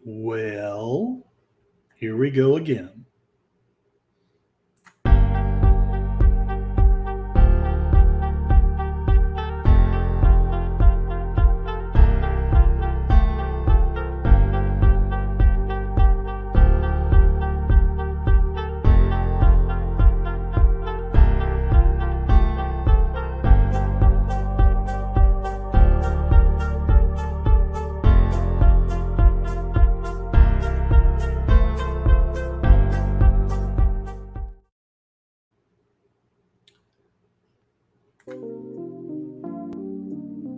Well, here we go again.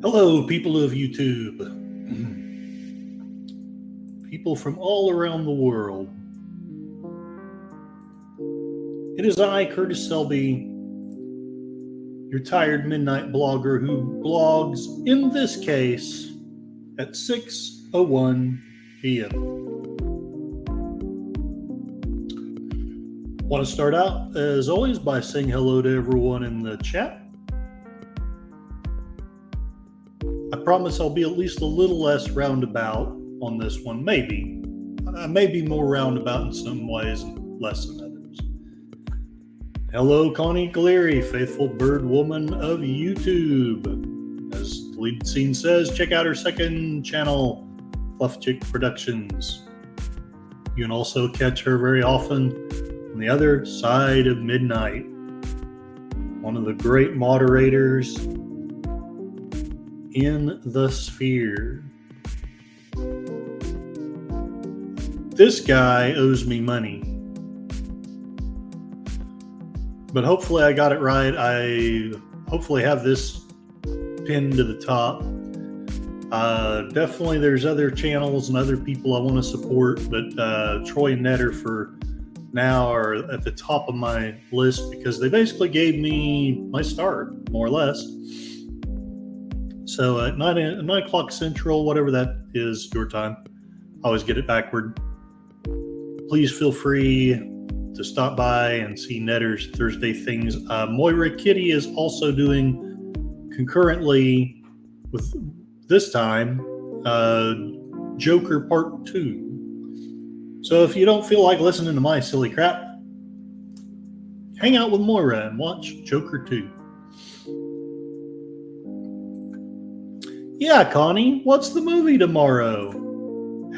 Hello, people of YouTube. People from all around the world. It is I, Curtis Selby, your tired midnight blogger who blogs, in this case, at 6:01 p.m. Want to start out, as always, by saying hello to everyone in the chat. I promise I'll be at least a little less roundabout on this one. Maybe. I may be more roundabout in some ways and less in others. Hello, Connie Cleary, faithful bird woman of YouTube. As the lead scene says, check out her second channel, Fluff Chick Productions. You can also catch her very often on the other side of midnight. One of the great moderators in the sphere. This guy owes me money, but hopefully I got it right. I hopefully have this pinned to the top. Definitely there's other channels and other people I want to support, but Troy and Netter for now are at the top of my list because they basically gave me my start, more or less. So at 9 o'clock Central, whatever that is, your time. I always get it backward. Please feel free to stop by and see Netter's Thursday things. Moira Kitty is also doing concurrently with this time Joker Part 2. So if you don't feel like listening to my silly crap, hang out with Moira and watch Joker 2. Yeah, Connie, what's the movie tomorrow?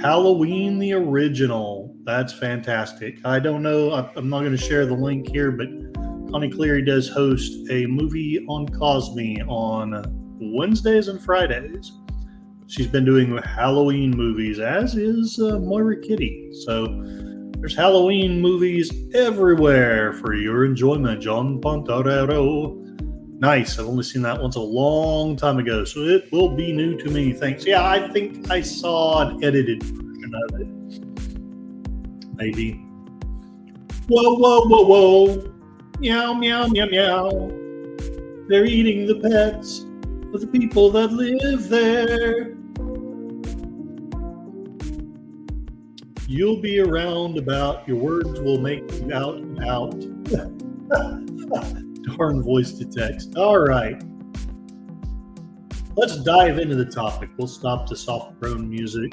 Halloween the original. That's fantastic. I don't know. I'm not going to share the link here, but Connie Cleary does host a movie on Cosme on Wednesdays and Fridays. She's been doing Halloween movies, as is Moira Kitty. So there's Halloween movies everywhere for your enjoyment. John Pontarero. Nice. I've only seen that once a long time ago, so it will be new to me. Thanks. Yeah, I think I saw an edited version of it. Maybe. Whoa, whoa, whoa, whoa. Meow, meow, meow, meow. They're eating the pets of the people that live there. You'll be around about. Your words will make you out and out. Darn voice to text. All right. Let's dive into the topic. We'll stop the soft drone music.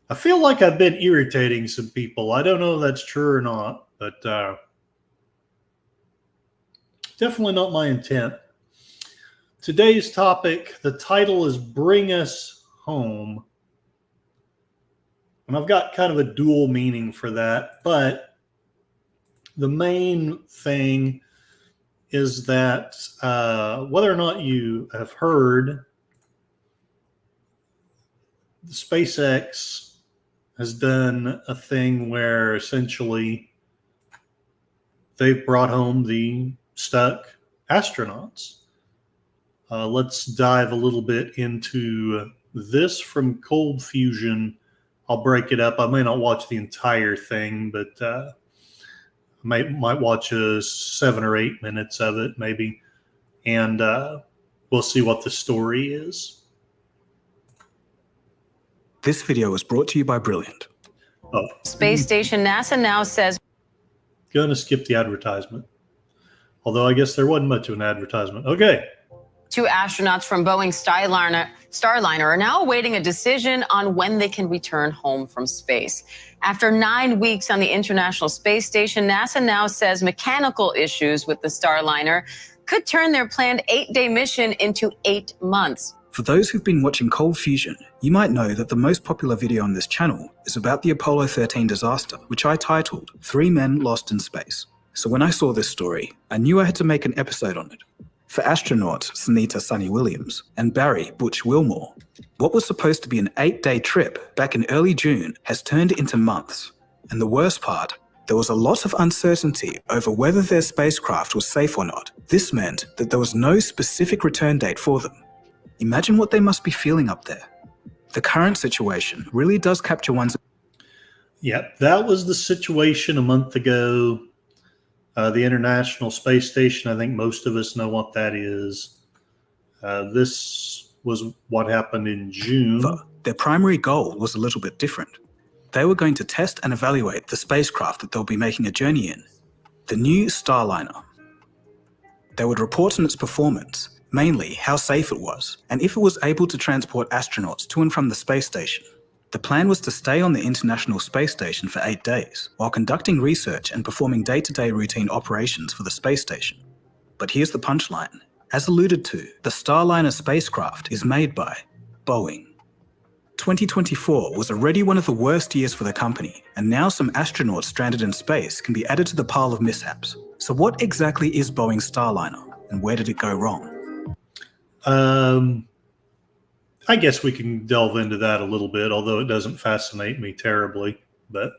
I feel like I've been irritating some people. I don't know if that's true or not, but definitely not my intent. Today's topic, the title is Bring Us Home. And I've got kind of a dual meaning for that, but the main thing is that whether or not you have heard, SpaceX has done a thing where essentially they've brought home the stuck astronauts. Let's dive a little bit into this from Cold Fusion. I'll break it up. I may not watch the entire thing, but might watch 7 or 8 minutes of it, maybe, and we'll see what the story is. This video was brought to you by Brilliant. Oh, Space Station. NASA now says. Gonna skip the advertisement. Although I guess there wasn't much of an advertisement. Okay. 2 astronauts from Boeing Starliner are now awaiting a decision on when they can return home from space. After 9 weeks on the International Space Station, NASA now says mechanical issues with the Starliner could turn their planned 8-day mission into 8 months. For those who've been watching Cold Fusion, you might know that the most popular video on this channel is about the Apollo 13 disaster, which I titled 3 Men Lost in Space. So when I saw this story, I knew I had to make an episode on it. For astronaut Sunita Sunny Williams and Barry Butch Wilmore, what was supposed to be an 8-day trip back in early June has turned into months. And the worst part, there was a lot of uncertainty over whether their spacecraft was safe or not. This meant that there was no specific return date for them. Imagine what they must be feeling up there. The current situation really does capture one's... Yep, that was the situation a month ago. The International Space Station, I think most of us know what that is. This was what happened in June. But their primary goal was a little bit different. They were going to test and evaluate the spacecraft that they'll be making a journey in, the new Starliner. They would report on its performance, mainly how safe it was, and if it was able to transport astronauts to and from the space station. The plan was to stay on the International Space Station for 8 days, while conducting research and performing day-to-day routine operations for the space station. But here's the punchline. As alluded to, the Starliner spacecraft is made by Boeing. 2024 was already one of the worst years for the company, and now some astronauts stranded in space can be added to the pile of mishaps. So what exactly is Boeing's Starliner, and where did it go wrong? I guess we can delve into that a little bit, although it doesn't fascinate me terribly. But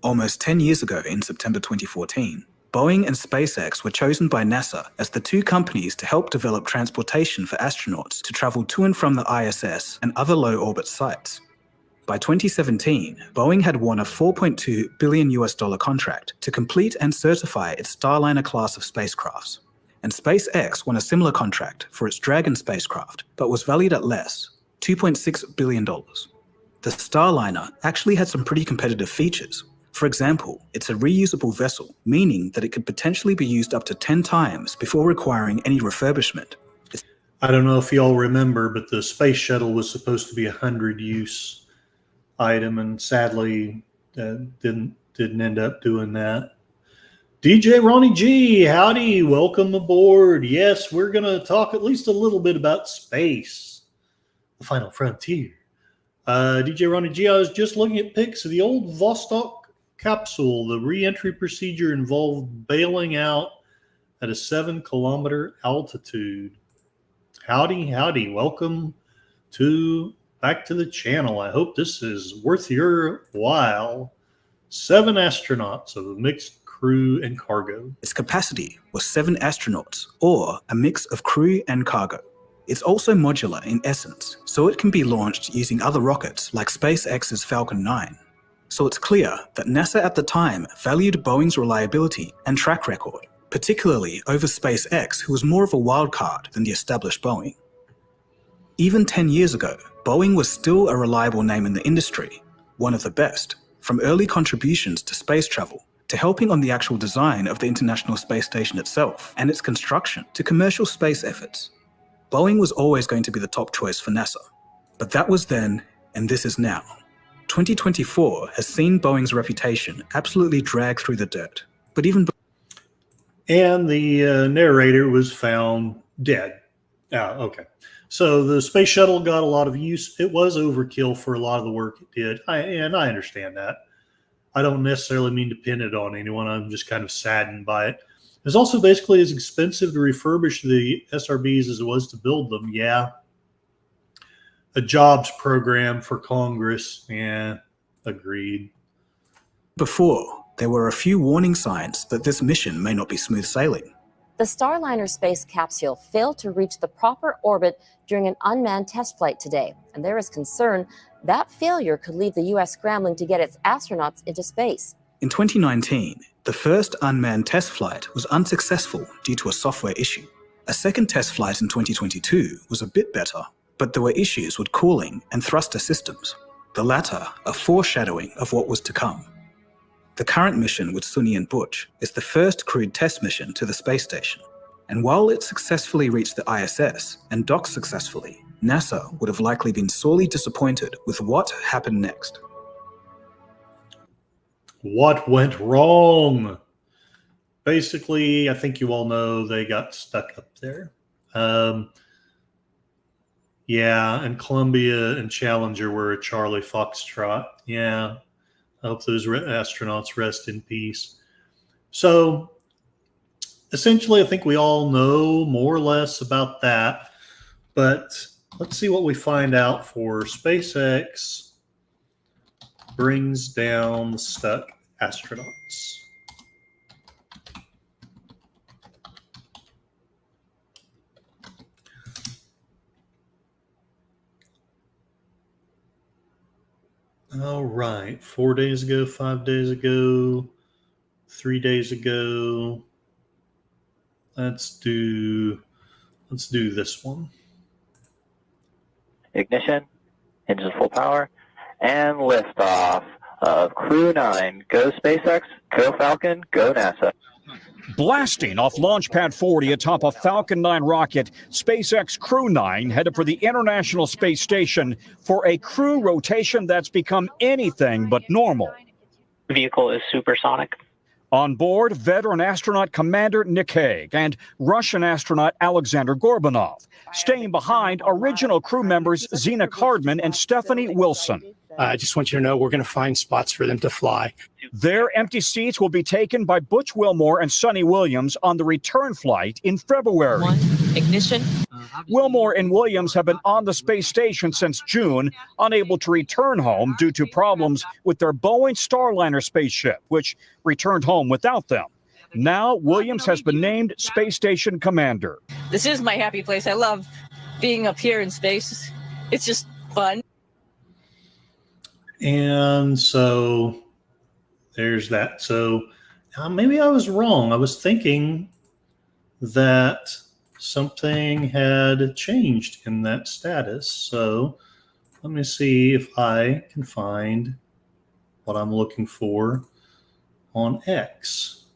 almost 10 years ago, in September 2014, Boeing and SpaceX were chosen by NASA as the 2 companies to help develop transportation for astronauts to travel to and from the ISS and other low-orbit sites. By 2017, Boeing had won a $4.2 billion contract to complete and certify its Starliner class of spacecrafts. And SpaceX won a similar contract for its Dragon spacecraft, but was valued at less, $2.6 billion. The Starliner actually had some pretty competitive features. For example, it's a reusable vessel, meaning that it could potentially be used up to 10 times before requiring any refurbishment. I don't know if y'all remember, but the space shuttle was supposed to be a 100-use item, and sadly didn't end up doing that. DJ Ronnie G, howdy, welcome aboard. Yes, we're going to talk at least a little bit about space, the final frontier. DJ Ronnie G, I was just looking at pics of the old Vostok capsule. The re-entry procedure involved bailing out at a 7-kilometer altitude. Howdy, welcome back to the channel. I hope this is worth your while. 7 astronauts of a mixed crew and cargo. Its capacity was 7 astronauts, or a mix of crew and cargo. It's also modular in essence, so it can be launched using other rockets like SpaceX's Falcon 9. So it's clear that NASA at the time valued Boeing's reliability and track record, particularly over SpaceX, who was more of a wild card than the established Boeing. Even 10 years ago, Boeing was still a reliable name in the industry, one of the best, from early contributions to space travel, to helping on the actual design of the International Space Station itself and its construction to commercial space efforts. Boeing was always going to be the top choice for NASA. But that was then, and this is now. 2024 has seen Boeing's reputation absolutely drag through the dirt. But even... And the narrator was found dead. Okay. So the space shuttle got a lot of use. It was overkill for a lot of the work it did. And I understand that. I don't necessarily mean to pin it on anyone. I'm just kind of saddened by it. It's also basically as expensive to refurbish the SRBs as it was to build them. Yeah. A jobs program for Congress. Yeah, agreed. Before, there were a few warning signs that this mission may not be smooth sailing. The Starliner space capsule failed to reach the proper orbit during an unmanned test flight today, and there is concern that failure could leave the U.S. scrambling to get its astronauts into space. In 2019, the first unmanned test flight was unsuccessful due to a software issue. A second test flight in 2022 was a bit better, but there were issues with cooling and thruster systems, the latter a foreshadowing of what was to come. The current mission with Sunny and Butch is the first crewed test mission to the space station. And while it successfully reached the ISS and docked successfully, NASA would have likely been sorely disappointed with what happened next. What went wrong? Basically, I think you all know they got stuck up there. Yeah, and Columbia and Challenger were a Charlie Foxtrot. Yeah, I hope those astronauts rest in peace. So, essentially, I think we all know more or less about that. But let's see what we find out for SpaceX brings down the stuck astronauts. All right, 4 days ago, 5 days ago, 3 days ago. Let's do this one. Ignition, engines full power, and liftoff of Crew 9. Go SpaceX, go Falcon, go NASA. Blasting off Launch Pad 40 atop a Falcon 9 rocket, SpaceX Crew 9 headed for the International Space Station for a crew rotation that's become anything but normal. The vehicle is supersonic. On board, veteran astronaut Commander Nick Hague and Russian astronaut Alexander Gorbanov. Staying behind, original crew members Zena Cardman and Stephanie Wilson. I just want you to know we're going to find spots for them to fly. Their empty seats will be taken by Butch Wilmore and Sonny Williams on the return flight in February. Ignition. Wilmore and Williams have been on the space station since June, unable to return home due to problems with their Boeing Starliner spaceship, which returned home without them. Now, Williams has been named Space Station Commander. This is my happy place. I love being up here in space. It's just fun. And so there's that. So maybe I was wrong. I was thinking that something had changed in that status. So let me see if I can find what I'm looking for on X.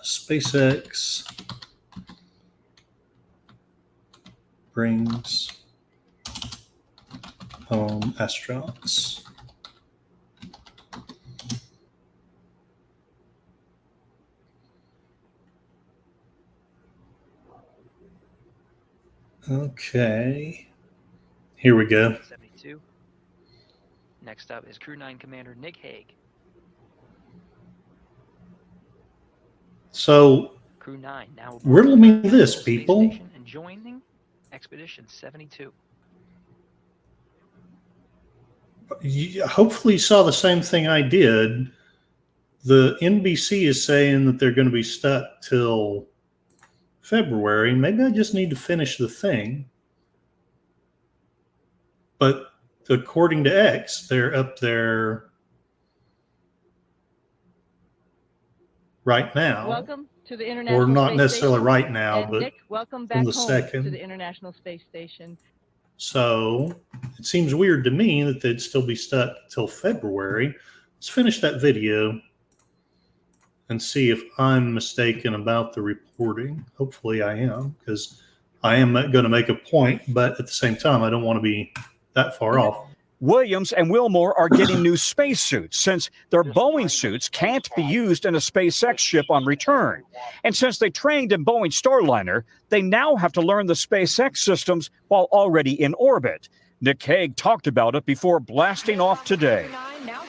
SpaceX brings home astronauts. Okay, here we go. 72. Next up is Crew 9 Commander Nick Hague. So, Crew 9 now riddle me this, people. And joining Expedition 72. Hopefully you saw the same thing I did. The NBC is saying that they're going to be stuck till February. Maybe I just need to finish the thing. But according to X, they're up there right now. Welcome to the International Or not Space necessarily Station. right now, And but Nick, welcome back from the home second. to the International Space Station. So it seems weird to me that they'd still be stuck till February. Let's finish that video and see if I'm mistaken about the reporting. Hopefully I am, because I am going to make a point, but at the same time, I don't want to be that far off. Williams and Wilmore are getting new spacesuits since their Boeing suits can't be used in a SpaceX ship on return. And since they trained in Boeing Starliner, they now have to learn the SpaceX systems while already in orbit. Nick Hague talked about it before blasting off today.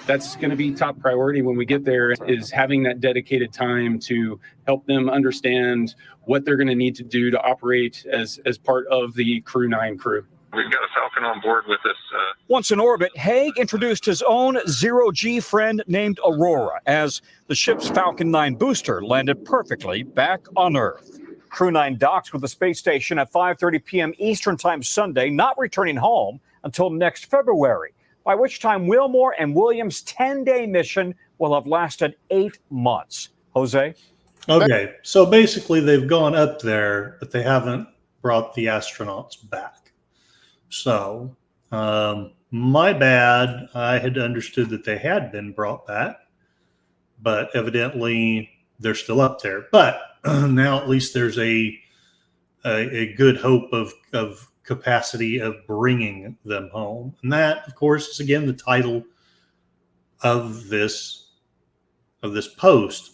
That's going to be top priority when we get there, is having that dedicated time to help them understand what they're going to need to do to operate as part of the Crew 9 crew. We've got a Falcon on board with us. Once in orbit, Hague introduced his own zero-G friend named Aurora as the ship's Falcon 9 booster landed perfectly back on Earth. Crew 9 docks with the space station at 5:30 p.m. Eastern Time Sunday, not returning home until next February, by which time Wilmore and Williams' 10-day mission will have lasted 8 months. Jose? Okay, so basically they've gone up there, but they haven't brought the astronauts back. So My bad. I had understood that they had been brought back, but evidently they're still up there. But now at least there's a good hope of capacity of bringing them home. And that, of course, is again the title of this post.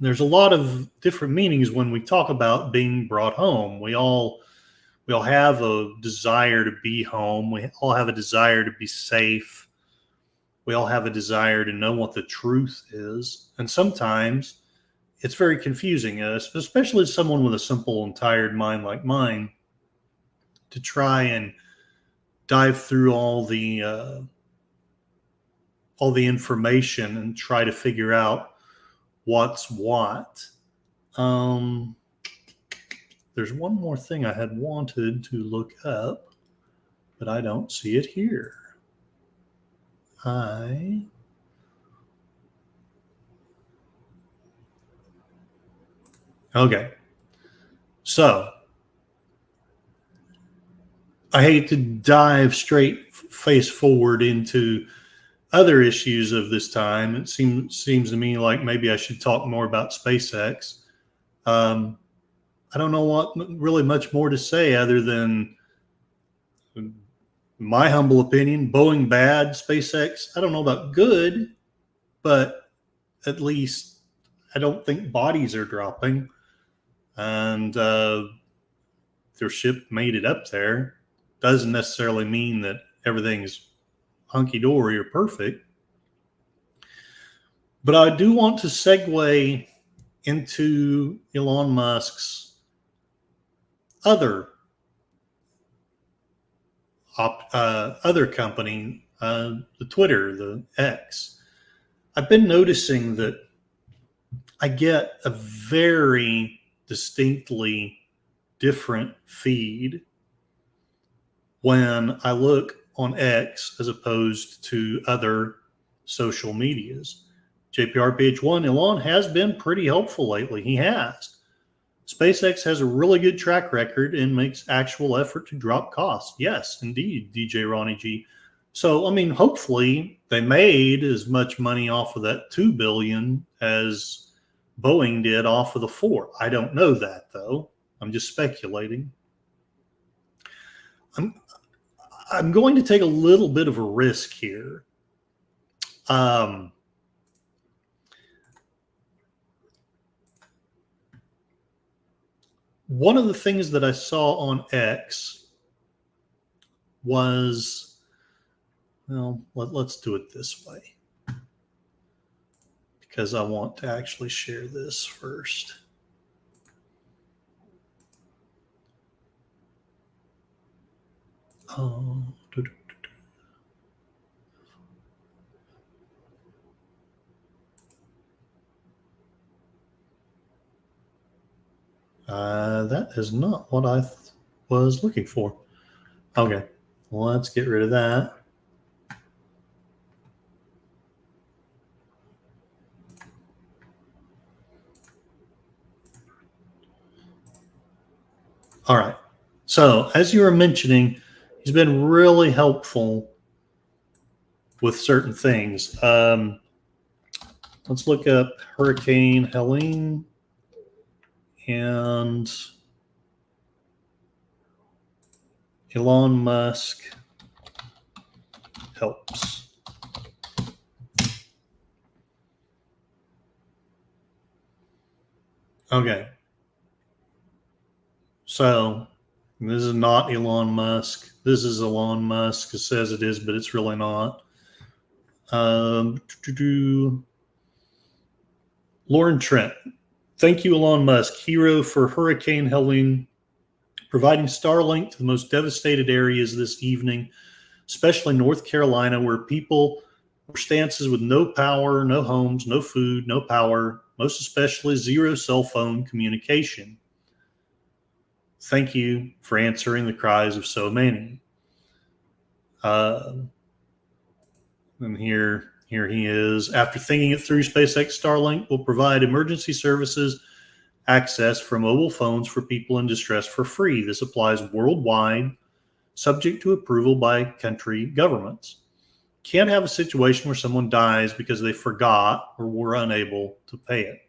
There's a lot of different meanings when we talk about being brought home. We all have a desire to be home. We all have a desire to be safe. We all have a desire to know what the truth is. And sometimes it's very confusing, especially as someone with a simple and tired mind like mine, to try and dive through all the information and try to figure out what's what. There's one more thing I had wanted to look up, but I don't see it here. Okay. So I hate to dive straight face forward into other issues of this time. It seems to me like maybe I should talk more about SpaceX. I don't know what really much more to say other than my humble opinion. Boeing bad, SpaceX, I don't know about good, but at least I don't think bodies are dropping. And their ship made it up there. Doesn't necessarily mean that everything's hunky-dory or perfect. But I do want to segue into Elon Musk's other company, the Twitter, the X. I've been noticing that I get a very distinctly different feed when I look on X as opposed to other social medias. JPRPH1, Elon has been pretty helpful lately. He has. SpaceX has a really good track record and makes actual effort to drop costs. Yes, indeed, DJ Ronnie G. So, I mean, hopefully they made as much money off of that $2 billion as Boeing did off of the 4. I don't know that, though. I'm just speculating. I'm going to take a little bit of a risk here. One of the things that I saw on X was, well, let's do it this way because I want to actually share this first. That is not what I was looking for. Okay, let's get rid of that. All right. So, as you were mentioning, he's been really helpful with certain things. Let's look up Hurricane Helene and Elon Musk helps. Okay. So this is not Elon Musk. This is Elon Musk. It says it is, but it's really not. Lauren Trent. Thank you, Elon Musk, hero for Hurricane Helene, providing Starlink to the most devastated areas this evening, especially North Carolina, where people were stances with no power, no homes, no food, no power, most especially zero cell phone communication. Thank you for answering the cries of so many. And here he is. After thinking it through, SpaceX Starlink will provide emergency services access for mobile phones for people in distress for free. This applies worldwide subject to approval by country governments. Can't have a situation where someone dies because they forgot or were unable to pay it.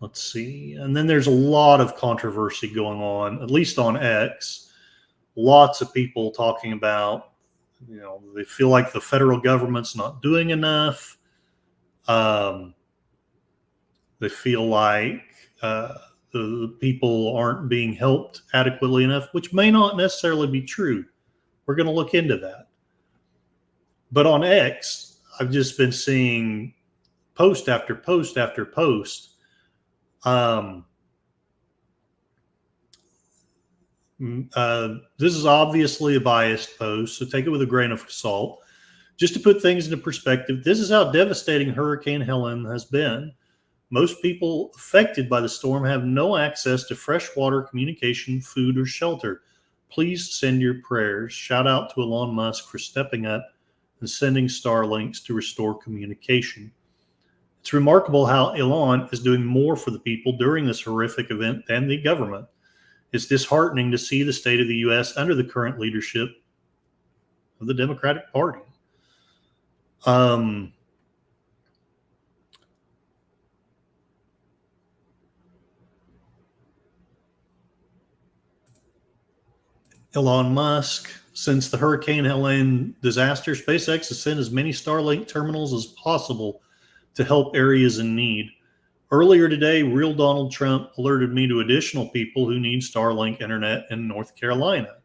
Let's see. And then there's a lot of controversy going on, at least on X. Lots of people talking about, they feel like the federal government's not doing enough. They feel like the people aren't being helped adequately enough, which may not necessarily be true. We're going to look into that. But on X, I've just been seeing post after post after post. This is obviously a biased post, so take it with a grain of salt. Just to put things into perspective, this is how devastating Hurricane Helen has been. Most people affected by the storm have no access to fresh water, communication, food, or shelter. Please send your prayers. Shout out to Elon Musk for stepping up and sending Starlinks to restore communication. It's remarkable how Elon is doing more for the people during this horrific event than the government. It's disheartening to see the state of the U.S. under the current leadership of the Democratic Party. Elon Musk, since the Hurricane Helene disaster, SpaceX has sent as many Starlink terminals as possible to help areas in need. Earlier today, real Donald Trump alerted me to additional people who need Starlink internet in North Carolina.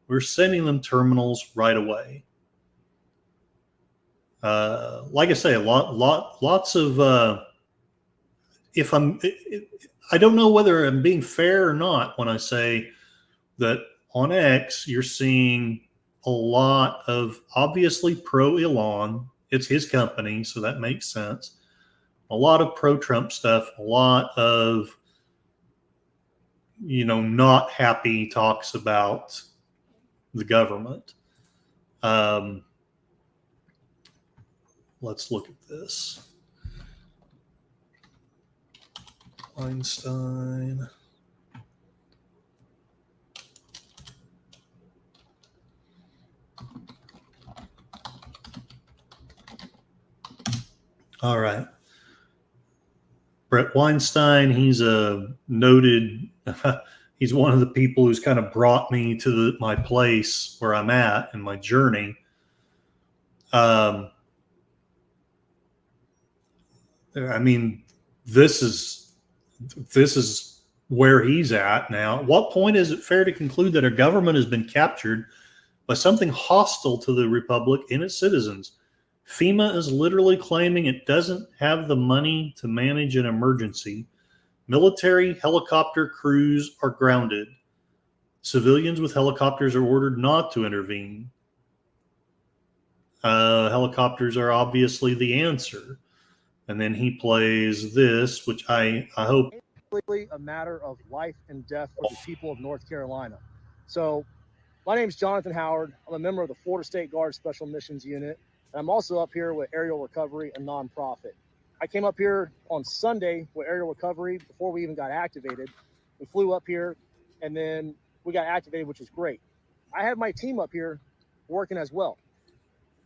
We're sending them terminals right away. Like I say, lots of. I don't know whether I'm being fair or not when I say that on X you're seeing a lot of obviously pro Elon. It's his company, so that makes sense. A lot of pro-Trump stuff, a lot of, not happy talks about the government. Let's look at this. Einstein. All right. Brett Weinstein, he's a noted, he's one of the people who's kind of brought me to my place where I'm at in my journey. I mean, this is where he's at now. At what point is it fair to conclude that our government has been captured by something hostile to the Republic and its citizens? FEMA is literally claiming it doesn't have the money to manage an emergency. Military helicopter crews are grounded. Civilians with helicopters are ordered not to intervene. Helicopters are obviously the answer. And then he plays this, which I hope. A matter of life and death for the people of North Carolina. So my name is Jonathan Howard. I'm a member of the Florida State Guard Special Missions Unit. And I'm also up here with Aerial Recovery, a nonprofit. I came up here on Sunday with Aerial Recovery before we even got activated. We flew up here and then we got activated, which was great. I have my team up here working as well.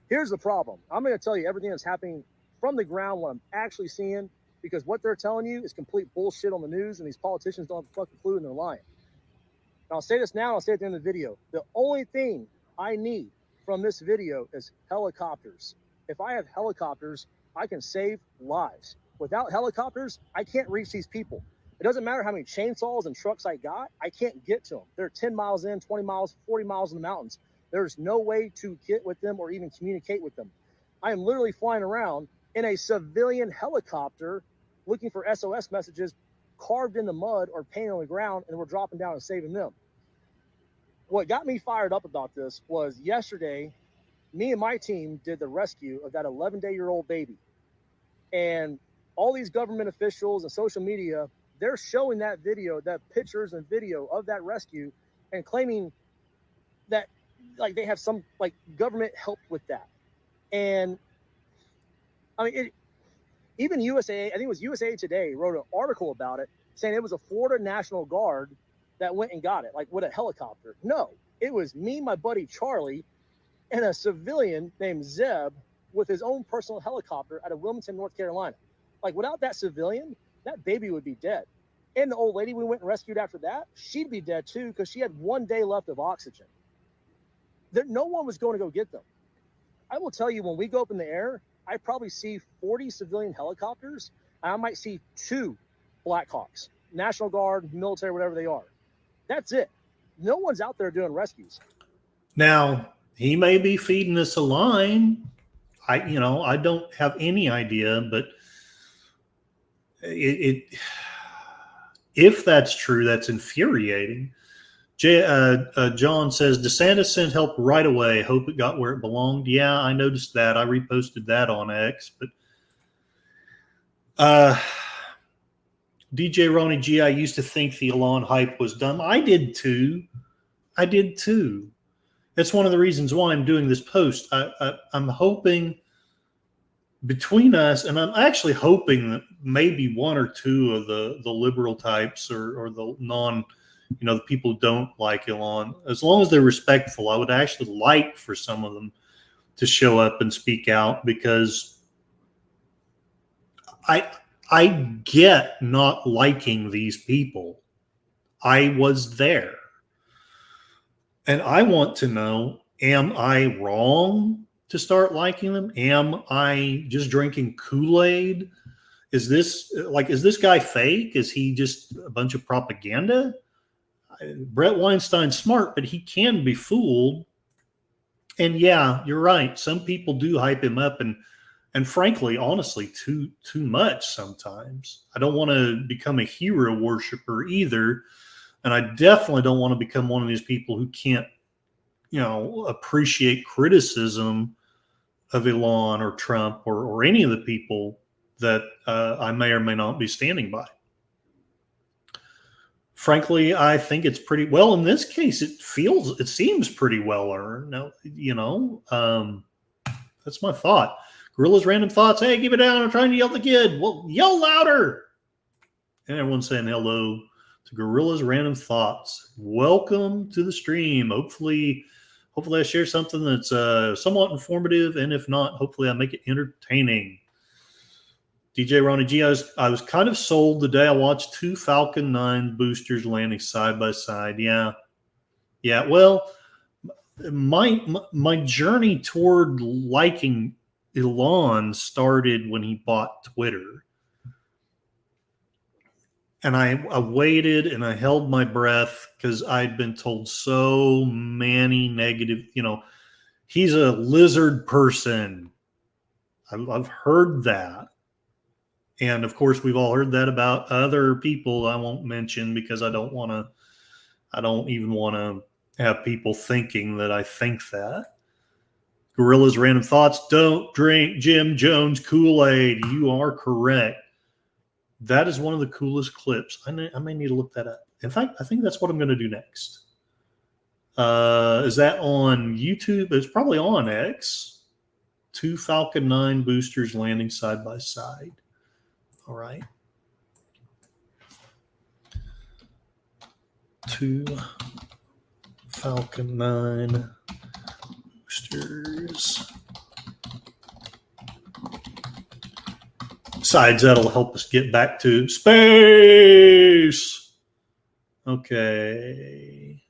Here's the problem. I'm going to tell you everything that's happening from the ground, what I'm actually seeing, because what they're telling you is complete bullshit on the news, and these politicians don't have a fucking clue and they're lying. And I'll say this now, I'll say it at the end of the video. The only thing I need from this video is helicopters. If I have helicopters, I can save lives. Without helicopters, I can't reach these people. It doesn't matter how many chainsaws and trucks I got, I can't get to them. They're 10 miles in, 20 miles, 40 miles in the mountains. There's no way to get with them or even communicate with them. I am literally flying around in a civilian helicopter looking for SOS messages carved in the mud or painted on the ground, and we're dropping down and saving them. What got me fired up about this was yesterday, me and my team did the rescue of that 11-day-old baby. And all these government officials and social media, they're showing that video, that pictures and video of that rescue, and claiming that like they have some like government help with that. And I mean, even USA, I think it was USA Today, wrote an article about it saying it was a Florida National Guard that went and got it, like with a helicopter. No, it was me, my buddy Charlie, and a civilian named Zeb with his own personal helicopter out of Wilmington, North Carolina. Like, without that civilian, that baby would be dead. And the old lady we went and rescued after that, she'd be dead too, because she had 1 day left of oxygen. No one was going to go get them. I will tell you, when we go up in the air, I probably see 40 civilian helicopters, and I might see 2 Blackhawks, National Guard, military, whatever they are. That's it. No one's out there doing rescues. Now, he may be feeding us a line. I don't have any idea, but if that's true, that's infuriating. John says, DeSantis sent help right away. Hope it got where it belonged. Yeah, I noticed that. I reposted that on X. But DJ Ronnie G, I used to think the Elon hype was dumb. I did too. That's one of the reasons why I'm doing this post. I'm hoping between us, and I'm actually hoping that maybe 1 or 2 of the liberal types or the the people who don't like Elon, as long as they're respectful, I would actually like for some of them to show up and speak out, because I get not liking these people. I was there. And I want to know, am I wrong to start liking them? Am I just drinking Kool-Aid? Is this guy fake? Is he just a bunch of propaganda? Brett Weinstein's smart, but he can be fooled. And yeah, you're right. Some people do hype him up, and frankly, honestly, too much sometimes. I don't want to become a hero worshiper either. And I definitely don't want to become one of these people who can't, appreciate criticism of Elon or Trump or any of the people that I may or may not be standing by. Frankly, I think it's pretty well. In this case, it seems pretty well earned. Now, that's my thought. Gorilla's Random Thoughts. Hey, keep it down. I'm trying to yell at the kid. Well, yell louder. And everyone's saying hello to Gorilla's Random Thoughts. Welcome to the stream. Hopefully I share something that's somewhat informative, and if not, hopefully I make it entertaining. DJ Ronnie G, I was kind of sold the day I watched 2 Falcon 9 boosters landing side by side. Yeah. Well, my journey toward liking Elon started when he bought Twitter. And I waited and I held my breath, because I'd been told so many negative, he's a lizard person. I've heard that. And of course, we've all heard that about other people I won't mention, because I don't even want to have people thinking that I think that. Gorilla's Random Thoughts. Don't drink Jim Jones Kool-Aid. You are correct. That is one of the coolest clips. I may need to look that up. In fact, I think that's what I'm going to do next. Is that on YouTube? It's probably on X. 2 Falcon 9 boosters landing side by side. All right. 2 Falcon 9 boosters. Besides, that'll help us get back to space. Okay.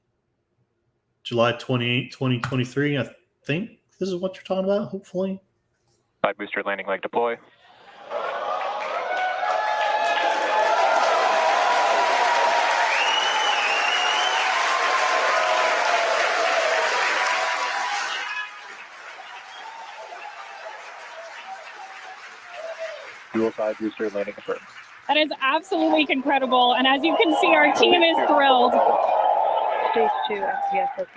July 28, 2023. I think this is what you're talking about, hopefully. Side booster landing leg deploy. Dual side booster landing confirmed. That is absolutely incredible. And as you can see, our team is thrilled. Stage 2, yes, that's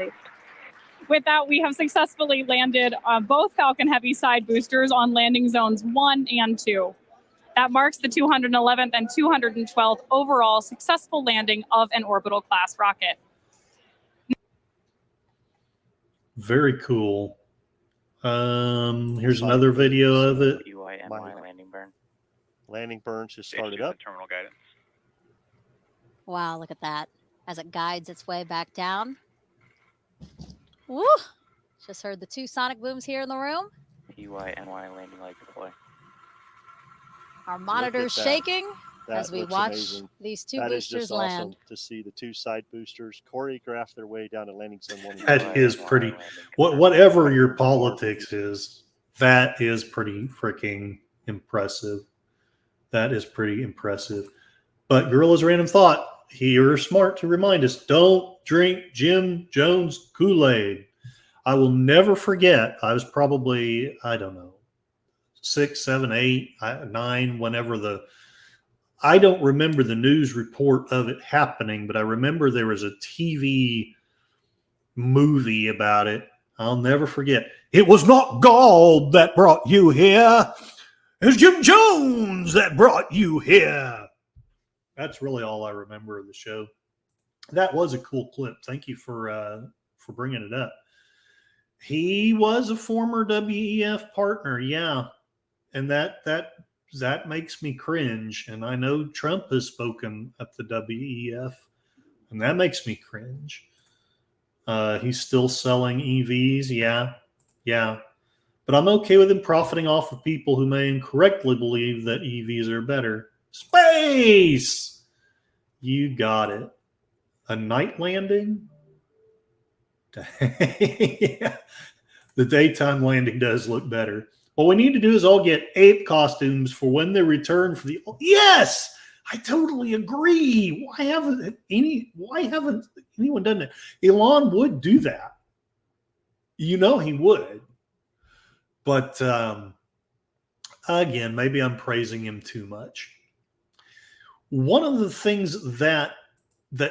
With that, we have successfully landed both Falcon Heavy side boosters on landing zones 1 and 2. That marks the 211th and 212th overall successful landing of an orbital class rocket. Very cool. Here's another video of it. Landing burn. Landing burns just started up. Terminal guidance. Wow, look at that. as it guides its way back down. Woo! Just heard the 2 sonic booms here in the room. EY/NY landing leg deploy. Our monitors shaking as we watch amazing. these 2 that boosters is just land. Awesome to see the 2 side boosters choreograph their way down to landing zone 1. That is pretty. Whatever your politics is, that is pretty freaking impressive. That is pretty impressive. But Gorilla's random thought, you're smart to remind us, don't drink Jim Jones Kool-Aid. I will never forget, I was probably, I don't know, 6, 7, 8, 9, whenever I don't remember the news report of it happening, but I remember there was a TV movie about it. I'll never forget. It was not God that brought you here. It was Jim Jones that brought you here. That's really all I remember of the show. That was a cool clip. Thank you for bringing it up. He was a former WEF partner, yeah, and that makes me cringe. And I know Trump has spoken at the WEF, and that makes me cringe. He's still selling EVs, yeah. But I'm okay with him profiting off of people who may incorrectly believe that EVs are better. Space! You got it. A night landing? Yeah. The daytime landing does look better. What we need to do is all get ape costumes for when they return for the... Yes! I totally agree. Why haven't anyone done that? Elon would do that. You know he would. But again, maybe I'm praising him too much. One of the things that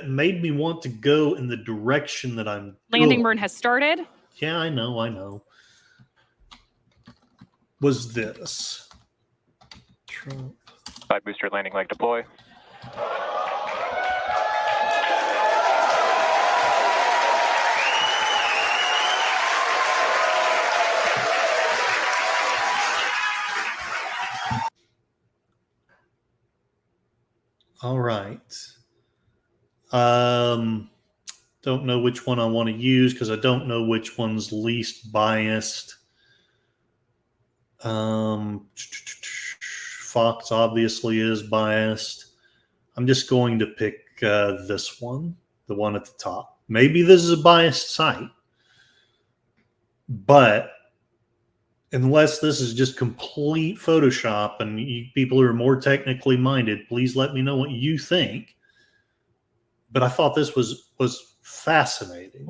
made me want to go in the direction that I'm Landing going, burn has started. Yeah, I know. Was this. Trump. Side booster landing leg deploy. All right. Don't know which one I want to use because I don't know which one's least biased. Fox obviously is biased. I'm just going to pick this one, the one at the top. Maybe this is a biased site, but unless this is just complete Photoshop and people who are more technically minded, please let me know what you think. But I thought this was fascinating.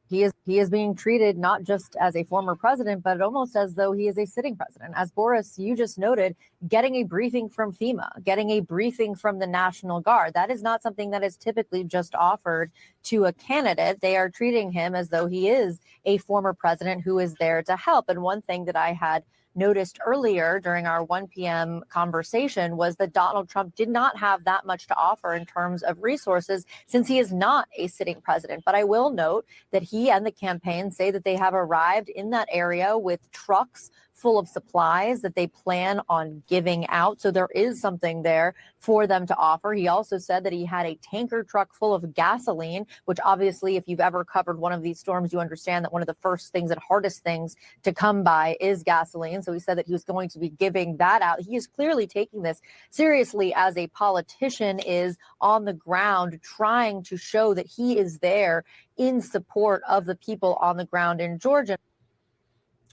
He is being treated not just as a former president, but almost as though he is a sitting president. As Boris, you just noted, getting a briefing from FEMA, getting a briefing from the National Guard. That is not something that is typically just offered to a candidate. They are treating him as though he is a former president who is there to help. And one thing that I had noticed earlier during our 1 p.m. conversation was that Donald Trump did not have that much to offer in terms of resources since he is not a sitting president. But I will note that he and the campaign say that they have arrived in that area with trucks full of supplies that they plan on giving out. So there is something there for them to offer. He also said that he had a tanker truck full of gasoline, which obviously, if you've ever covered one of these storms, you understand that one of the first things and hardest things to come by is gasoline. So he said that he was going to be giving that out. He is clearly taking this seriously as a politician is on the ground, trying to show that he is there in support of the people on the ground in Georgia.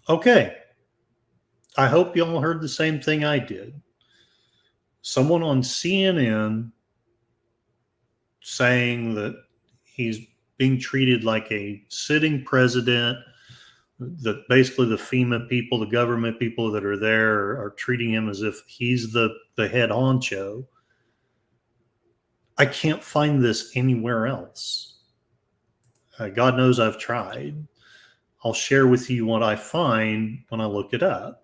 Okay. I hope you all heard the same thing I did. Someone on CNN saying that he's being treated like a sitting president, that basically the FEMA people, the government people that are there are treating him as if he's the head honcho. I can't find this anywhere else. God knows I've tried. I'll share with you what I find when I look it up.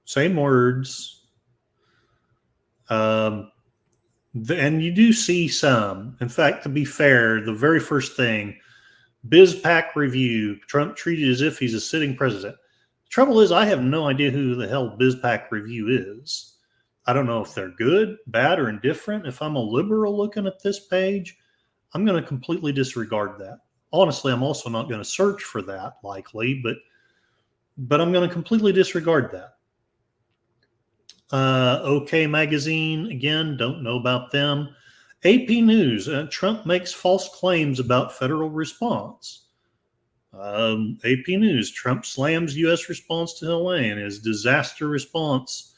Same words. And you do see some. In fact, to be fair, the very first thing, BizPack review, Trump treated as if he's a sitting president. The trouble is, I have no idea who the hell BizPack review is. I don't know if they're good, bad, or indifferent. If I'm a liberal looking at this page, I'm going to completely disregard that. Honestly, I'm also not going to search for that likely, but I'm going to completely disregard that. OK Magazine, again, don't know about them. AP News, Trump makes false claims about federal response. AP News, Trump slams U.S. response to Helene as disaster response.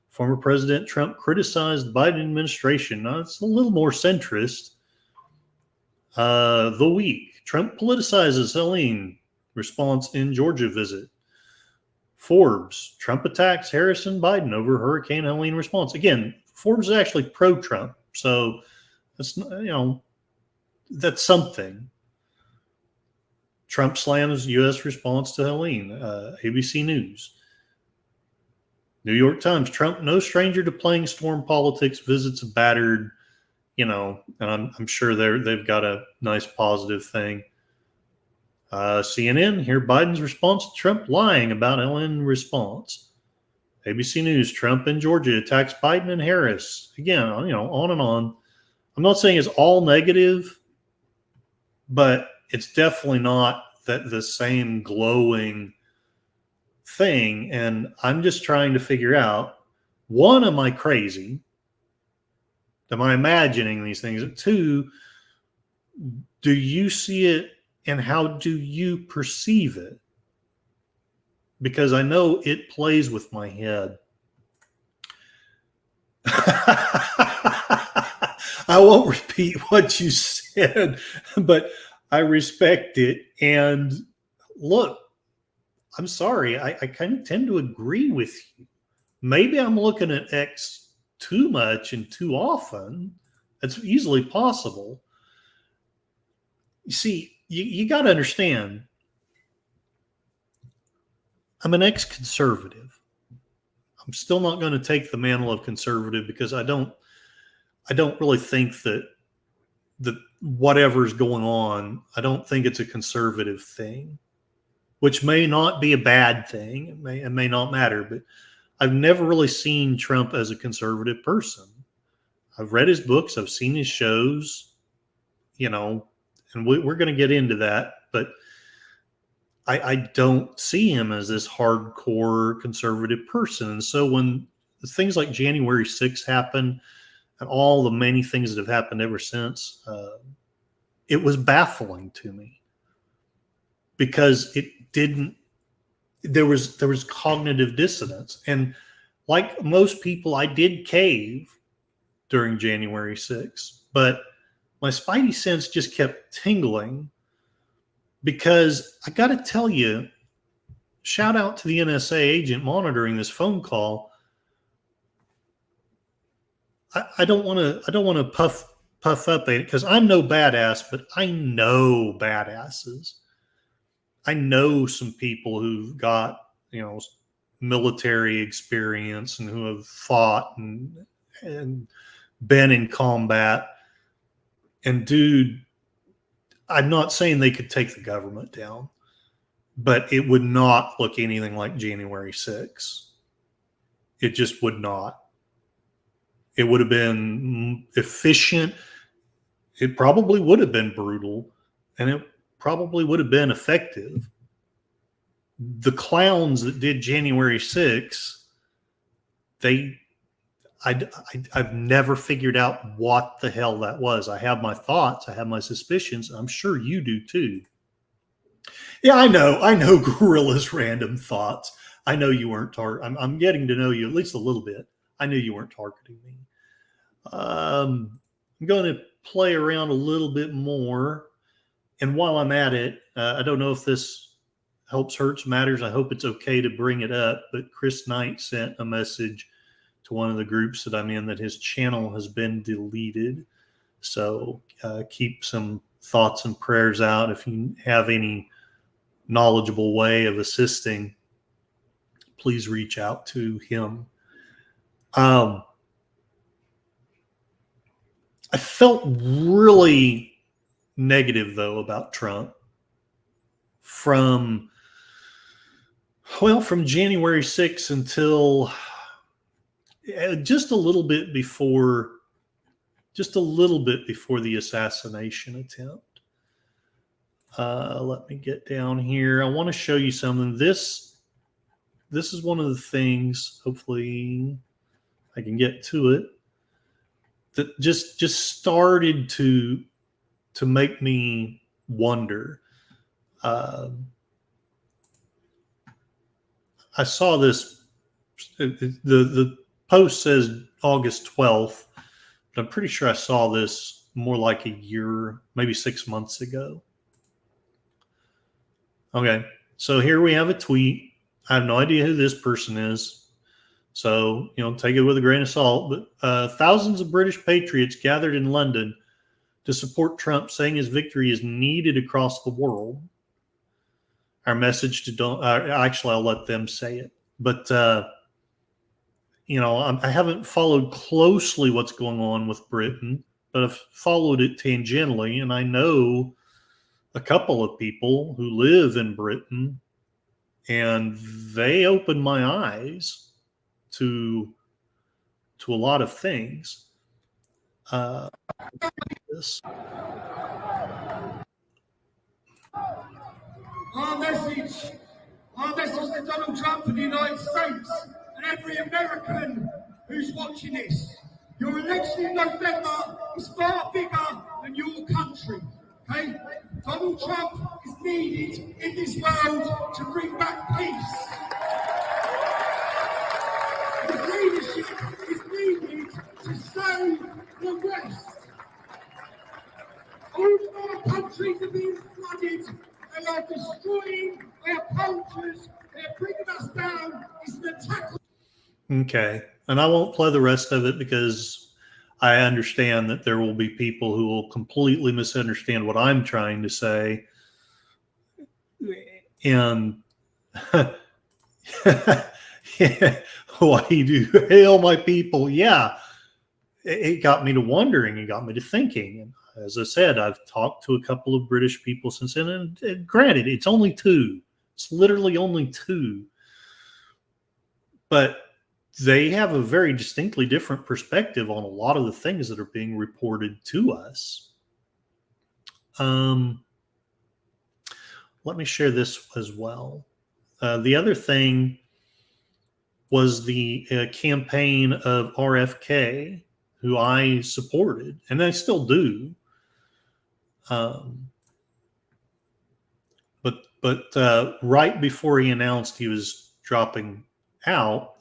Former President Trump criticized the Biden administration. Now, it's a little more centrist. The Week, Trump politicizes Helene response in Georgia visit. Forbes, Trump attacks Harris and Biden over Hurricane Helene response. Again, Forbes is actually pro-Trump, so that's, that's something. Trump slams U.S. response to Helene. ABC News. New York Times, Trump, no stranger to playing storm politics, visits a battered, and I'm sure they've got a nice positive thing. CNN, here Biden's response to Trump lying about Helene response. ABC News, Trump in Georgia attacks Biden and Harris. Again, on and on. I'm not saying it's all negative, but it's definitely not the same glowing thing. And I'm just trying to figure out, one, am I crazy? Am I imagining these things? And two, do you see it and how do you perceive it? Because I know it plays with my head. I won't repeat what you said, but I respect it. And look, I'm sorry, I kind of tend to agree with you. Maybe I'm looking at X too much and too often. That's easily possible. You see, you got to understand, I'm an ex-conservative. I'm still not going to take the mantle of conservative because I don't really think that whatever's going on, I don't think it's a conservative thing, which may not be a bad thing. It may not matter, but I've never really seen Trump as a conservative person. I've read his books. I've seen his shows, and we're going to get into that, but I don't see him as this hardcore conservative person. And so when things like January 6th happen and all the many things that have happened ever since, it was baffling to me because there was cognitive dissonance. And like most people, I did cave during January 6th, but my spidey sense just kept tingling because I got to tell you, shout out to the NSA agent monitoring this phone call. I don't want to puff up it because I'm no badass, but I know badasses. I know some people who've got, military experience and who have fought and been in combat. And dude, I'm not saying they could take the government down, but it would not look anything like January 6th. It just would not. It would have been efficient. It probably would have been brutal, and it probably would have been effective. The clowns that did January 6th, I've never figured out what the hell that was. I have my thoughts. I have my suspicions. I'm sure you do too. Yeah, I know Gorilla's random thoughts. I know you weren't I'm getting to know you at least a little bit. I knew you weren't targeting me. I'm going to play around a little bit more. And while I'm at it, I don't know if this helps, hurts, matters. I hope it's okay to bring it up. But Chris Knight sent a message to one of the groups that I'm in that his channel has been deleted. So keep some thoughts and prayers out. If you have any knowledgeable way of assisting, please reach out to him. I felt really negative, though, about Trump from January 6th until just a little bit before the assassination attempt. Let me get down here. I want to show you something. This is one of the things, hopefully I can get to it, that just started to make me wonder. I saw this. The post says August 12th, but I'm pretty sure I saw this more like a year, maybe 6 months ago. Okay, so here we have a tweet. I have no idea who this person is, so take it with a grain of salt. But thousands of British patriots gathered in London to support Trump, saying his victory is needed across the world. Our message to actually, I'll let them say it. But, I haven't followed closely what's going on with Britain, but I've followed it tangentially, and I know a couple of people who live in Britain, and they opened my eyes to a lot of things. This. Our message to Donald Trump and the United States and every American who's watching this. Your election in November is far bigger than your country. Okay? Donald Trump is needed in this world to bring back peace. His leadership is needed to save the West. All of our countries are being flooded. They are destroying our cultures. They're bringing us down. It's an attack. Okay. And I won't play the rest of it because I understand that there will be people who will completely misunderstand what I'm trying to say. And why do hail my people? Yeah. It got me to wondering. It got me to thinking. And as I said, I've talked to a couple of British people since then, and granted, it's only two. It's literally only two. But they have a very distinctly different perspective on a lot of the things that are being reported to us. Let me share this as well. The other thing was the campaign of RFK, who I supported, and I still do. But right before he announced he was dropping out,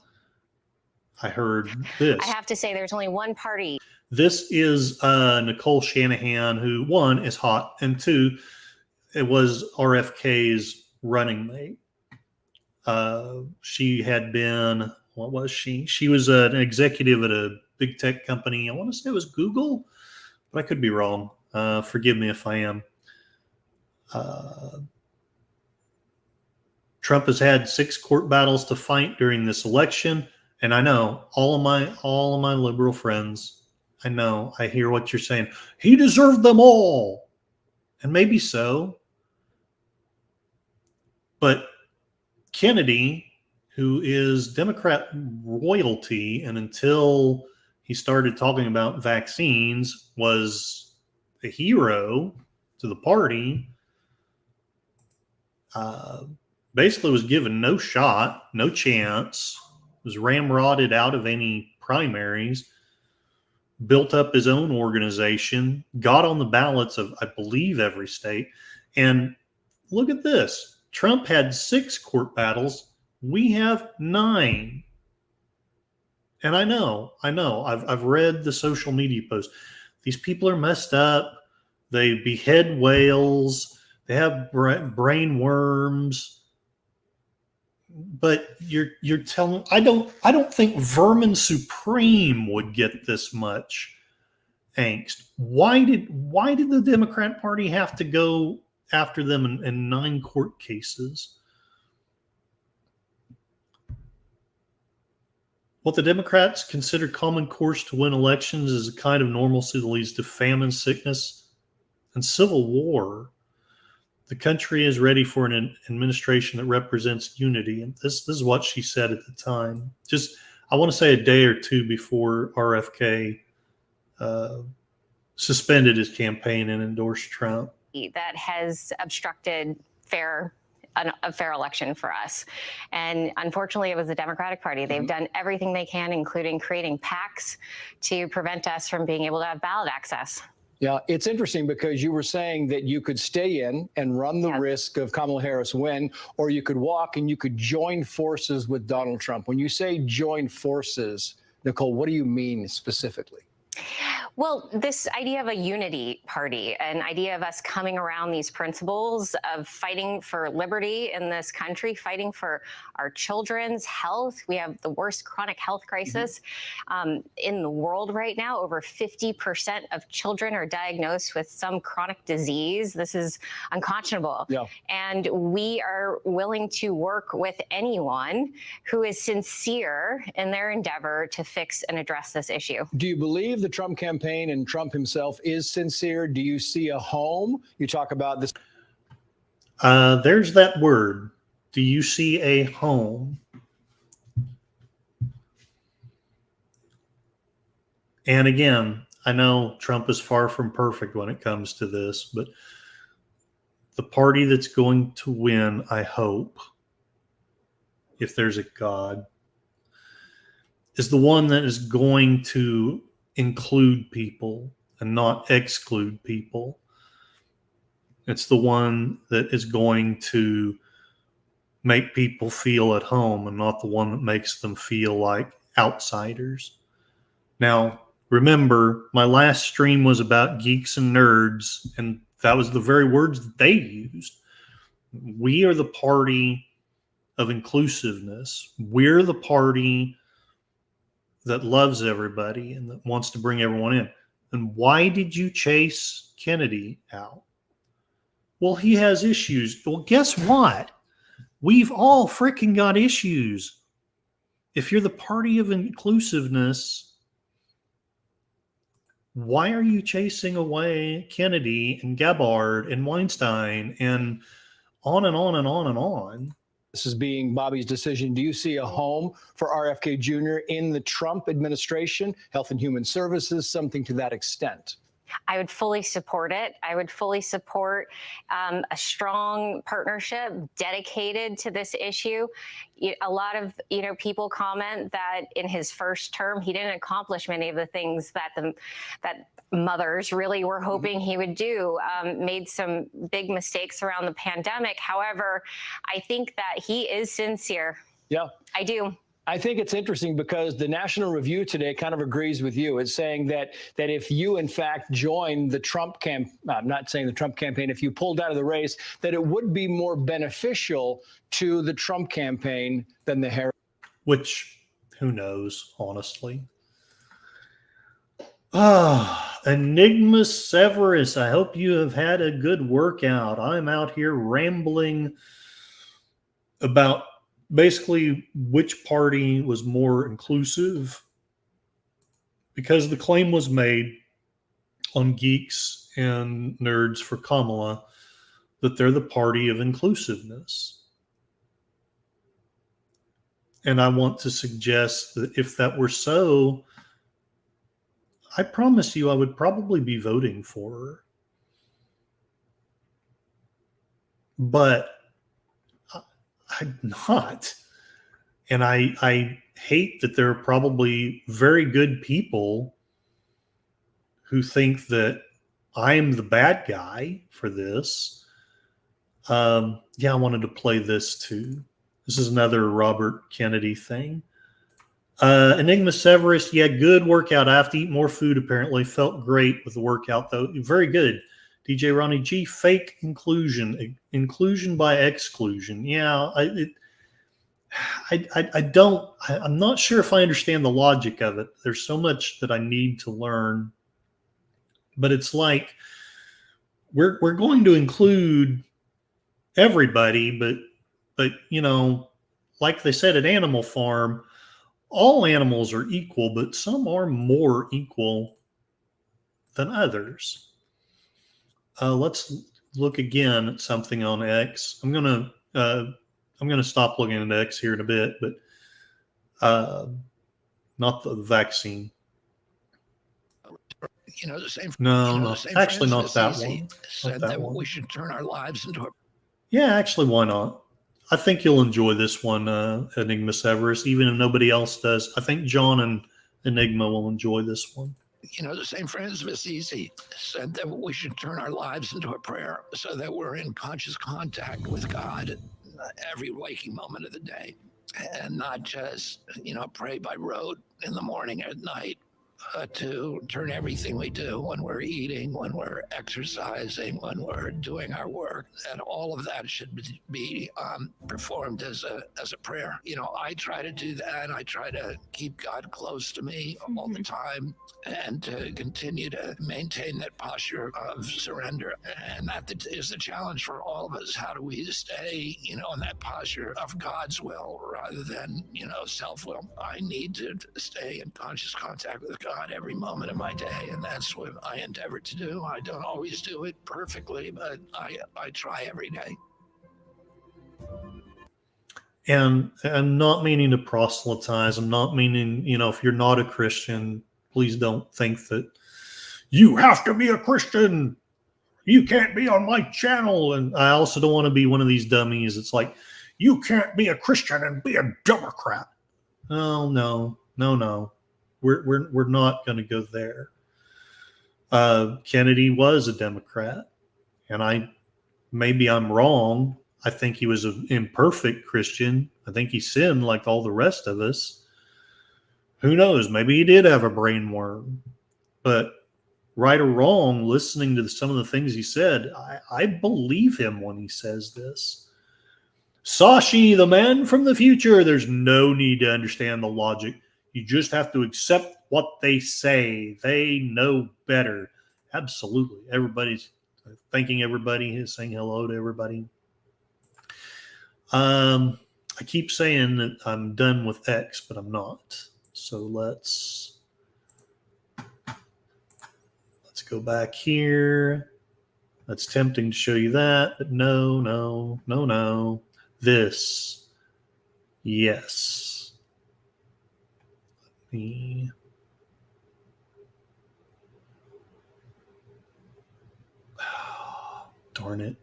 I heard this. I have to say, there's only one party. This is Nicole Shanahan, who, one, is hot, and two, it was RFK's running mate. She had been, what was she? She was an executive at a big tech company. I want to say it was Google, but I could be wrong. Forgive me if I am. Trump has had 6 court battles to fight during this election. And I know all of my liberal friends, I hear what you're saying. He deserved them all. And maybe so. But Kennedy, who is Democrat royalty, and until he started talking about vaccines, was a hero to the party, basically was given no shot, no chance, was ramrodded out of any primaries, built up his own organization, got on the ballots of, I believe, every state. And look at this. Trump had 6 court battles. We have 9. And I know. I've read the social media posts. These people are messed up. They behead whales. They have brain worms. But you're telling, I don't think Vermin Supreme would get this much angst. Why did the Democrat Party have to go after them in 9 court cases? What the Democrats consider common course to win elections is a kind of normalcy that leads to famine, sickness, and civil war. The country is ready for an administration that represents unity. And this is what she said at the time. I want to say a day or two before RFK suspended his campaign and endorsed Trump. That has obstructed a fair election for us. And unfortunately, it was the Democratic Party. They've done everything they can, including creating PACs to prevent us from being able to have ballot access. Yeah, it's interesting because you were saying that you could stay in and run the risk of Kamala Harris win, or you could walk and you could join forces with Donald Trump. When you say join forces, Nicole, what do you mean specifically? Well, this idea of a unity party, an idea of us coming around these principles of fighting for liberty in this country, fighting for our children's health. We have the worst chronic health crisis in the world right now. Over 50% of children are diagnosed with some chronic disease. This is unconscionable. Yeah. And we are willing to work with anyone who is sincere in their endeavor to fix and address this issue. Do you believe the Trump campaign and Trump himself is sincere? Do you see a home? You talk about this. There's that word. Do you see a home? And again, I know Trump is far from perfect when it comes to this, but the party that's going to win, I hope, if there's a God, is the one that is going to include people and not exclude people. It's the one that is going to make people feel at home and not the one that makes them feel like outsiders. Now, remember, my last stream was about geeks and nerds, and that was the very words that they used. We are the party of inclusiveness. We're the party that loves everybody and that wants to bring everyone in. And why did you chase Kennedy out? Well, he has issues. Well, guess what? We've all freaking got issues. If you're the party of inclusiveness, why are you chasing away Kennedy and Gabbard and Weinstein and on and on and on and on? This is being Bobby's decision. Do you see a home for RFK Jr. in the Trump administration, Health and Human Services, something to that extent? I would fully support it. I would fully support a strong partnership dedicated to this issue. A lot of people comment that in his first term, he didn't accomplish many of the things that mothers really were hoping he would do. Made some big mistakes around the pandemic. However, I think that he is sincere. Yeah, I do. I think it's interesting because the National Review today kind of agrees with you. It's saying that if you, in fact, join the Trump I'm not saying the Trump campaign, if you pulled out of the race, that it would be more beneficial to the Trump campaign than the Harris. Which, who knows, honestly. Enigma Severus, I hope you have had a good workout. I'm out here rambling about basically which party was more inclusive, because the claim was made on Geeks and Nerds for Kamala that they're the party of inclusiveness. And I want to suggest that if that were so, I promise you I would probably be voting for her. But I'm not. And I hate that there are probably very good people who think that I am the bad guy for this. Yeah, I wanted to play this too. This is another Robert Kennedy thing. Enigma Severus, yeah, good workout. I have to eat more food apparently. Felt great with the workout though. Very good. DJ Ronnie G, fake inclusion by exclusion. Yeah, I'm not sure if I understand the logic of it. There's so much that I need to learn, but it's like we're going to include everybody, but like they said at Animal Farm, all animals are equal, but some are more equal than others. Let's look again at something on X. I'm gonna stop looking at X here in a bit, but not the vaccine. The same. No, the same actually not Francis that Assisi one. said Not that that one. we should turn our lives into a. Yeah, actually, why not? I think you'll enjoy this one, Enigma Severus, even if nobody else does. I think John and Enigma will enjoy this one. The same Francis of Assisi said that we should turn our lives into a prayer so that we're in conscious contact with God every waking moment of the day, and not just, pray by rote in the morning, at night, to turn everything we do when we're eating, when we're exercising, when we're doing our work, and all of that should be performed as a prayer. I try to do that. I try to keep God close to me all the time, and to continue to maintain that posture of surrender. And that is the challenge for all of us. How do we stay, in that posture of God's will rather than, self-will? I need to stay in conscious contact with God every moment of my day, and that's what I endeavor to do. I don't always do it perfectly, but I try every day. And I'm not meaning to proselytize. I'm not meaning, if you're not a Christian, please don't think that you have to be a Christian. You can't be on my channel. And I also don't want to be one of these dummies. It's like, you can't be a Christian and be a Democrat. Oh, no. We're not going to go there. Kennedy was a Democrat, and maybe I'm wrong. I think he was an imperfect Christian. I think he sinned like all the rest of us. Who knows? Maybe he did have a brain worm. But right or wrong, listening to some of the things he said, I believe him when he says this. Sashi, the man from the future, there's no need to understand the logic. You just have to accept what they say. They know better. Absolutely. Everybody's thanking everybody, is saying hello to everybody. I keep saying that I'm done with X, but I'm not. So let's go back here. That's tempting to show you that, but no. This. Yes. Let me. Darn it.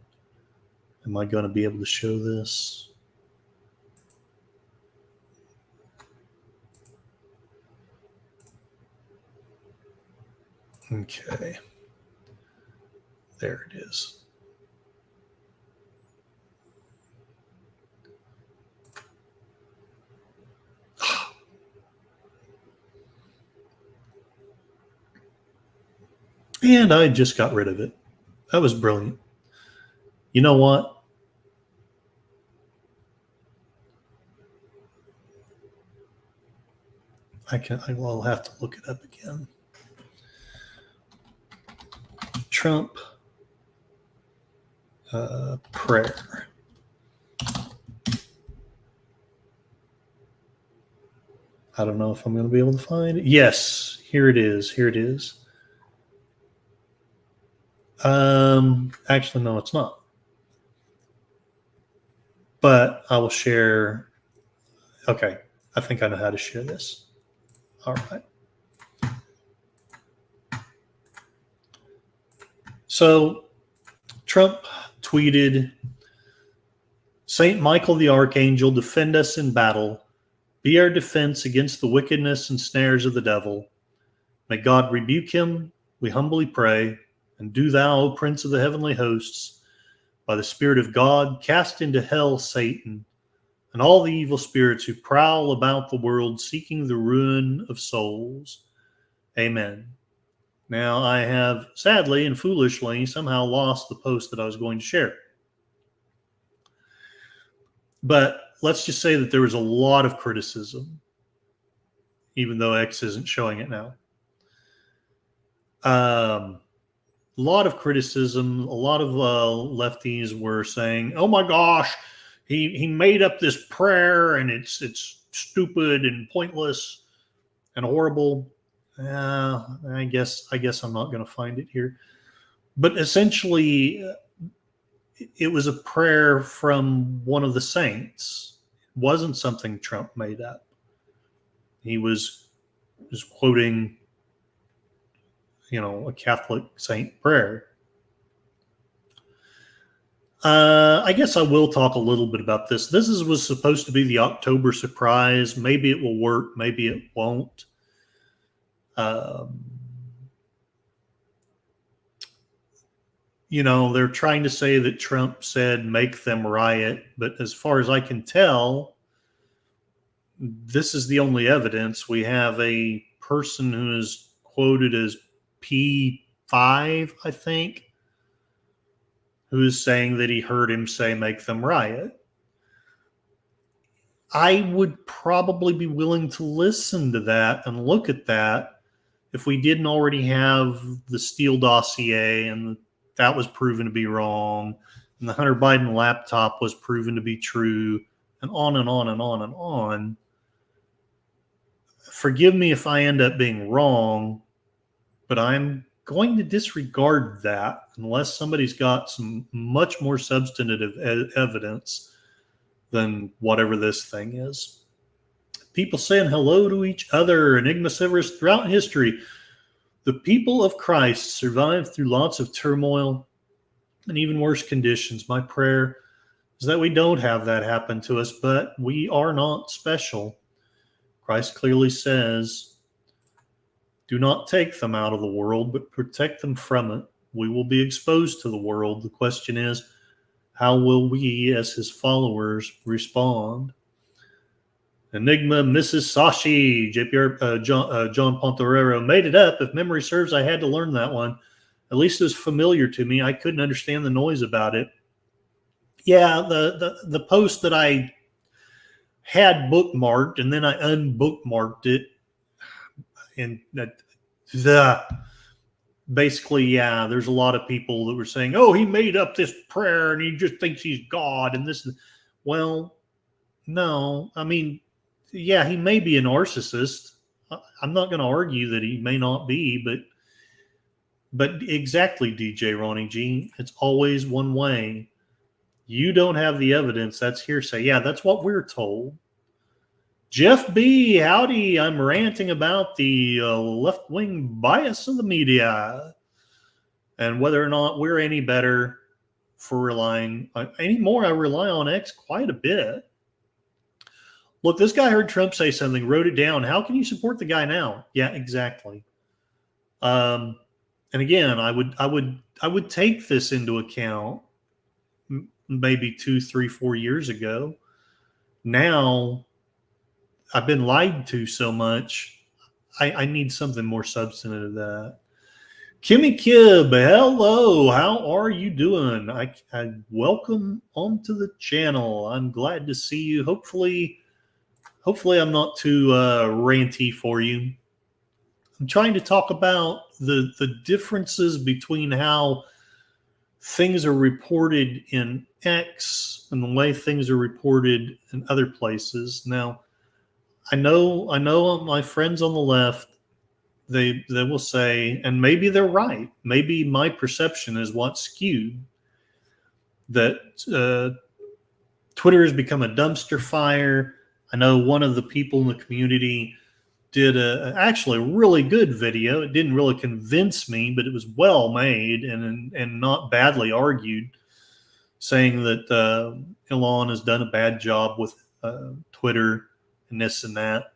Am I going to be able to show this? Okay. There it is. And I just got rid of it. That was brilliant. You know what? I'll have to look it up again. Trump prayer. I don't know if I'm going to be able to find it. Yes, here it is. Actually, no, it's not. But I will share. Okay, I think I know how to share this. All right. So Trump tweeted, Saint Michael the Archangel, defend us in battle. Be our defense against the wickedness and snares of the devil. May God rebuke him, we humbly pray. And do thou, O Prince of the heavenly hosts, by the Spirit of God, cast into hell Satan and all the evil spirits who prowl about the world seeking the ruin of souls. Amen. Now, I have sadly and foolishly somehow lost the post that I was going to share. But let's just say that there was a lot of criticism, even though X isn't showing it now. A lot of criticism. A lot of lefties were saying, "Oh my gosh, he made up this prayer, and it's stupid and pointless and horrible." I guess I'm not going to find it here. But essentially, it was a prayer from one of the saints. It wasn't something Trump made up. He was just quoting, a Catholic saint prayer. I guess I will talk a little bit about this. This was supposed to be the October surprise. Maybe it will work. Maybe it won't. They're trying to say that Trump said, make them riot. But as far as I can tell, this is the only evidence. We have a person who is quoted as P5, I think, who is saying that he heard him say, make them riot. I would probably be willing to listen to that and look at that if we didn't already have the Steele dossier and that was proven to be wrong, and the Hunter Biden laptop was proven to be true, and on and on and on and on. Forgive me if I end up being wrong, but I'm going to disregard that unless somebody's got some much more substantive evidence than whatever this thing is. People saying hello to each other. Enigma Severus, throughout history, the people of Christ survived through lots of turmoil and even worse conditions. My prayer is that we don't have that happen to us, but we are not special. Christ clearly says, do not take them out of the world, but protect them from it. We will be exposed to the world. The question is, how will we, as his followers, respond? Enigma, Mrs. Sashi, JPR, John Pontorero made it up. If memory serves, I had to learn that one. At least it was familiar to me. I couldn't understand the noise about it. Yeah, the post that I had bookmarked, and then I unbookmarked it. And basically, yeah, there's a lot of people that were saying, oh, he made up this prayer and he just thinks he's God and this. Well, no, I mean, yeah, he may be a narcissist. I'm not going to argue that he may not be, but exactly, DJ Ronnie G, it's always one way. You don't have the evidence. That's hearsay. Yeah, that's what we're told. Jeff B., howdy. I'm ranting about the left-wing bias of the media and whether or not we're any better for relying anymore. I rely on X quite a bit. Look, this guy heard Trump say something, wrote it down. How can you support the guy now? Yeah, exactly. And again, I would take this into account maybe 2, 3, 4 years ago. Now I've been lied to so much. I need something more substantive than that. Kimmy Kibb, hello. How are you doing? I welcome onto the channel. I'm glad to see you. Hopefully I'm not too ranty for you. I'm trying to talk about the differences between how things are reported in X and the way things are reported in other places. Now, I know my friends on the left, they will say, and maybe they're right, maybe my perception is what's skewed, that Twitter has become a dumpster fire. I know one of the people in the community did actually a really good video. It didn't really convince me, but it was well made and not badly argued, saying that Elon has done a bad job with Twitter and this and that.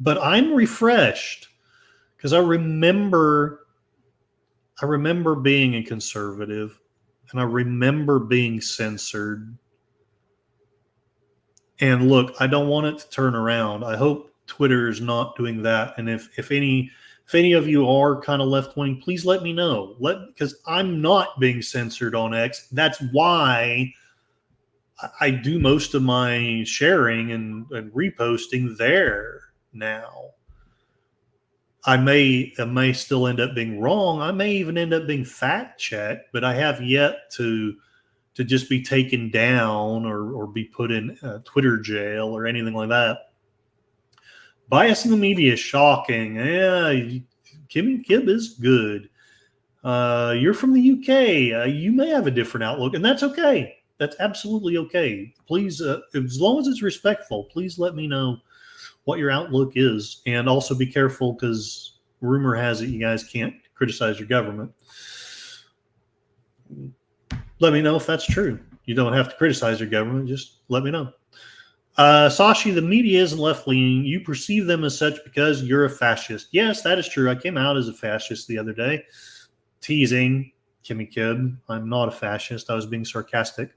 But I'm refreshed because I remember being a conservative and I remember being censored. And look, I don't want it to turn around. I hope Twitter is not doing that. And if any of you are kind of left wing, please let me know. Because I'm not being censored on X. That's why I do most of my sharing and reposting there now. I may still end up being wrong. I may even end up being fact checked, but I have yet to just be taken down or be put in Twitter jail or anything like that. Bias in the media is shocking. Yeah, Kimmy Kibb is good. You're from the UK. You may have a different outlook, and that's okay. That's absolutely okay. Please, as long as it's respectful, please let me know what your outlook is. And also be careful, because rumor has it you guys can't criticize your government. Let me know if that's true. You don't have to criticize your government. Just let me know. Sashi, the media isn't left-leaning. You perceive them as such because you're a fascist. Yes, that is true. I came out as a fascist the other day. Teasing, Kimmy Kid. I'm not a fascist. I was being sarcastic.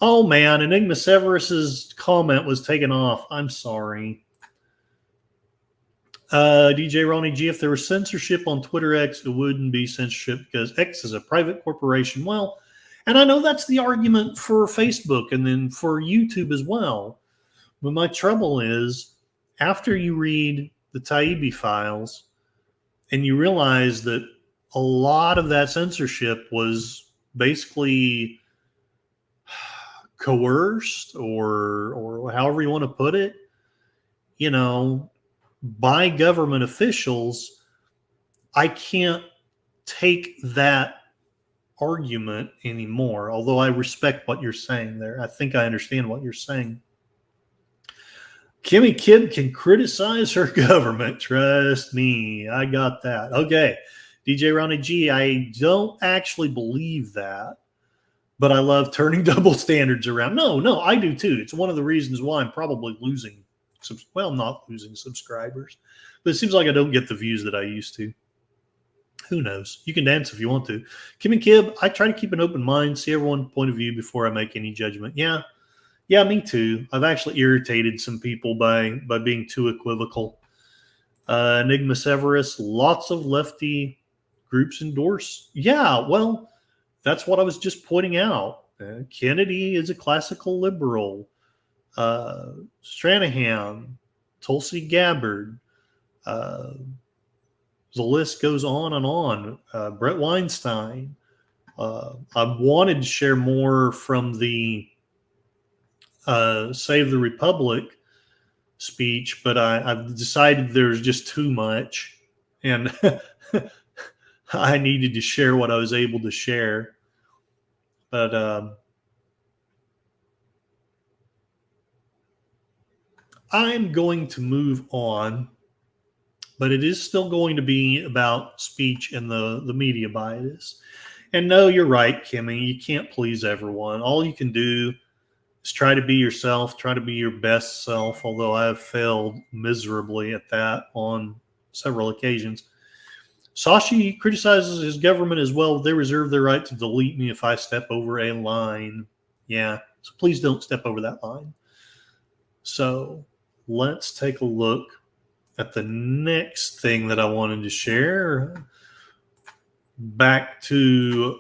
Oh, man. Enigma Severus's comment was taken off. I'm sorry. DJ Ronnie G, if there was censorship on Twitter X, it wouldn't be censorship because X is a private corporation. Well, and I know that's the argument for Facebook and then for YouTube as well. But my trouble is, after you read the Taibbi files and you realize that a lot of that censorship was basically coerced or however you want to put it, you know, by government officials, I can't take that argument anymore, although I respect what you're saying there. I think I understand what you're saying. Kimmy Kid can criticize her government. Trust me, I got that. Okay, DJ Ronnie G, I don't actually believe that, but I love turning double standards around. No, I do too. It's one of the reasons why I'm probably losing, well, not losing subscribers, but it seems like I don't get the views that I used to. Who knows? You can dance if you want to. Kim and Kib, I try to keep an open mind, see everyone's point of view before I make any judgment. Yeah, me too. I've actually irritated some people by being too equivocal. Enigma Severus, lots of lefty groups endorse. Yeah, well, that's what I was just pointing out. Kennedy is a classical liberal. Stranahan, Tulsi Gabbard, the list goes on and on. Brett Weinstein. I wanted to share more from the Save the Republic speech, but I've decided there's just too much, and I needed to share what I was able to share. But I'm going to move on. But it is still going to be about speech and the media bias. And no, you're right, Kimmy. You can't please everyone. All you can do is try to be yourself, try to be your best self, although I have failed miserably at that on several occasions. Sashi criticizes his government as well. They reserve their right to delete me if I step over a line. Yeah, so please don't step over that line. So let's take a look at the next thing that I wanted to share. Back to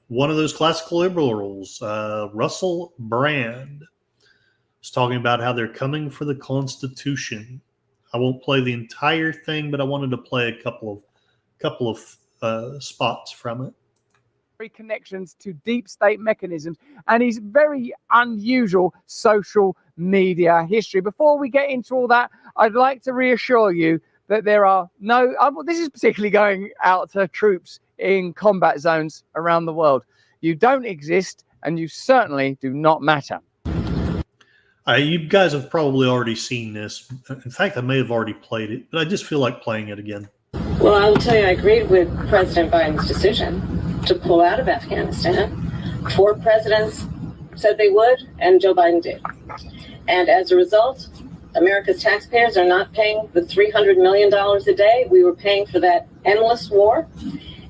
one of those classical liberals, Russell Brand, was talking about how they're coming for the Constitution. I won't play the entire thing, but I wanted to play a couple of spots from it. Connections to deep state mechanisms and his very unusual social media history. Before we get into all that, I'd like to reassure you that there are no, this is particularly going out to troops in combat zones around the world. You don't exist, and you certainly do not matter. You guys have probably already seen this. In fact, I may have already played it, but I just feel like playing it again. Well, I will tell you, I agreed with President Biden's decision to pull out of Afghanistan. 4 presidents said they would, and Joe Biden did. And as a result, America's taxpayers are not paying the $300 million a day we were paying for that endless war.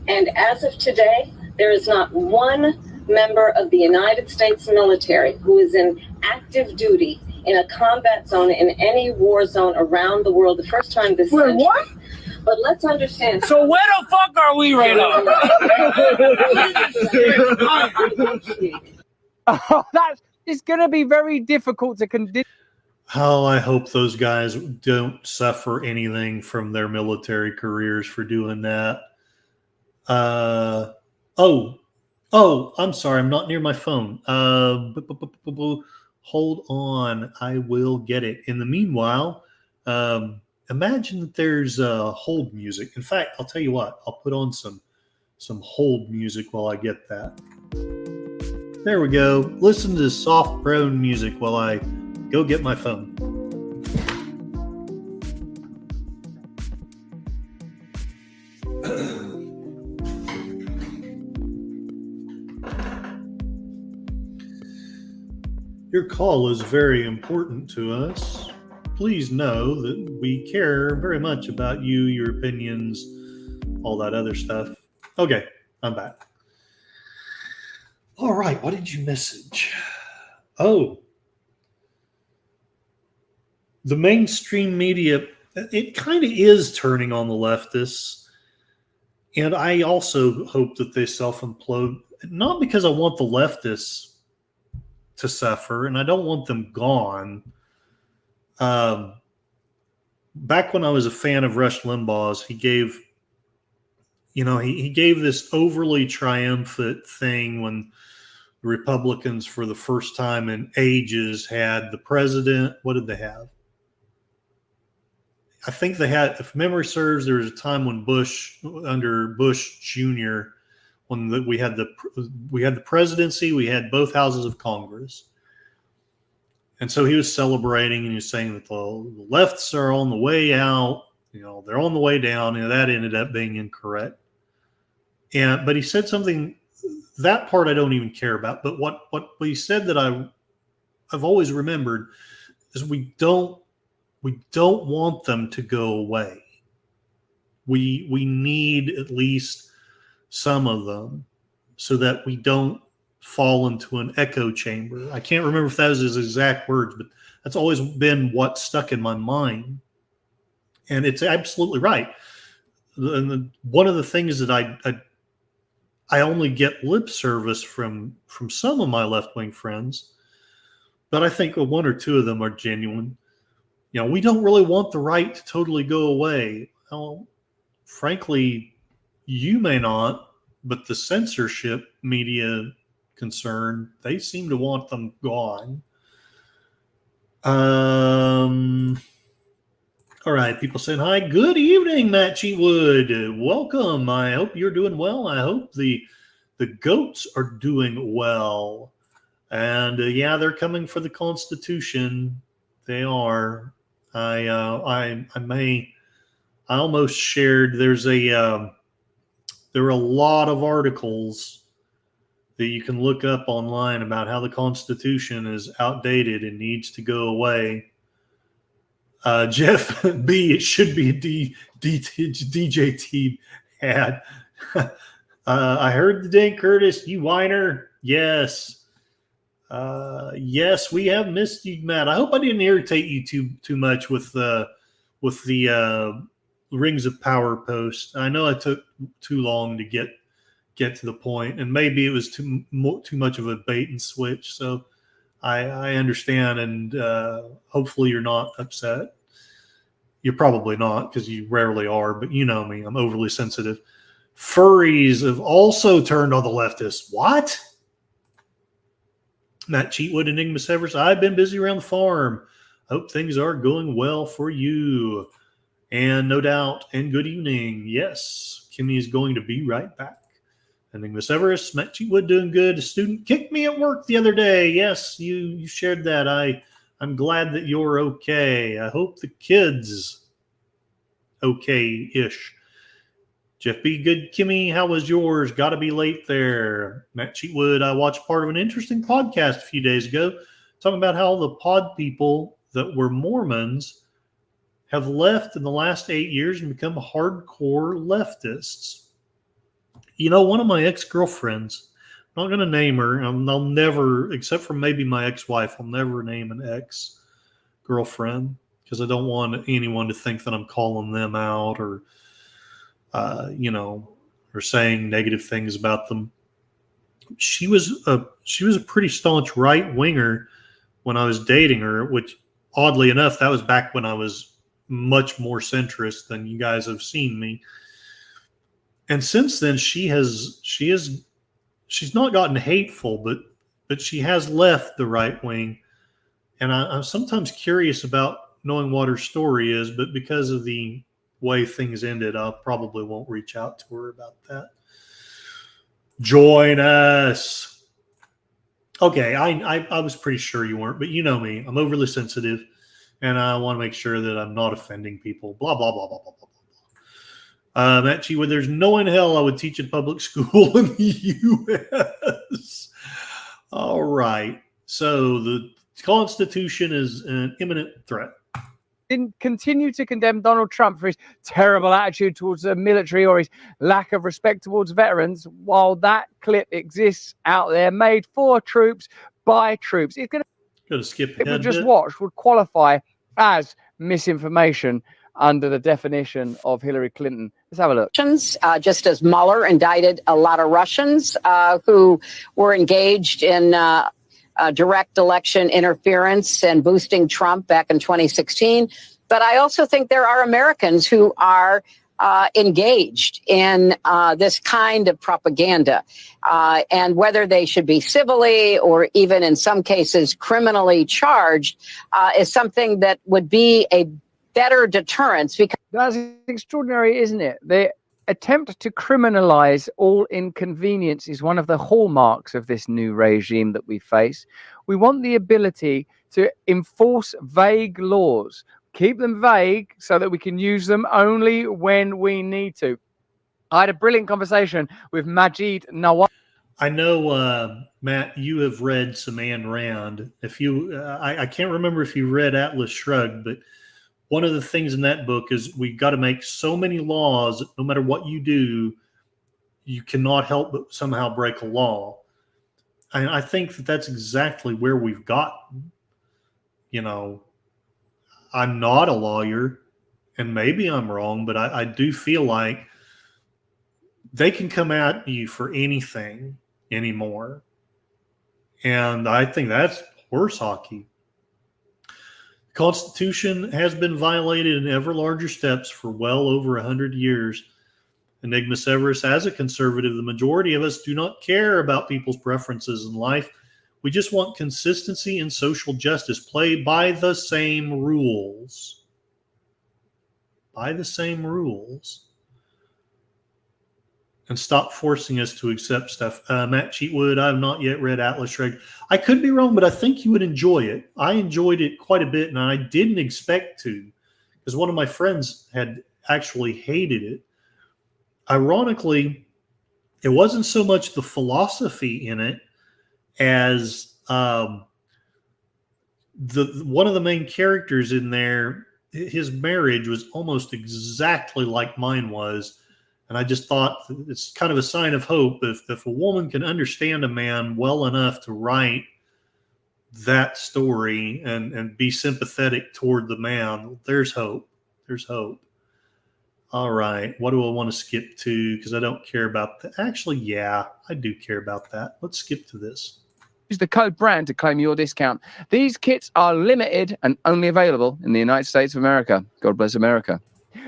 And as of today, there is not one member of the United States military who is in active duty in a combat zone in any war zone around the world. The first time this century. What? But let's understand. So where the fuck are we right now? Oh, it's going to be very difficult to condition. Oh, I hope those guys don't suffer anything from their military careers for doing that. Oh, I'm sorry. I'm not near my phone. Hold on. I will get it. In the meanwhile, imagine that there's hold music. In fact, I'll tell you what. I'll put on some hold music while I get that. There we go. Listen to soft drone music while I go get my phone. Your call is very important to us. Please know that we care very much about you, your opinions, all that other stuff. Okay, I'm back. All right, what did you message? Oh, the mainstream media, it kind of is turning on the leftists. And I also hope that they self-implode, not because I want the leftists to suffer, and I don't want them gone. Back when I was a fan of Rush Limbaugh's, he gave this overly triumphant thing when the Republicans, for the first time in ages, had the president. What did they have? I think they had, if memory serves, there was a time when under Bush Jr., when we had the presidency, we had both houses of Congress. And so he was celebrating, and he was saying that the lefts are on the way out, they're on the way down, and that ended up being incorrect. But he said something, that part I don't even care about. But what he said that I've always remembered is we don't want them to go away. We need at least some of them so that we don't fall into an echo chamber. I can't remember if that was his exact words, but that's always been what stuck in my mind. And it's absolutely right. And one of the things that I only get lip service from some of my left-wing friends, but I think one or two of them are genuine. We don't really want the right to totally go away. Well, frankly, you may not, but the censorship media concern, they seem to want them gone. All right, people saying hi. Good evening, Matt Cheatwood. Welcome. I hope you're doing well. I hope the goats are doing well. And yeah, they're coming for the Constitution. They are. I almost shared. There are a lot of articles that you can look up online about how the Constitution is outdated and needs to go away. Jeff B, it should be a DJT ad. I heard the Dan Curtis, you whiner. Yes. Yes, we have missed you, Matt. I hope I didn't irritate you too much with the Rings of Power post. I know I took too long to get to the point, and maybe it was too much of a bait and switch. So I understand, and hopefully you're not upset. You're probably not, because you rarely are, but you know me, I'm overly sensitive. Furries have also turned on the leftists. What? Matt Cheatwood, Enigma Severs. I've been busy around the farm. Hope things are going well for you. And no doubt, and good evening. Yes, Kimmy is going to be right back. Enigma Severus, Matt Cheatwood doing good. A student kicked me at work the other day. Yes, you shared that. I'm glad that you're okay. I hope the kids okay-ish. Jeff B, good. Kimmy, how was yours? Got to be late there. Matt Cheatwood, I watched part of an interesting podcast a few days ago talking about how the pod people that were Mormons have left in the last 8 years and become hardcore leftists. One of my ex-girlfriends, I'm not going to name her. I'll never, except for maybe my ex-wife, I'll never name an ex-girlfriend because I don't want anyone to think that I'm calling them out or saying negative things about them. She was a pretty staunch right winger when I was dating her, which oddly enough, that was back when I was much more centrist than you guys have seen me. And since then, she's not gotten hateful, but she has left the right wing. And I'm sometimes curious about knowing what her story is, but because of the way things ended, I probably won't reach out to her about that. Join us. Okay, I was pretty sure you weren't, but you know me. I'm overly sensitive, and I want to make sure that I'm not offending people. Blah, blah, blah, blah, blah, blah, blah. Matt Cheewood, there's no way in hell I would teach in public school in the U.S. All right. So the Constitution is an imminent threat. Continue to condemn Donald Trump for his terrible attitude towards the military or his lack of respect towards veterans, while that clip exists out there, made for troops, by troops. It's going to skip it ahead would a just bit. watch would qualify as misinformation under the definition of Hillary Clinton. Let's have a look. Just as Mueller indicted a lot of Russians who were engaged in direct election interference and boosting Trump back in 2016. But I also think there are Americans who are engaged in this kind of propaganda. And whether they should be civilly or even in some cases criminally charged is something that would be a better deterrence. Because that's extraordinary, isn't it? The attempt to criminalize all inconvenience is one of the hallmarks of this new regime that we face. We want the ability to enforce vague laws, keep them vague so that we can use them only when we need to. I had a brilliant conversation with Majid Nawaz. I know, Matt, you have read some Ayn Rand. If you, I can't remember if you read Atlas Shrugged, but one of the things in that book is we've got to make so many laws, no matter what you do, you cannot help but somehow break a law. And I think that that's exactly where we've gotten. You know, I'm not a lawyer, and maybe I'm wrong, but I do feel like they can come at you for anything anymore. And I think that's horse hockey. The Constitution has been violated in ever larger steps for well over 100 years. Enigma Severus, as a conservative, the majority of us do not care about people's preferences in life. We just want consistency and social justice. Play by the same rules. By the same rules. And stop forcing us to accept stuff. Matt Cheatwood, I have not yet read Atlas Shrugged. I could be wrong, but I think you would enjoy it. I enjoyed it quite a bit, and I didn't expect to, because one of my friends had actually hated it. Ironically, it wasn't so much the philosophy in it as one of the main characters in there, his marriage was almost exactly like mine was. And I just thought it's kind of a sign of hope. If a woman can understand a man well enough to write that story and be sympathetic toward the man, there's hope. There's hope. All right. What do I want to skip to? Because I don't care about that. Actually, yeah, I do care about that. Let's skip to this. Use the code BRAND to claim your discount. These kits are limited and only available in the United States of America. God bless America.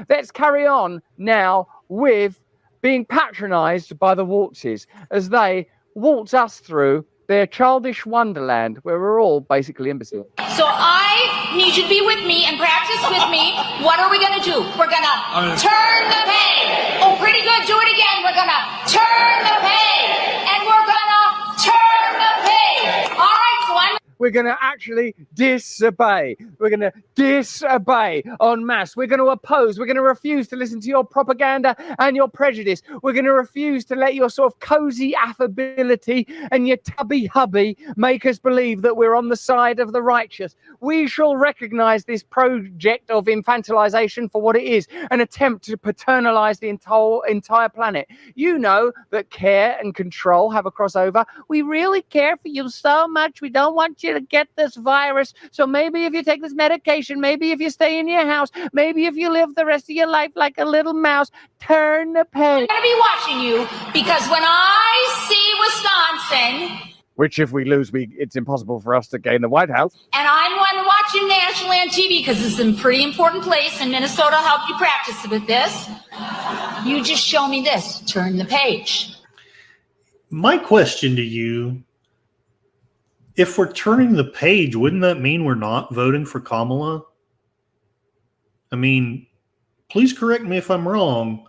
Let's carry on now with being patronized by the waltzes as they waltz us through their childish wonderland where we're all basically imbeciles. So I need you to be with me and practice with me. What are we going to do? We're going to turn the page. Oh, pretty good. Do it again. We're going to turn the page. And we're going to turn the page. All right, so I'm... We're going to actually disobey. We're going to disobey en masse. We're going to oppose. We're going to refuse to listen to your propaganda and your prejudice. We're going to refuse to let your sort of cozy affability and your tubby hubby make us believe that we're on the side of the righteous. We shall recognize this project of infantilization for what it is, an attempt to paternalize the entire planet. You know that care and control have a crossover. We really care for you so much. We don't want you to get this virus. So maybe if you take this medication, maybe if you stay in your house, maybe if you live the rest of your life like a little mouse, turn the page. I'm going to be watching you because when I see Wisconsin... Which if we lose, it's impossible for us to gain the White House. And I'm going to watch you nationally on TV because it's a pretty important place in Minnesota. I'll help you practice with this. You just show me this. Turn the page. My question to you, if we're turning the page, wouldn't that mean we're not voting for Kamala? I mean, please correct me if I'm wrong,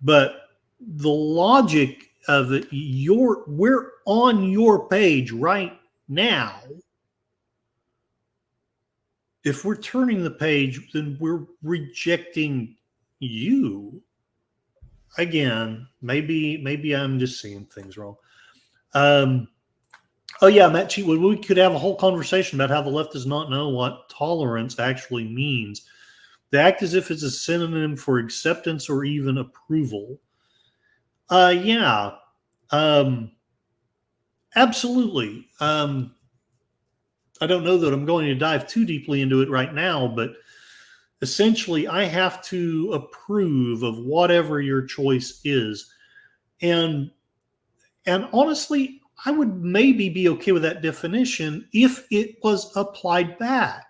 but the logic of it, we're on your page right now. If we're turning the page, then we're rejecting you. again, maybe I'm just seeing things wrong. Oh yeah, Matt Cheatwood, we could have a whole conversation about how the left does not know what tolerance actually means. They act as if it's a synonym for acceptance or even approval. Yeah, absolutely. I don't know that I'm going to dive too deeply into it right now, but essentially I have to approve of whatever your choice is. And honestly, I would maybe be okay with that definition if it was applied back.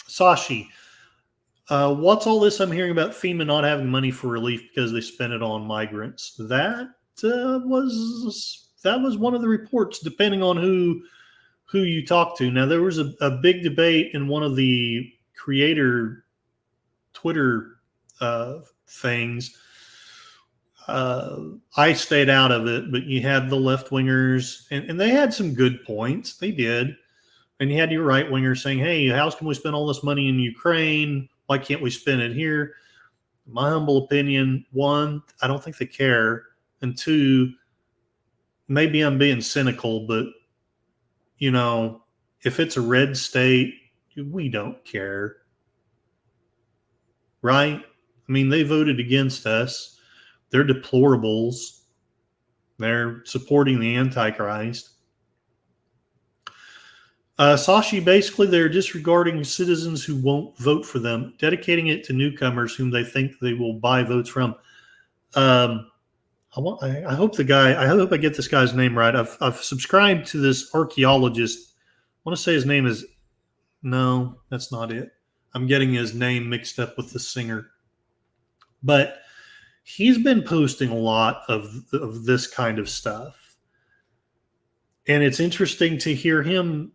Sashi, what's all this I'm hearing about FEMA not having money for relief because they spent it on migrants? That was one of the reports, depending on who you talk to. Now, there was a big debate in one of the creator Twitter things. I stayed out of it, but you had the left wingers, and they had some good points. They did. And you had your right wingers saying, hey, how can we spend all this money in Ukraine? Why can't we spend it here? My humble opinion, one, I don't think they care. And two, maybe I'm being cynical, but, you know, if it's a red state, we don't care. Right? I mean, they voted against us. They're deplorables. They're supporting the Antichrist. Sashi, basically, they're disregarding citizens who won't vote for them, dedicating it to newcomers whom they think they will buy votes from. I hope I get this guy's name right. I've subscribed to this archaeologist. I want to say his name is, no, that's not it. I'm getting his name mixed up with the singer. But he's been posting a lot of this kind of stuff. And it's interesting to hear him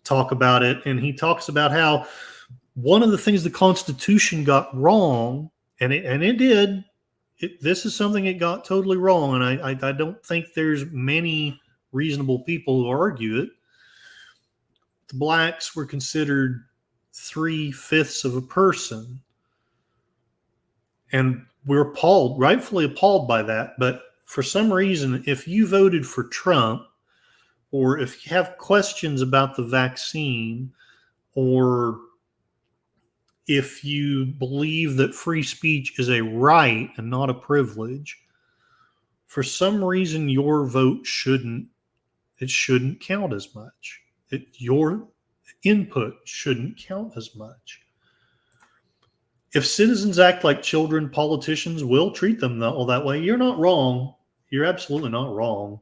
talk about it. And he talks about how one of the things the Constitution got wrong, and it did, this is something it got totally wrong. And I don't think there's many reasonable people who argue it. The blacks were considered 3/5 of a person. And we're appalled, rightfully appalled by that. But for some reason, if you voted for Trump, or if you have questions about the vaccine, or if you believe that free speech is a right and not a privilege, for some reason your vote shouldn't count as much. Your input shouldn't count as much. If citizens act like children, politicians will treat them all that way. You're not wrong. You're absolutely not wrong.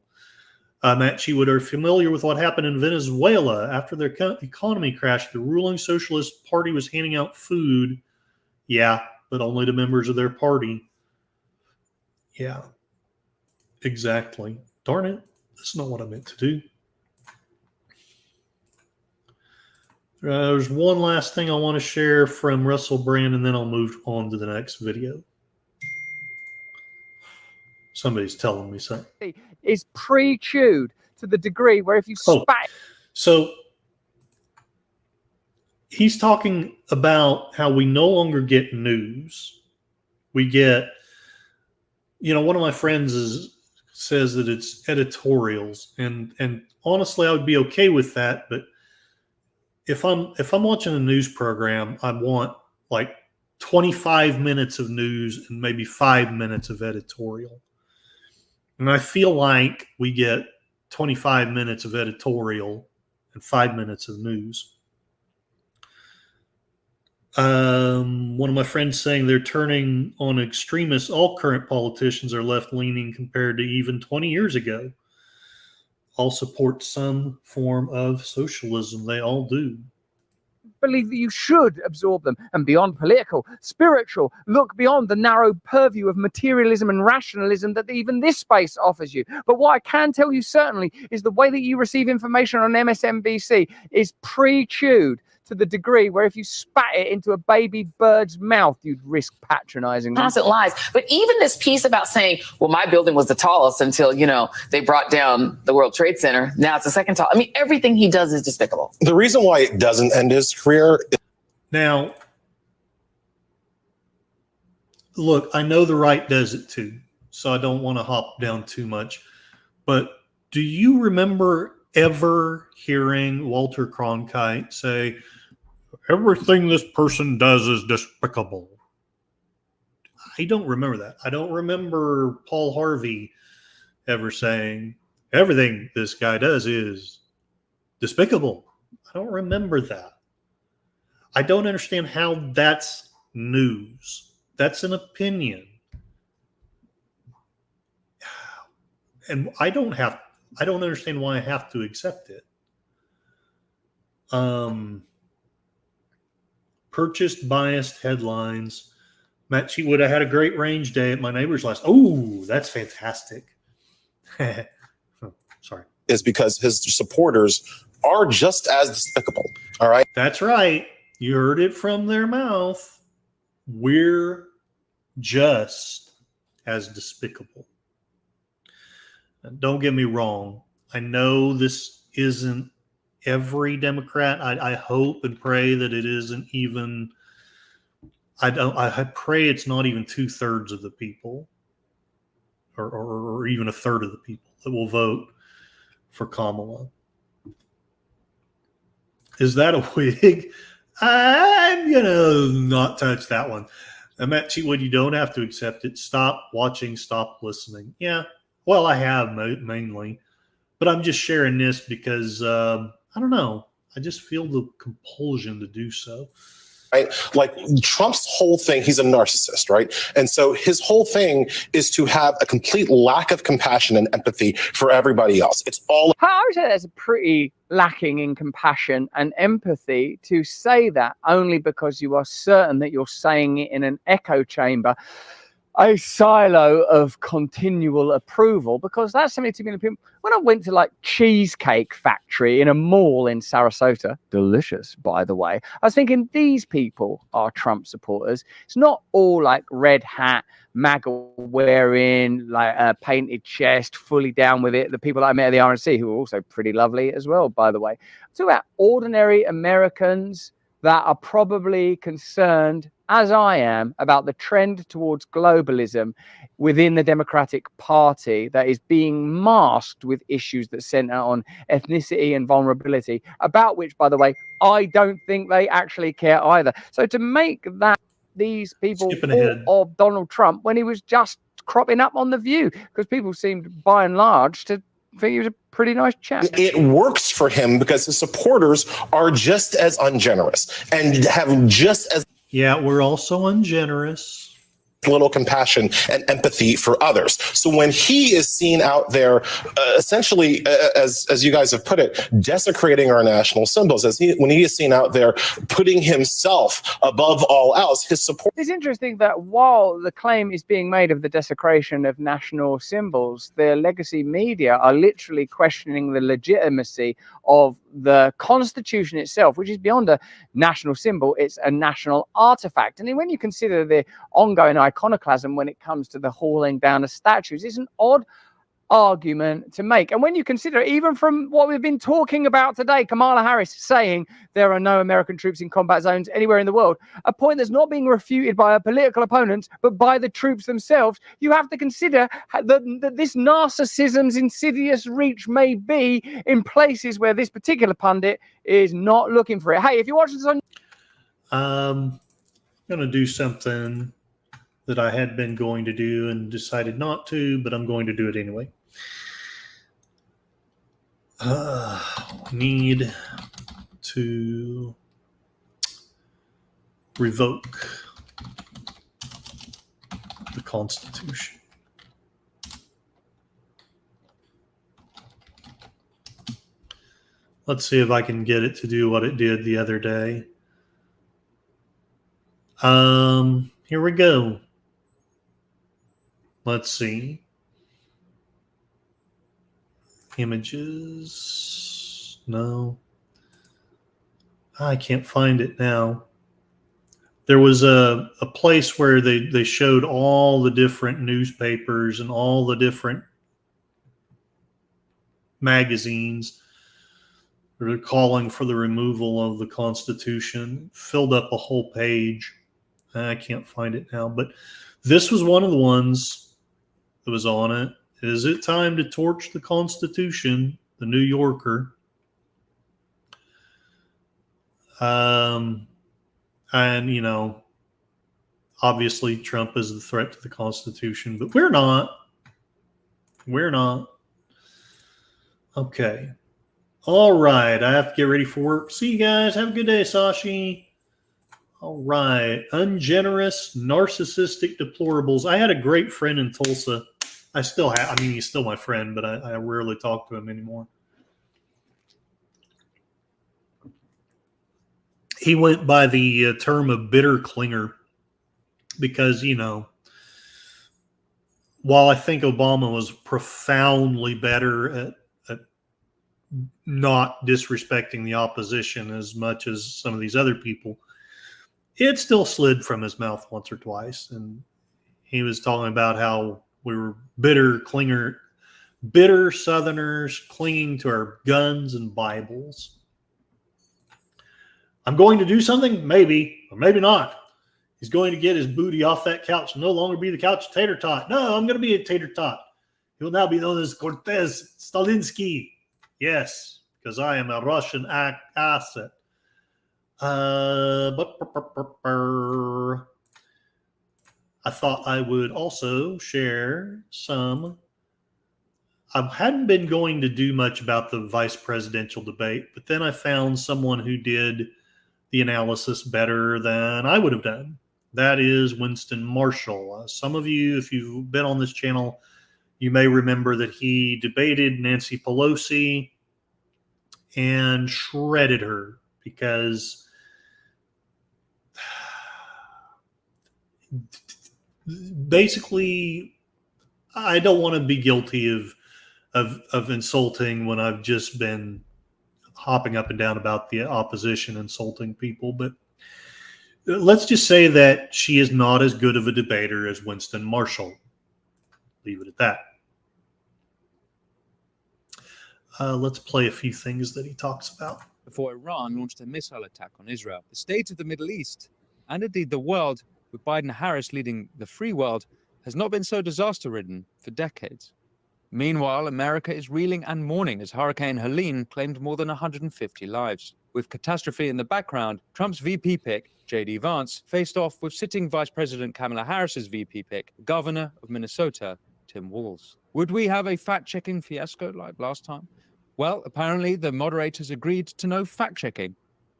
Matt Cheatwood, are familiar with what happened in Venezuela after their economy crashed. The ruling Socialist Party was handing out food. Yeah, but only to members of their party. Yeah, exactly. Darn it. That's not what I meant to do. There's one last thing I want to share from Russell Brand, and then I'll move on to the next video. Somebody's telling me something. Is pre-chewed to the degree where if you spat. So he's talking about how we no longer get news. We get, one of my friends says that it's editorials, and honestly, I would be okay with that. But if I'm watching a news program, I'd want like 25 minutes of news and maybe 5 minutes of editorial. And I feel like we get 25 minutes of editorial and 5 minutes of news. One of my friends saying they're turning on extremists. All current politicians are left-leaning compared to even 20 years ago. All support some form of socialism. They all do. Believe that you should absorb them, and beyond political, spiritual, look beyond the narrow purview of materialism and rationalism that even this space offers you. But what I can tell you certainly is the way that you receive information on MSNBC is pre-chewed to the degree where if you spat it into a baby bird's mouth, you'd risk patronizing them. Constant lies. But even this piece about saying, well, my building was the tallest until, they brought down the World Trade Center. Now it's the second tall. I mean, everything he does is despicable. The reason why it doesn't end his career. Now, look, I know the right does it too, so I don't want to hop down too much. But do you remember ever hearing Walter Cronkite say, everything this person does is despicable? I don't remember that. I don't remember Paul Harvey ever saying, everything this guy does is despicable. I don't remember that. I don't understand how that's news. That's an opinion. And I don't understand why I have to accept it. Purchased biased headlines. Matt Cheatwood, I had a great range day at my neighbor's last. Oh, that's fantastic. Sorry. Is because his supporters are just as despicable. All right. That's right. You heard it from their mouth. We're just as despicable. And don't get me wrong. I know this isn't every Democrat. I hope and pray that it isn't even. I pray it's not even 2/3 of the people, or even 1/3 of the people that will vote for Kamala. Is that a wig? I'm gonna not touch that one. Matt Cheatwood, you don't have to accept it. Stop watching, stop listening. Yeah, well, I have mainly, but I'm just sharing this because I don't know. I just feel the compulsion to do so. Right? Like Trump's whole thing, he's a narcissist, right? And so his whole thing is to have a complete lack of compassion and empathy for everybody else. It's all. I would say that's pretty lacking in compassion and empathy to say that only because you are certain that you're saying it in an echo chamber, a silo of continual approval, because that's 72 million people. When I went to like Cheesecake Factory in a mall in Sarasota, delicious, by the way, I was thinking these people are Trump supporters. It's not all like red hat, MAGA wearing, like a painted chest, fully down with it. The people I met at the RNC, who were also pretty lovely as well, by the way. I'm talking about ordinary Americans that are probably concerned, as I am, about the trend towards globalism within the Democratic Party that is being masked with issues that center on ethnicity and vulnerability, about which, by the way, I don't think they actually care either. So to make that these people thought of Donald Trump when he was just cropping up on The View, because people seemed, by and large, to think he was a pretty nice chap. It works for him because his supporters are just as ungenerous and have just as. Yeah, we're also ungenerous. Little compassion and empathy for others. So when he is seen out there, essentially, as you guys have put it, desecrating our national symbols, when he is seen out there putting himself above all else, his support. It's interesting that while the claim is being made of the desecration of national symbols, the legacy media are literally questioning the legitimacy of the Constitution itself, which is beyond a national symbol, it's a national artifact. And when you consider the ongoing iconoclasm when it comes to the hauling down of statues, it's an odd argument to make. And when you consider, even from what we've been talking about today, Kamala Harris saying there are no American troops in combat zones anywhere in the world, a point that's not being refuted by a political opponent, but by the troops themselves, you have to consider that this narcissism's insidious reach may be in places where this particular pundit is not looking for it. Hey, if you're watching this on... I'm going to do something that I had been going to do and decided not to, but I'm going to do it anyway. Need to revoke the Constitution. Let's see if I can get it to do what it did the other day. Here we go. Let's see. Images. No. I can't find it now. There was a place where they showed all the different newspapers and all the different magazines that are calling for the removal of the Constitution. Filled up a whole page. I can't find it now, but This was one of the ones that was on it. Is it time to torch the Constitution? The New Yorker. And, you know, obviously Trump is the threat to the Constitution, but we're not. We're not. Okay. All right. I have to get ready for work. See you guys. Have a good day, Sashi. All right. Ungenerous, narcissistic deplorables. I had a great friend in Tulsa. I still have. I mean, he's still my friend, but I rarely talk to him anymore. He went by the term of bitter clinger because, you know, while I think Obama was profoundly better at not disrespecting the opposition as much as some of these other people, it still slid from his mouth once or twice. And he was talking about how we were bitter Southerners clinging to our guns and Bibles. I'm going to do something, maybe, or maybe not. He's going to get his booty off that couch and no longer be the couch tater tot. No, I'm going to be a tater tot. He will now be known as Cortez Stalinsky. Yes, because I am a Russian asset. I thought I would also share some. I hadn't been going to do much about the vice presidential debate, but then I found someone who did the analysis better than I would have done. That is Winston Marshall. Some of you, if you've been on this channel, you may remember that he debated Nancy Pelosi and shredded her because basically I don't want to be guilty of insulting when I've just been hopping up and down about the opposition insulting people, but let's just say that she is not as good of a debater as Winston Marshall. Leave it at that. Let's play a few things that he talks about. Before Iran launched a missile attack on Israel, the state of the Middle East, and indeed the world, with Biden-Harris leading the free world, has not been so disaster-ridden for decades. Meanwhile, America is reeling and mourning as Hurricane Helene claimed more than 150 lives. With catastrophe in the background, Trump's VP pick, J.D. Vance, faced off with sitting Vice President Kamala Harris's VP pick, Governor of Minnesota, Tim Walz. Would we have a fact-checking fiasco like last time? Well, apparently the moderators agreed to no fact-checking.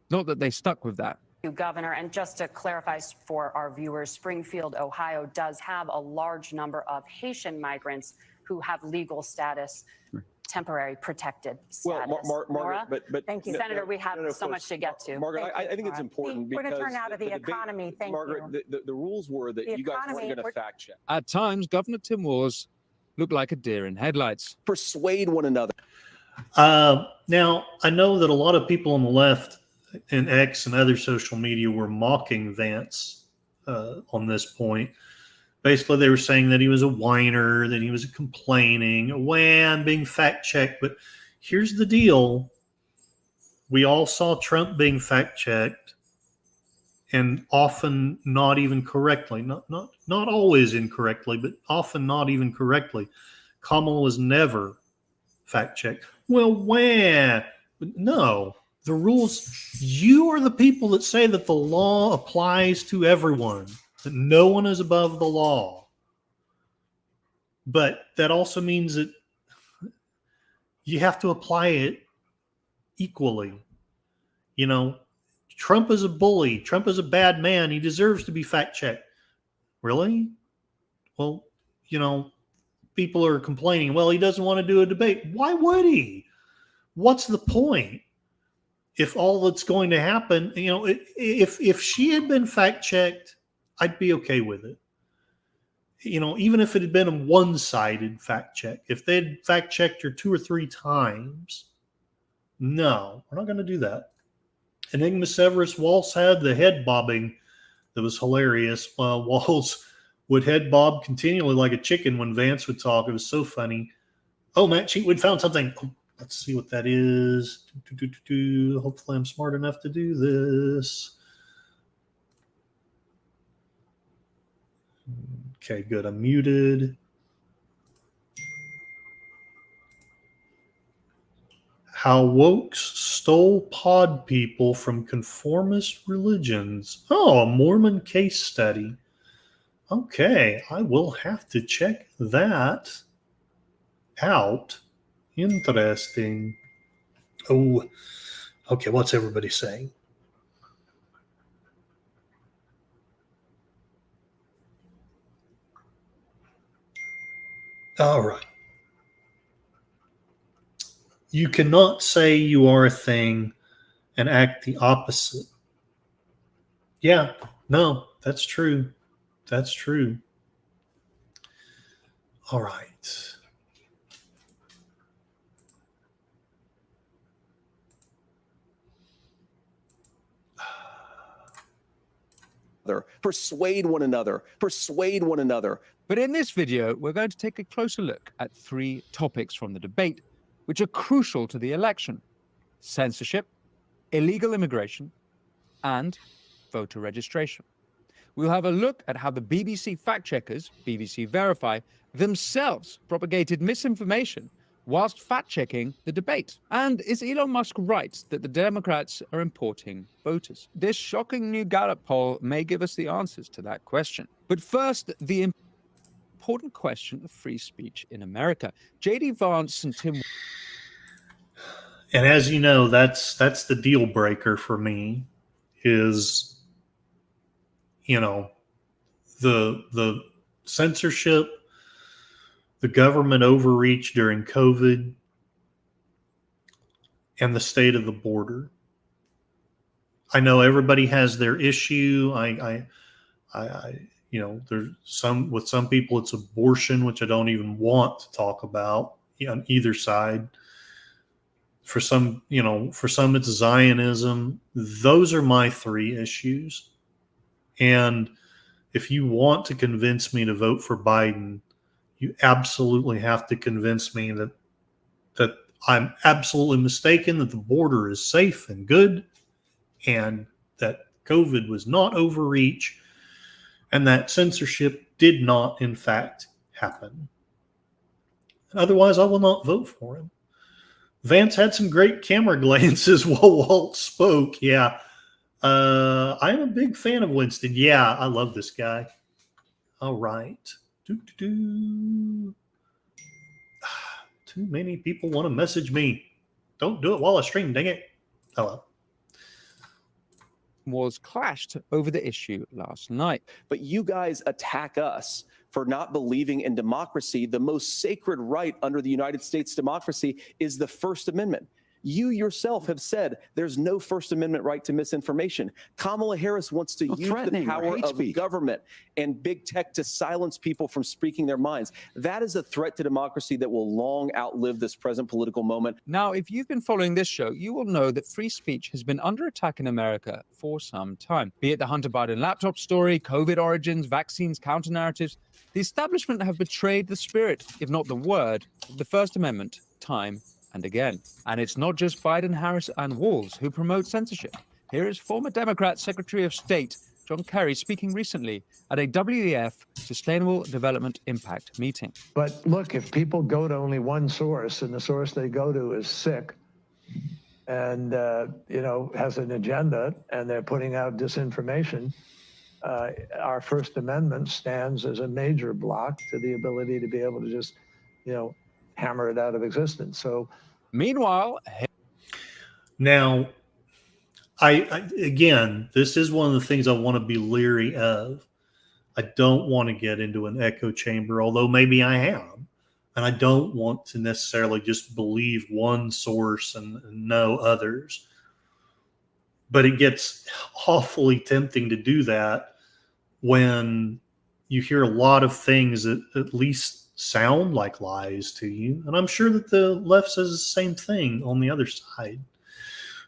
Not that they stuck with that. Governor, and just to clarify for our viewers, Springfield, Ohio does have a large number of Haitian migrants who have legal status, temporary protected status. Well, Margaret, but thank you, Senator. We have so much to get to. Margaret, I think it's important we're because going to turn out of the economy. Thank Margaret, you. the rules were that you guys weren't going to fact check. At times, Governor Tim Walz looked like a deer in headlights. Persuade one another. Now, I know that a lot of people on the left and X and other social media were mocking Vance on this point. Basically, they were saying that he was a whiner, that he was complaining, I'm being fact-checked. But here's the deal. We all saw Trump being fact-checked, and often not even correctly. Not always incorrectly, but often not even correctly. Kamala was never fact-checked. Well, where? No. The rules, you are the people that say that the law applies to everyone, that no one is above the law. But that also means that you have to apply it equally. You know, Trump is a bully. Trump is a bad man. He deserves to be fact-checked. Really? Well, you know, people are complaining, well, he doesn't want to do a debate. Why would he? What's the point? If all that's going to happen, you know, if she had been fact-checked, I'd be okay with it. You know, even if it had been a one-sided fact check, if they'd fact-checked her 2 or 3 times, no, we're not going to do that. Enigma Severus Waltz had the head bobbing that was hilarious. Waltz would head bob continually like a chicken when Vance would talk. It was so funny. Oh, Matt Cheatwood found something. Oh, let's see what that is. Hopefully I'm smart enough to do this. Okay, good. I'm muted. How wokes stole pod people from conformist religions. Oh, a Mormon case study. Okay, I will have to check that out. Interesting. Oh, okay, what's everybody saying? All right. You cannot say you are a thing and act the opposite. Yeah, no, that's true. That's true. All right. Persuade one another. Persuade one another. But in this video, we're going to take a closer look at 3 topics from the debate, which are crucial to the election: censorship, illegal immigration, and voter registration. We'll have a look at how the BBC fact-checkers, BBC Verify, themselves propagated misinformation whilst fact-checking the debate. And is Elon Musk right that the Democrats are importing voters? This shocking new Gallup poll may give us the answers to that question. But first, the important question of free speech in America. J.D. Vance and Tim... And as you know, that's the deal breaker for me is, you know, the censorship, the government overreach during COVID, and the state of the border. I know everybody has their issue. I you know, there's with some people it's abortion, which I don't even want to talk about on either side. For some, you know, for some it's Zionism. Those are my 3 issues. And if you want to convince me to vote for Biden, you absolutely have to convince me that I'm absolutely mistaken, that the border is safe and good, and that COVID was not overreach, and that censorship did not, in fact, happen. Otherwise, I will not vote for him. Vance had some great camera glances while Walt spoke. Yeah. I'm a big fan of Winston. Yeah, I love this guy. All right. Too many people want to message me. Don't do it while I stream, dang it. Hello. Was clashed over the issue last night. But you guys attack us for not believing in democracy. The most sacred right under the United States democracy is the First Amendment. You yourself have said there's no First Amendment right to misinformation. Kamala Harris wants to use the power of government and big tech to silence people from speaking their minds. That is a threat to democracy that will long outlive this present political moment. Now, if you've been following this show, you will know that free speech has been under attack in America for some time. Be it the Hunter Biden laptop story, COVID origins, vaccines, counter-narratives, the establishment have betrayed the spirit, if not the word, of the First Amendment time and again. And it's not just Biden, Harris, and Walz who promote censorship. Here is former Democrat Secretary of State John Kerry speaking recently at a WEF Sustainable Development Impact meeting. But look, if people go to only one source and the source they go to is sick and, you know, has an agenda and they're putting out disinformation, our First Amendment stands as a major block to the ability to be able to just, you know, hammer it out of existence. So, meanwhile, now, I again, this is one of the things I want to be leery of. I don't want to get into an echo chamber, although maybe I am. And I don't want to necessarily just believe one source and know others. But it gets awfully tempting to do that when you hear a lot of things that at least sound like lies to you. And I'm sure that the left says the same thing on the other side.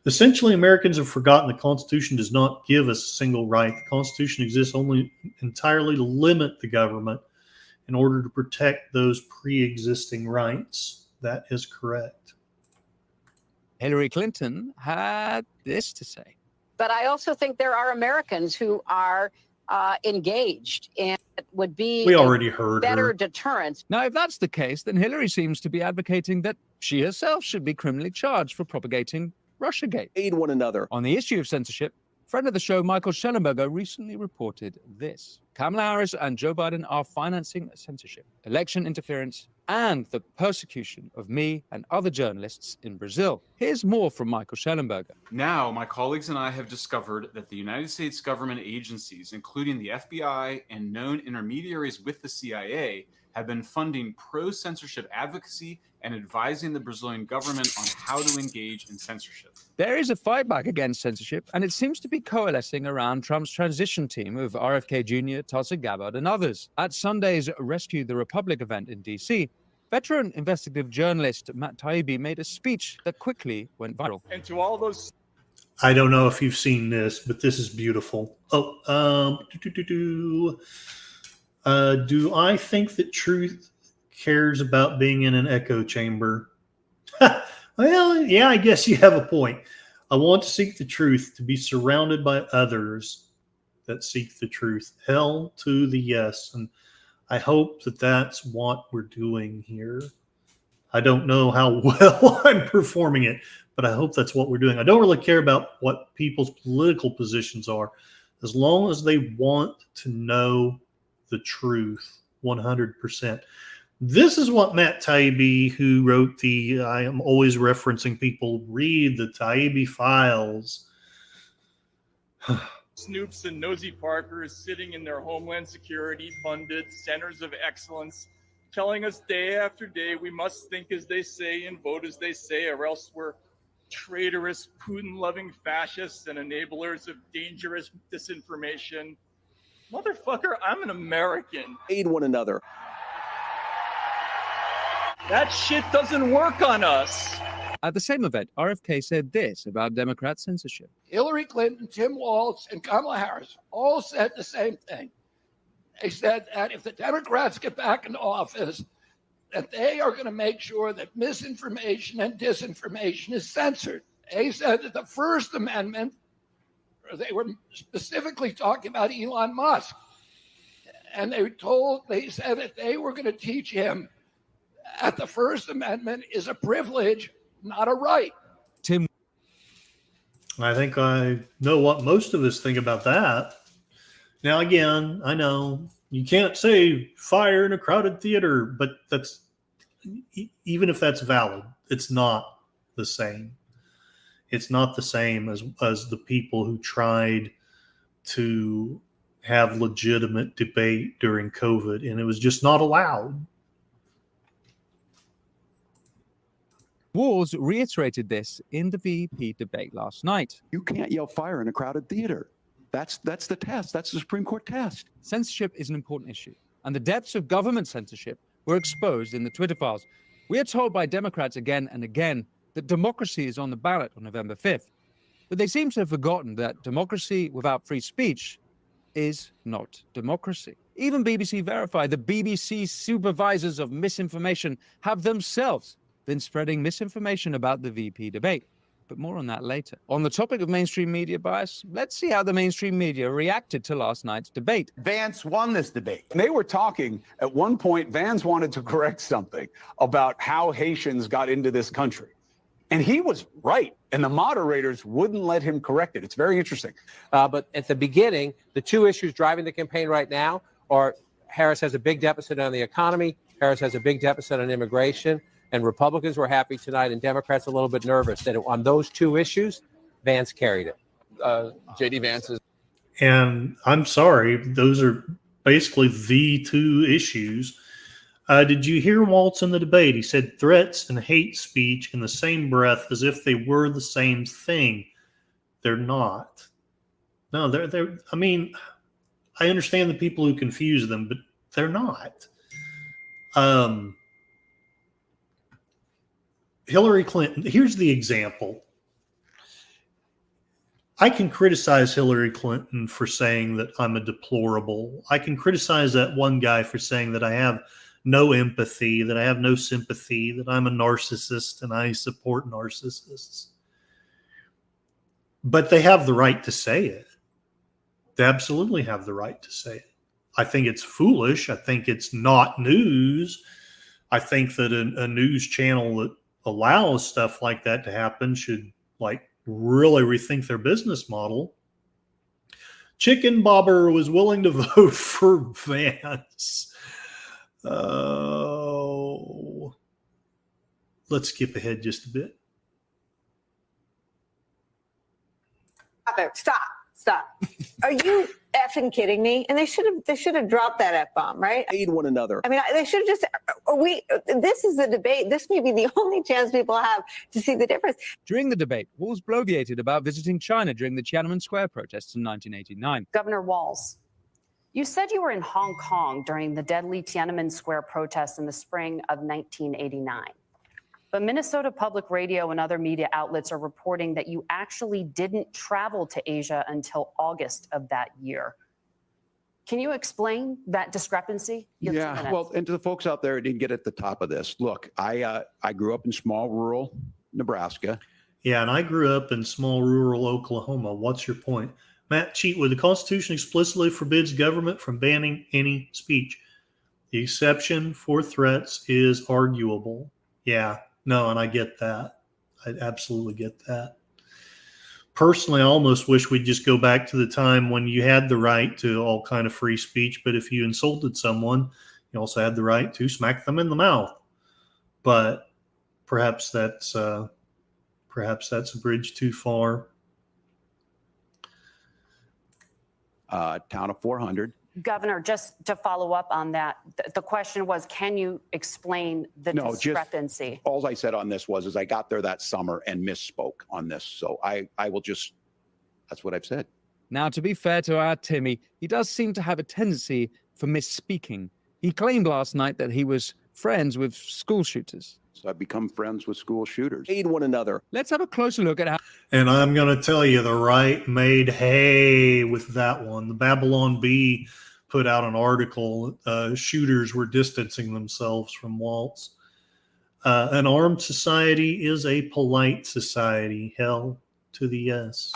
Essentially, Americans have forgotten the Constitution does not give us a single right. The Constitution exists only entirely to limit the government in order to protect those pre-existing rights. That is correct. Hillary Clinton had this to say. But I also think there are Americans who are engaged in would be We already heard better her. deterrent. Now, if that's the case, then Hillary seems to be advocating that she herself should be criminally charged for propagating Russiagate. Aid one another. On the issue of censorship, friend of the show, Michael Schellenberger, recently reported this. Kamala Harris and Joe Biden are financing censorship, election interference, and the persecution of me and other journalists in Brazil. Here's more from Michael Schellenberger. Now, my colleagues and I have discovered that the United States government agencies, including the FBI and known intermediaries with the CIA, have been funding pro-censorship advocacy and advising the Brazilian government on how to engage in censorship. There is a fight back against censorship, and it seems to be coalescing around Trump's transition team of RFK Jr., Tulsi Gabbard, and others. At Sunday's Rescue the Republic event in D.C., veteran investigative journalist Matt Taibbi made a speech that quickly went viral. And to all those... I don't know if you've seen this, but this is beautiful. Do I think that truth cares about being in an echo chamber? Well, yeah, I guess you have a point. I want to seek the truth, to be surrounded by others that seek the truth. Hell to the yes. And I hope that that's what we're doing here. I don't know how well I'm performing it, but I hope that's what we're doing. I don't really care about what people's political positions are, as long as they want to know the truth 100%. This is what Matt Taibbi, who wrote the, I am always referencing people, read the Taibbi files. Snoops and nosy Parkers sitting in their Homeland Security funded centers of excellence, telling us day after day we must think as they say and vote as they say, or else we're traitorous, Putin-loving fascists and enablers of dangerous disinformation. Motherfucker, I'm an American. Aid one another. That shit doesn't work on us. At the same event, RFK said this about Democrat censorship. Hillary Clinton, Tim Walz, and Kamala Harris all said the same thing. They said that if the Democrats get back into office, that they are going to make sure that misinformation and disinformation is censored. They said that the First Amendment, they were specifically talking about Elon Musk, and they said that they were going to teach him that the First Amendment is a privilege, not a right. Tim, I think I know what most of us think about that. Now, again, I know you can't say fire in a crowded theater, but that's, even if that's valid, it's not the same. It's not the same as the people who tried to have legitimate debate during COVID, and it was just not allowed. Walz reiterated this in the VP debate last night. You can't yell fire in a crowded theater. That's the test. That's the Supreme Court test. Censorship is an important issue, and the depths of government censorship were exposed in the Twitter files. We are told by Democrats again and again that democracy is on the ballot on November 5th. But they seem to have forgotten that democracy without free speech is not democracy. Even BBC Verify, the BBC supervisors of misinformation, have themselves been spreading misinformation about the VP debate. But more on that later. On the topic of mainstream media bias, let's see how the mainstream media reacted to last night's debate. Vance won this debate. They were talking, at one point, Vance wanted to correct something about how Haitians got into this country. And he was right, and the moderators wouldn't let him correct it. It's very interesting. But at the beginning, the two issues driving the campaign right now are Harris has a big deficit on the economy, Harris has a big deficit on immigration, and Republicans were happy tonight, and Democrats a little bit nervous that on those two issues, Vance carried it. J.D. Vance is. And I'm sorry, those are basically the two issues. Did you hear Walz in the debate? He said threats and hate speech in the same breath as if they were the same thing. They're not. No, they're. I mean, I understand the people who confuse them, but they're not. Hillary Clinton, here's the example. I can criticize Hillary Clinton for saying that I'm a deplorable. I can criticize that one guy for saying that I have no empathy, that I have no sympathy, that I'm a narcissist and I support narcissists. But they have the right to say it. They absolutely have the right to say it. I think it's foolish. I think it's not news. I think that a news channel that allows stuff like that to happen should like really rethink their business model. Chicken Bobber was willing to vote for Vance. Oh, let's skip ahead just a bit. Stop. Are you effing kidding me? And they should have dropped that F-bomb, right? Aid one another. I mean, they should have just, this is the debate. This may be the only chance people have to see the difference. During the debate, Walz bloviated about visiting China during the Tiananmen Square protests in 1989. Governor Walz, you said you were in Hong Kong during the deadly Tiananmen Square protests in the spring of 1989. But Minnesota Public Radio and other media outlets are reporting that you actually didn't travel to Asia until August of that year. Can you explain that discrepancy? Yeah, well, and to the folks out there who didn't get at the top of this, look, I grew up in small rural Nebraska. Yeah, and I grew up in small rural Oklahoma. What's your point? Matt Cheatwood, the Constitution explicitly forbids government from banning any speech. The exception for threats is arguable. Yeah. No, and I get that. I absolutely get that. Personally, I almost wish we'd just go back to the time when you had the right to all kind of free speech, but if you insulted someone, you also had the right to smack them in the mouth. But perhaps that's a bridge too far. Town of 400. Governor, just to follow up on that, the question was, can you explain the discrepancy? All I said on this was I got there that summer and misspoke on this. So I will just, that's what I've said. Now, to be fair to our Timmy, he does seem to have a tendency for misspeaking. He claimed last night that he was friends with school shooters. So I've become friends with school shooters. Aid one another. Let's have a closer look at how. And I'm going to tell you, the right made hay with that one. The Babylon Bee put out an article. Shooters were distancing themselves from Waltz. An armed society is a polite society. Hell to the yes.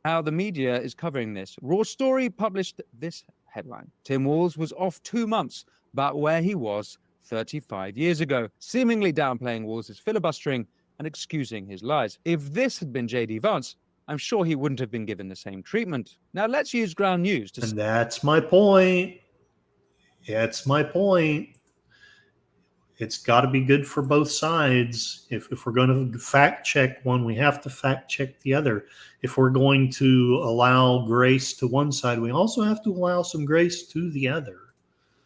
How the media is covering this. Raw Story published this headline. Tim Walz was off 2 months about where he was 35 years ago, seemingly downplaying Walz's filibustering and excusing his lies. If this had been J.D. Vance, I'm sure he wouldn't have been given the same treatment. Now let's use ground news to... And that's my point. That's my point. It's got to be good for both sides. If we're going to fact check one, we have to fact check the other. If we're going to allow grace to one side, we also have to allow some grace to the other.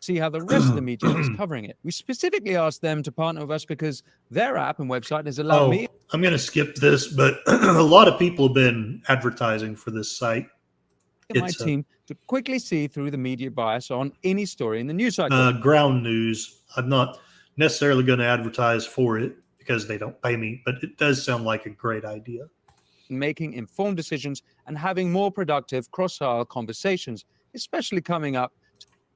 See how the rest of the media is covering it. We specifically asked them to partner with us because their app and website has allowed me. I'm going to skip this, but a lot of people have been advertising for this site. And my team to quickly see through the media bias on any story in the news cycle. Ground news. I'm not necessarily going to advertise for it because they don't pay me, but it does sound like a great idea. Making informed decisions and having more productive cross-aisle conversations, especially coming up,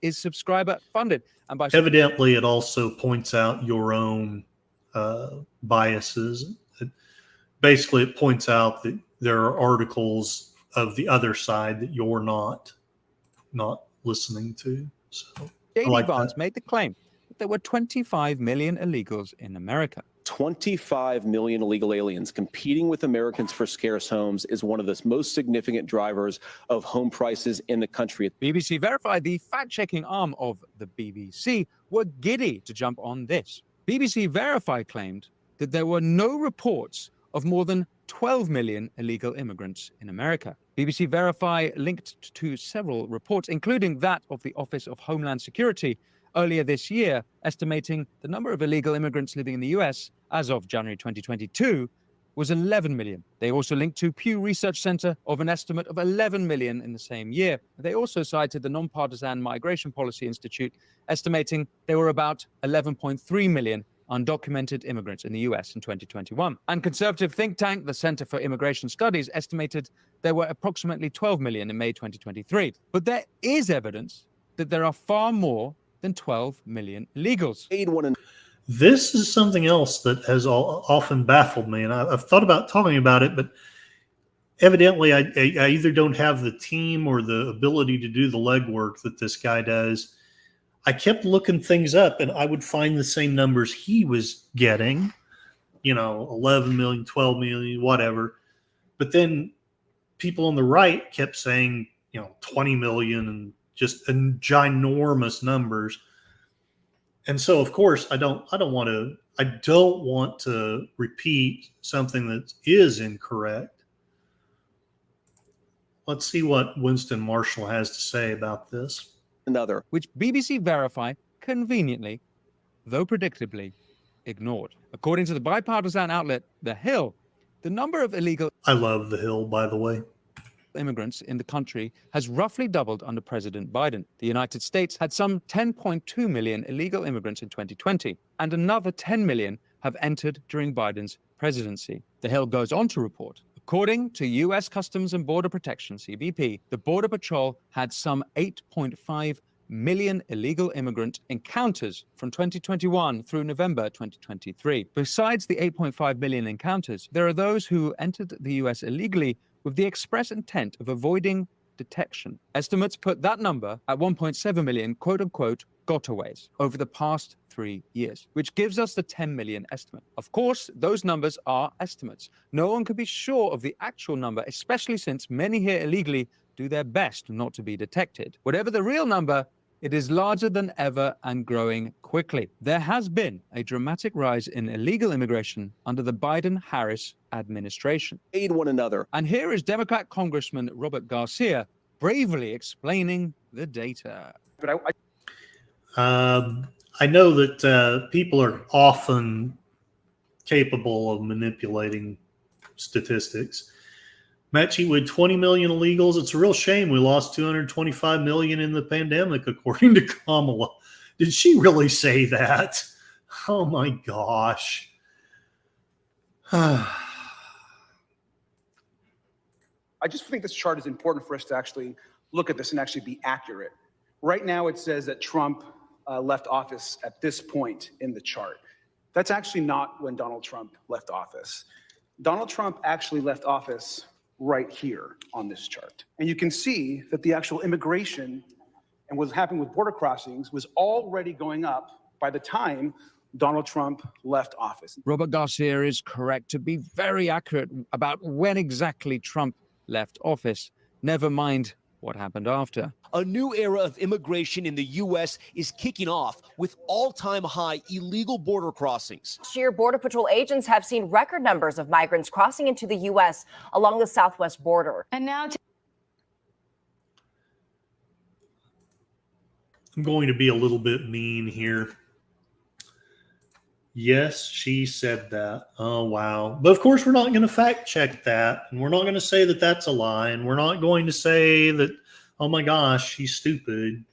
is subscriber funded. And by evidently, it also points out your own biases. Basically, it points out that there are articles of the other side that you're not listening to. So J.D. Vance made the claim that there were 25 million illegals in America. 25 million illegal aliens competing with Americans for scarce homes is one of the most significant drivers of home prices in the country. BBC Verified, the fact-checking arm of the BBC, were giddy to jump on this. BBC Verified claimed that there were no reports of more than 12 million illegal immigrants in America. BBC Verify linked to several reports, including that of the Office of Homeland Security earlier this year, estimating the number of illegal immigrants living in the U.S. as of January 2022 was 11 million. They also linked to Pew Research Center of an estimate of 11 million in the same year. They also cited the Nonpartisan Migration Policy Institute, estimating there were about 11.3 million undocumented immigrants in the U.S. in 2021. And conservative think tank, the Center for Immigration Studies, estimated there were approximately 12 million in May 2023. But there is evidence that there are far more than 12 million illegals. This is something else that has often baffled me, and I've thought about talking about it, but evidently, I either don't have the team or the ability to do the legwork that this guy does. I kept looking things up, and I would find the same numbers he was getting, 11 million, 12 million, whatever. But then people on the right kept saying, 20 million and just ginormous numbers. And so, of course, I don't want to repeat something that is incorrect. Let's see what Winston Marshall has to say about this. Another, which BBC Verify conveniently, though predictably, ignored. According to the bipartisan outlet The Hill, the number of illegal I love The Hill, by the way. Immigrants in the country has roughly doubled under President Biden. The United States had some 10.2 million illegal immigrants in 2020, and another 10 million have entered during Biden's presidency. The Hill goes on to report, according to U.S. Customs and Border Protection, CBP, the Border Patrol had some 8.5 million illegal immigrant encounters from 2021 through November 2023. Besides the 8.5 million encounters, there are those who entered the U.S. illegally with the express intent of avoiding detection. Estimates put that number at 1.7 million quote-unquote gotaways over the past 3 years, which gives us the 10 million estimate. Of course, those numbers are estimates. No one can be sure of the actual number, especially since many here illegally do their best not to be detected. Whatever the real number, it is larger than ever and growing quickly. There has been a dramatic rise in illegal immigration under the Biden-Harris administration. Aid one another. And here is Democrat Congressman Robert Garcia bravely explaining the data. But I know that people are often capable of manipulating statistics. Matt Cheatwood, 20 million illegals. It's a real shame we lost 225 million in the pandemic, according to Kamala. Did she really say that? Oh my gosh. I just think this chart is important for us to actually look at this and actually be accurate. Right now, it says that Trump left office at this point in the chart. That's actually not when Donald Trump left office. Donald Trump actually left office right here on this chart. And you can see that the actual immigration and what's happening with border crossings was already going up by the time Donald Trump left office. Robert Garcia is correct to be very accurate about when exactly Trump left office, never mind what happened after. A new era of immigration in the U.S. is kicking off with all-time high illegal border crossings. Last year, Border Patrol agents have seen record numbers of migrants crossing into the U.S. along the southwest border. And now I'm going to be a little bit mean here. Yes, she said that. Oh, wow. But of course, we're not going to fact check that. And we're not going to say that that's a lie. And we're not going to say that, oh my gosh, she's stupid.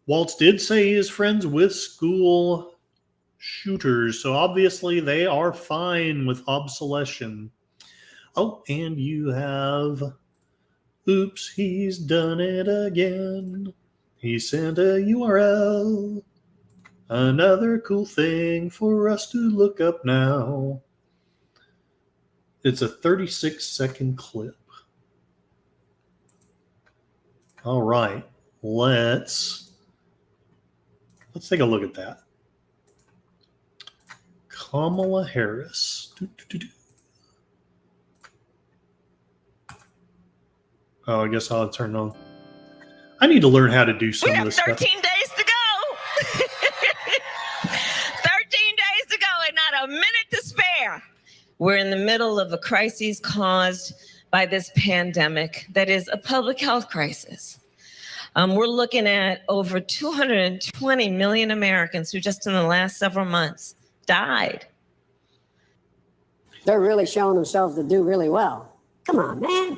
Waltz did say he is friends with school shooters. So obviously they are fine with obsolescence. Oh, and you have, oops, he's done it again. He sent a URL. Another cool thing for us to look up now. It's a 36-second clip. All right, let's take a look at that. Kamala Harris. Oh, I guess I'll turn on. I need to learn how to do some of this stuff. 13 days to go. 13 days to go and not a minute to spare. We're in the middle of a crisis caused by this pandemic that is a public health crisis. We're looking at over 220 million Americans who just in the last several months died. They're really showing themselves to do really well. Come on, man.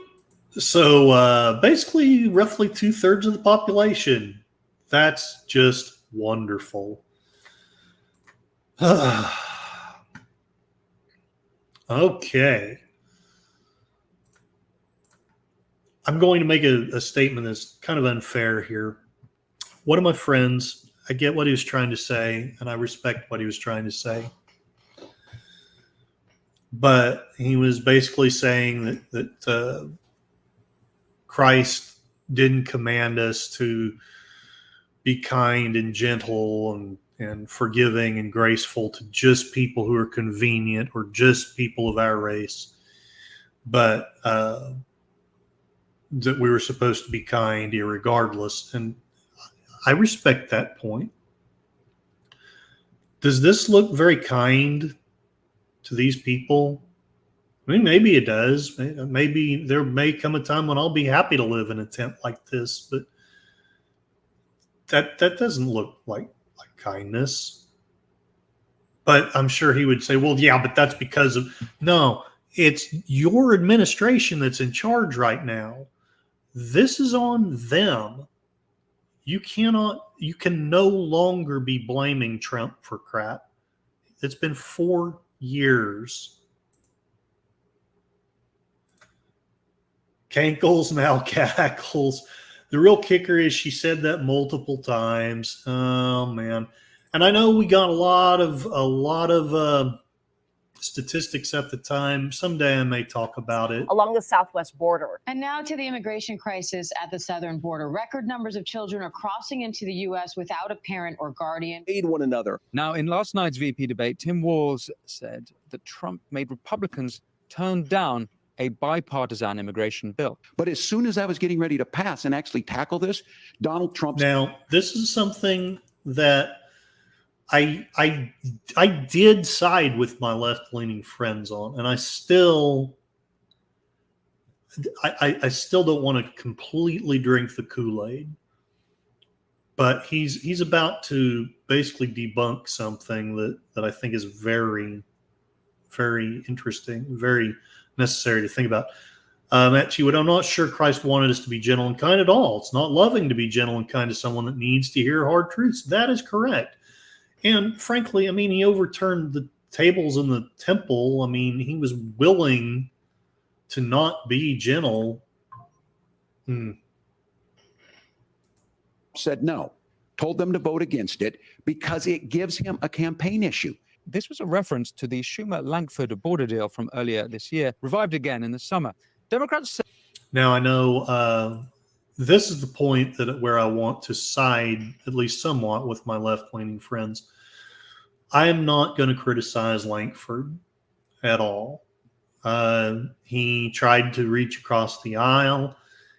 So basically, roughly 2/3 of the population. That's just wonderful. Okay. I'm going to make a statement that's kind of unfair here. One of my friends, I get what he was trying to say, and I respect what he was trying to say. But he was basically saying that Christ didn't command us to be kind and gentle and forgiving and graceful to just people who are convenient or just people of our race, but that we were supposed to be kind irregardless. And I respect that point. Does this look very kind to these people? I mean, maybe it does. Maybe there may come a time when I'll be happy to live in a tent like this, but that doesn't look like kindness. But I'm sure he would say, well, yeah, but that's because of, no, it's your administration that's in charge right now. This is on them. You can no longer be blaming Trump for crap. It's been 4 years. Cankles now cackles. The real kicker is she said that multiple times. Oh man. And I know we got a lot of statistics at the time. Someday I may talk about it. Along the southwest border. And now to the immigration crisis at the southern border. Record numbers of children are crossing into the U.S. without a parent or guardian. Aid one another. Now, in last night's VP debate, Tim Walz said that Trump made Republicans turn down a bipartisan immigration bill. But as soon as I was getting ready to pass and actually tackle this, Donald Trump. Now, this is something that I did side with my left-leaning friends on, and I still don't want to completely drink the Kool-Aid. But he's about to basically debunk something that I think is very, very interesting, very necessary to think about. Matt Chewood, I'm not sure Christ wanted us to be gentle and kind at all. It's not loving to be gentle and kind to someone that needs to hear hard truths. That is correct. And frankly, I mean, he overturned the tables in the temple. I mean, he was willing to not be gentle. Said no, told them to vote against it because it gives him a campaign issue. This was a reference to the Schumer-Langford border deal from earlier this year, revived again in the summer. Democrats say— Now, I know this is the point where I want to side, at least somewhat, with my left-leaning friends. I am not going to criticize Langford at all. He tried to reach across the aisle.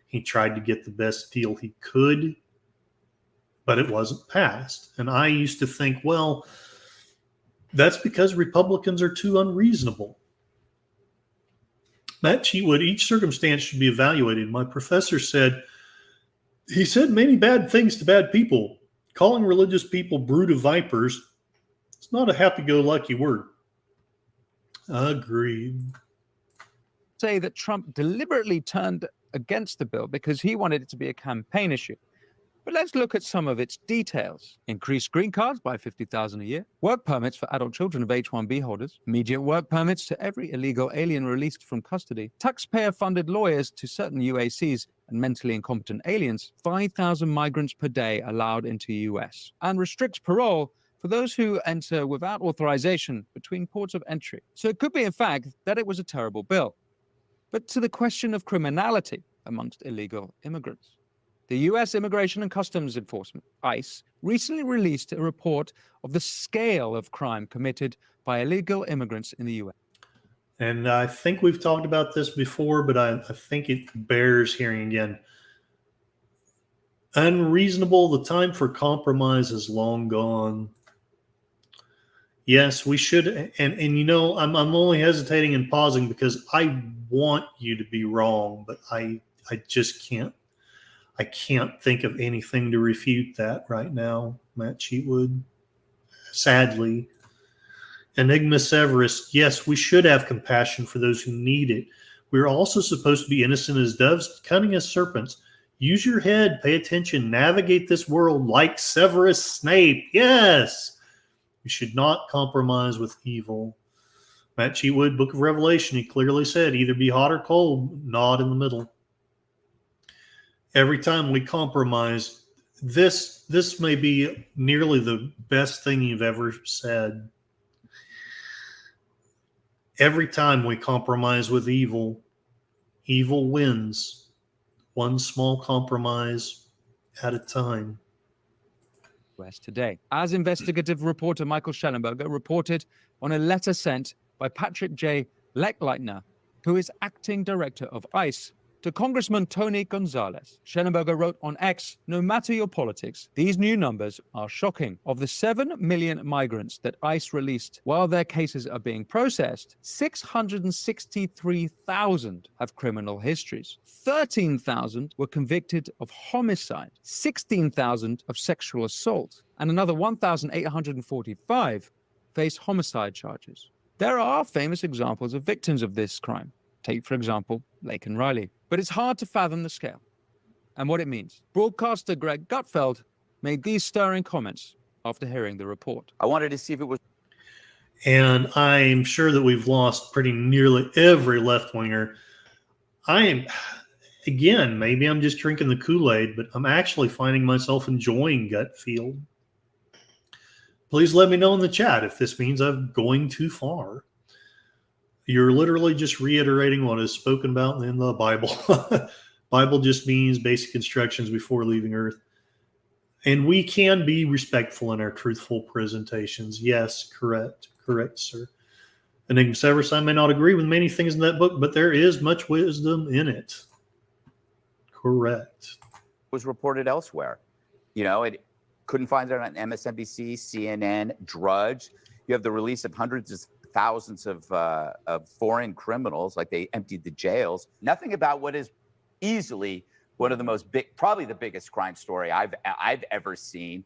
He tried to get the best deal he could, but it wasn't passed. And I used to think, well, that's because Republicans are too unreasonable. Matt Chewood, each circumstance should be evaluated. My professor said, he said many bad things to bad people. Calling religious people brood of vipers, it's not a happy-go-lucky word. Agreed. Say that Trump deliberately turned against the bill because he wanted it to be a campaign issue. But let's look at some of its details. Increased green cards by 50,000 a year, work permits for adult children of H-1B holders, immediate work permits to every illegal alien released from custody, taxpayer-funded lawyers to certain UACs and mentally incompetent aliens, 5,000 migrants per day allowed into U.S., and restricts parole for those who enter without authorization between ports of entry. So it could be, in fact, that it was a terrible bill. But to the question of criminality amongst illegal immigrants. The U.S. Immigration and Customs Enforcement, ICE, recently released a report of the scale of crime committed by illegal immigrants in the U.S. And I think we've talked about this before, but I think it bears hearing again. Unreasonable, the time for compromise is long gone. Yes, we should. And you know, I'm only hesitating and pausing because I want you to be wrong, but I just can't. I can't think of anything to refute that right now, Matt Chewood. Sadly. Enigma Severus, yes, we should have compassion for those who need it. We're also supposed to be innocent as doves, cunning as serpents. Use your head, pay attention, navigate this world like Severus Snape. Yes! We should not compromise with evil. Matt Chewood, Book of Revelation, he clearly said, either be hot or cold, not in the middle. Every time we compromise, this may be nearly the best thing you've ever said. Every time we compromise with evil, evil wins. One small compromise at a time. West today, as investigative reporter Michael Schellenberger reported on a letter sent by Patrick J. Lechleitner, who is acting director of ICE, to Congressman Tony Gonzalez. Schellenberger wrote on X, "No matter your politics, these new numbers are shocking. Of the 7 million migrants that ICE released while their cases are being processed, 663,000 have criminal histories. 13,000 were convicted of homicide, 16,000 of sexual assault, and another 1,845 face homicide charges. There are famous examples of victims of this crime. Take, for example, Laken Riley. But it's hard to fathom the scale and what it means. Broadcaster Greg Gutfeld made these stirring comments after hearing the report. I wanted to see if it was. And I'm sure that we've lost pretty nearly every left-winger. Again, maybe I'm just drinking the Kool-Aid, but I'm actually finding myself enjoying Gutfeld. Please let me know in the chat if this means I'm going too far. You're literally just reiterating what is spoken about in the Bible. Bible just means basic instructions before leaving Earth. And we can be respectful in our truthful presentations. Yes, correct, sir. Enigma Severus, I may not agree with many things in that book, but there is much wisdom in it. Correct. Was reported elsewhere. You know, it couldn't find it on MSNBC, CNN, Drudge. You have the release of hundreds of thousands of foreign criminals, like they emptied the jails. Nothing about what is easily one of the most big, probably the biggest crime story I've ever seen.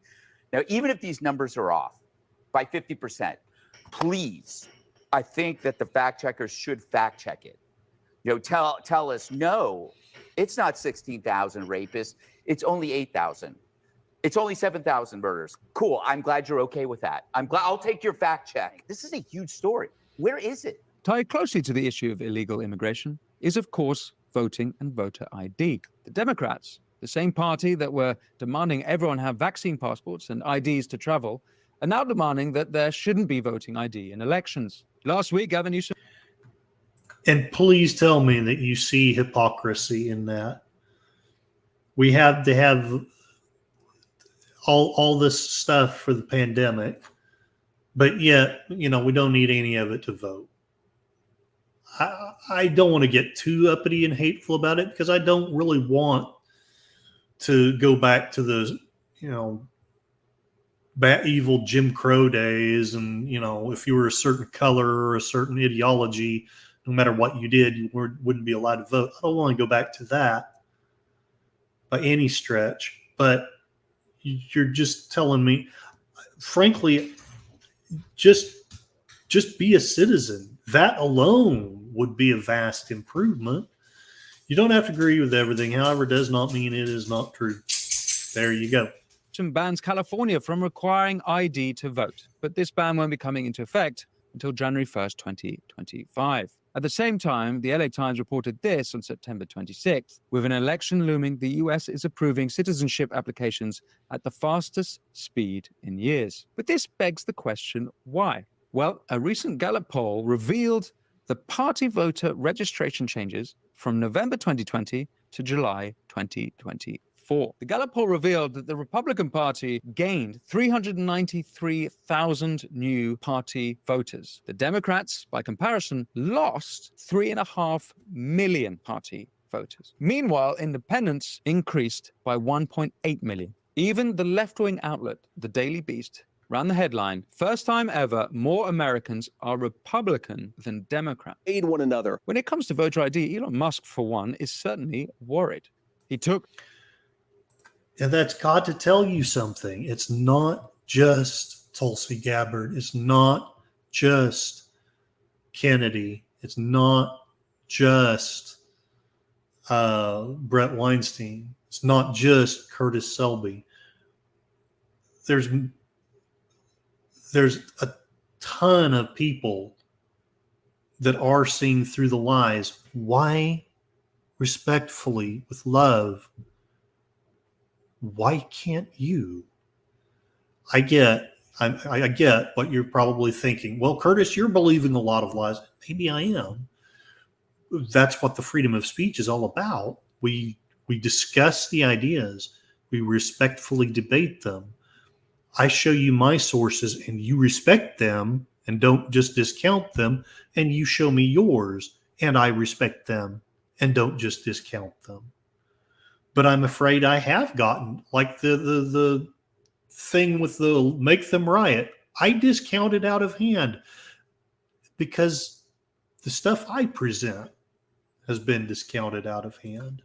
Now, even if these numbers are off by 50%, please, I think that the fact checkers should fact check it. You know, tell us, no, it's not 16,000 rapists. It's only 8,000. It's only 7,000 murders. Cool. I'm glad you're okay with that. I'll take your fact check. This is a huge story. Where is it? Tied closely to the issue of illegal immigration is, of course, voting and voter ID. The Democrats, the same party that were demanding everyone have vaccine passports and IDs to travel, are now demanding that there shouldn't be voting ID in elections. Last week, Gavin Newsom. And please tell me that you see hypocrisy in that. We have to have all this stuff for the pandemic, but yet, you know, we don't need any of it to vote. I don't want to get too uppity and hateful about it because I don't really want to go back to those, you know, evil Jim Crow days. And, you know, if you were a certain color or a certain ideology, no matter what you did, you wouldn't be allowed to vote. I don't want to go back to that by any stretch, but you're just telling me, frankly, just be a citizen. That alone would be a vast improvement. You don't have to agree with everything. However, does not mean it is not true. There you go. Bans California from requiring ID to vote, but this ban won't be coming into effect until January 1st, 2025. At the same time, the LA Times reported this on September 26th. With an election looming, the US is approving citizenship applications at the fastest speed in years. But this begs the question, why? Well, a recent Gallup poll revealed the party voter registration changes from November 2020 to July 2024. The Gallup poll revealed that the Republican Party gained 393,000 new party voters. The Democrats, by comparison, lost 3.5 million party voters. Meanwhile, independents increased by 1.8 million. Even the left-wing outlet, the Daily Beast, ran the headline, "First time ever, more Americans are Republican than Democrat." Aid one another. When it comes to voter ID, Elon Musk, for one, is certainly worried. He took... And that's got to tell you something. It's not just Tulsi Gabbard. It's not just Kennedy. It's not just Brett Weinstein. It's not just Curtis Selby. There's a ton of people that are seeing through the lies. Why, respectfully, with love, why can't you? I get what you're probably thinking. Well, Curtis, you're believing a lot of lies. Maybe I am. That's what the freedom of speech is all about. We discuss the ideas. We respectfully debate them. I show you my sources and you respect them and don't just discount them, and you show me yours and I respect them and don't just discount them. But I'm afraid I have gotten, like the thing with the make them riot, I discounted out of hand because the stuff I present has been discounted out of hand.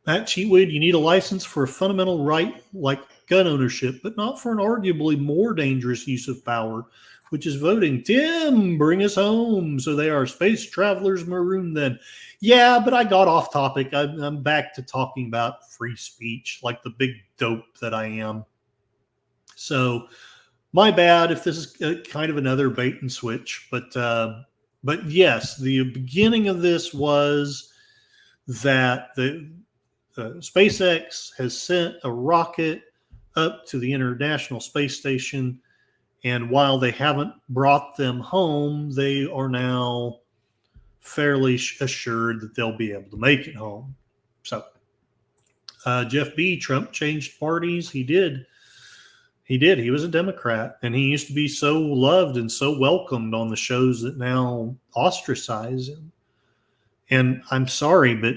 Matt Cheatwood, you need a license for a fundamental right like gun ownership, but not for an arguably more dangerous use of power, which is voting. Tim, bring us home. So they are space travelers marooned then. Yeah, but I got off topic. I'm back to talking about free speech like the big dope that I am. So my bad if this is kind of another bait and switch. But yes, the beginning of this was that SpaceX has sent a rocket up to the International Space Station, and while they haven't brought them home, they are now fairly assured that they'll be able to make it home. So, Jeff B., Trump changed parties. He did. He was a Democrat, and he used to be so loved and so welcomed on the shows that now ostracize him. And I'm sorry, but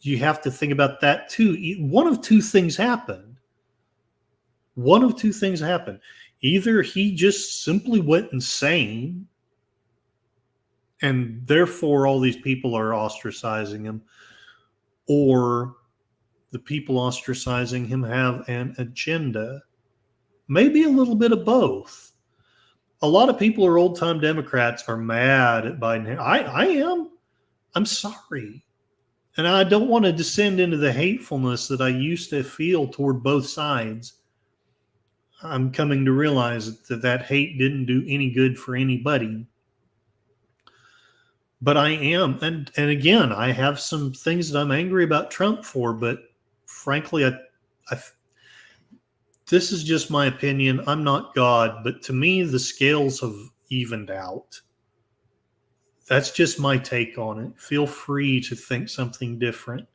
you have to think about that too. One of two things happened. Either he just simply went insane, and therefore all these people are ostracizing him, or the people ostracizing him have an agenda. Maybe a little bit of both. A lot of people who are old-time Democrats are mad at Biden. I am. I'm sorry. And I don't want to descend into the hatefulness that I used to feel toward both sides. I'm coming to realize that hate didn't do any good for anybody. But I am. And again, I have some things that I'm angry about Trump for, but frankly, this is just my opinion. I'm not God, but to me, the scales have evened out. That's just my take on it. Feel free to think something different.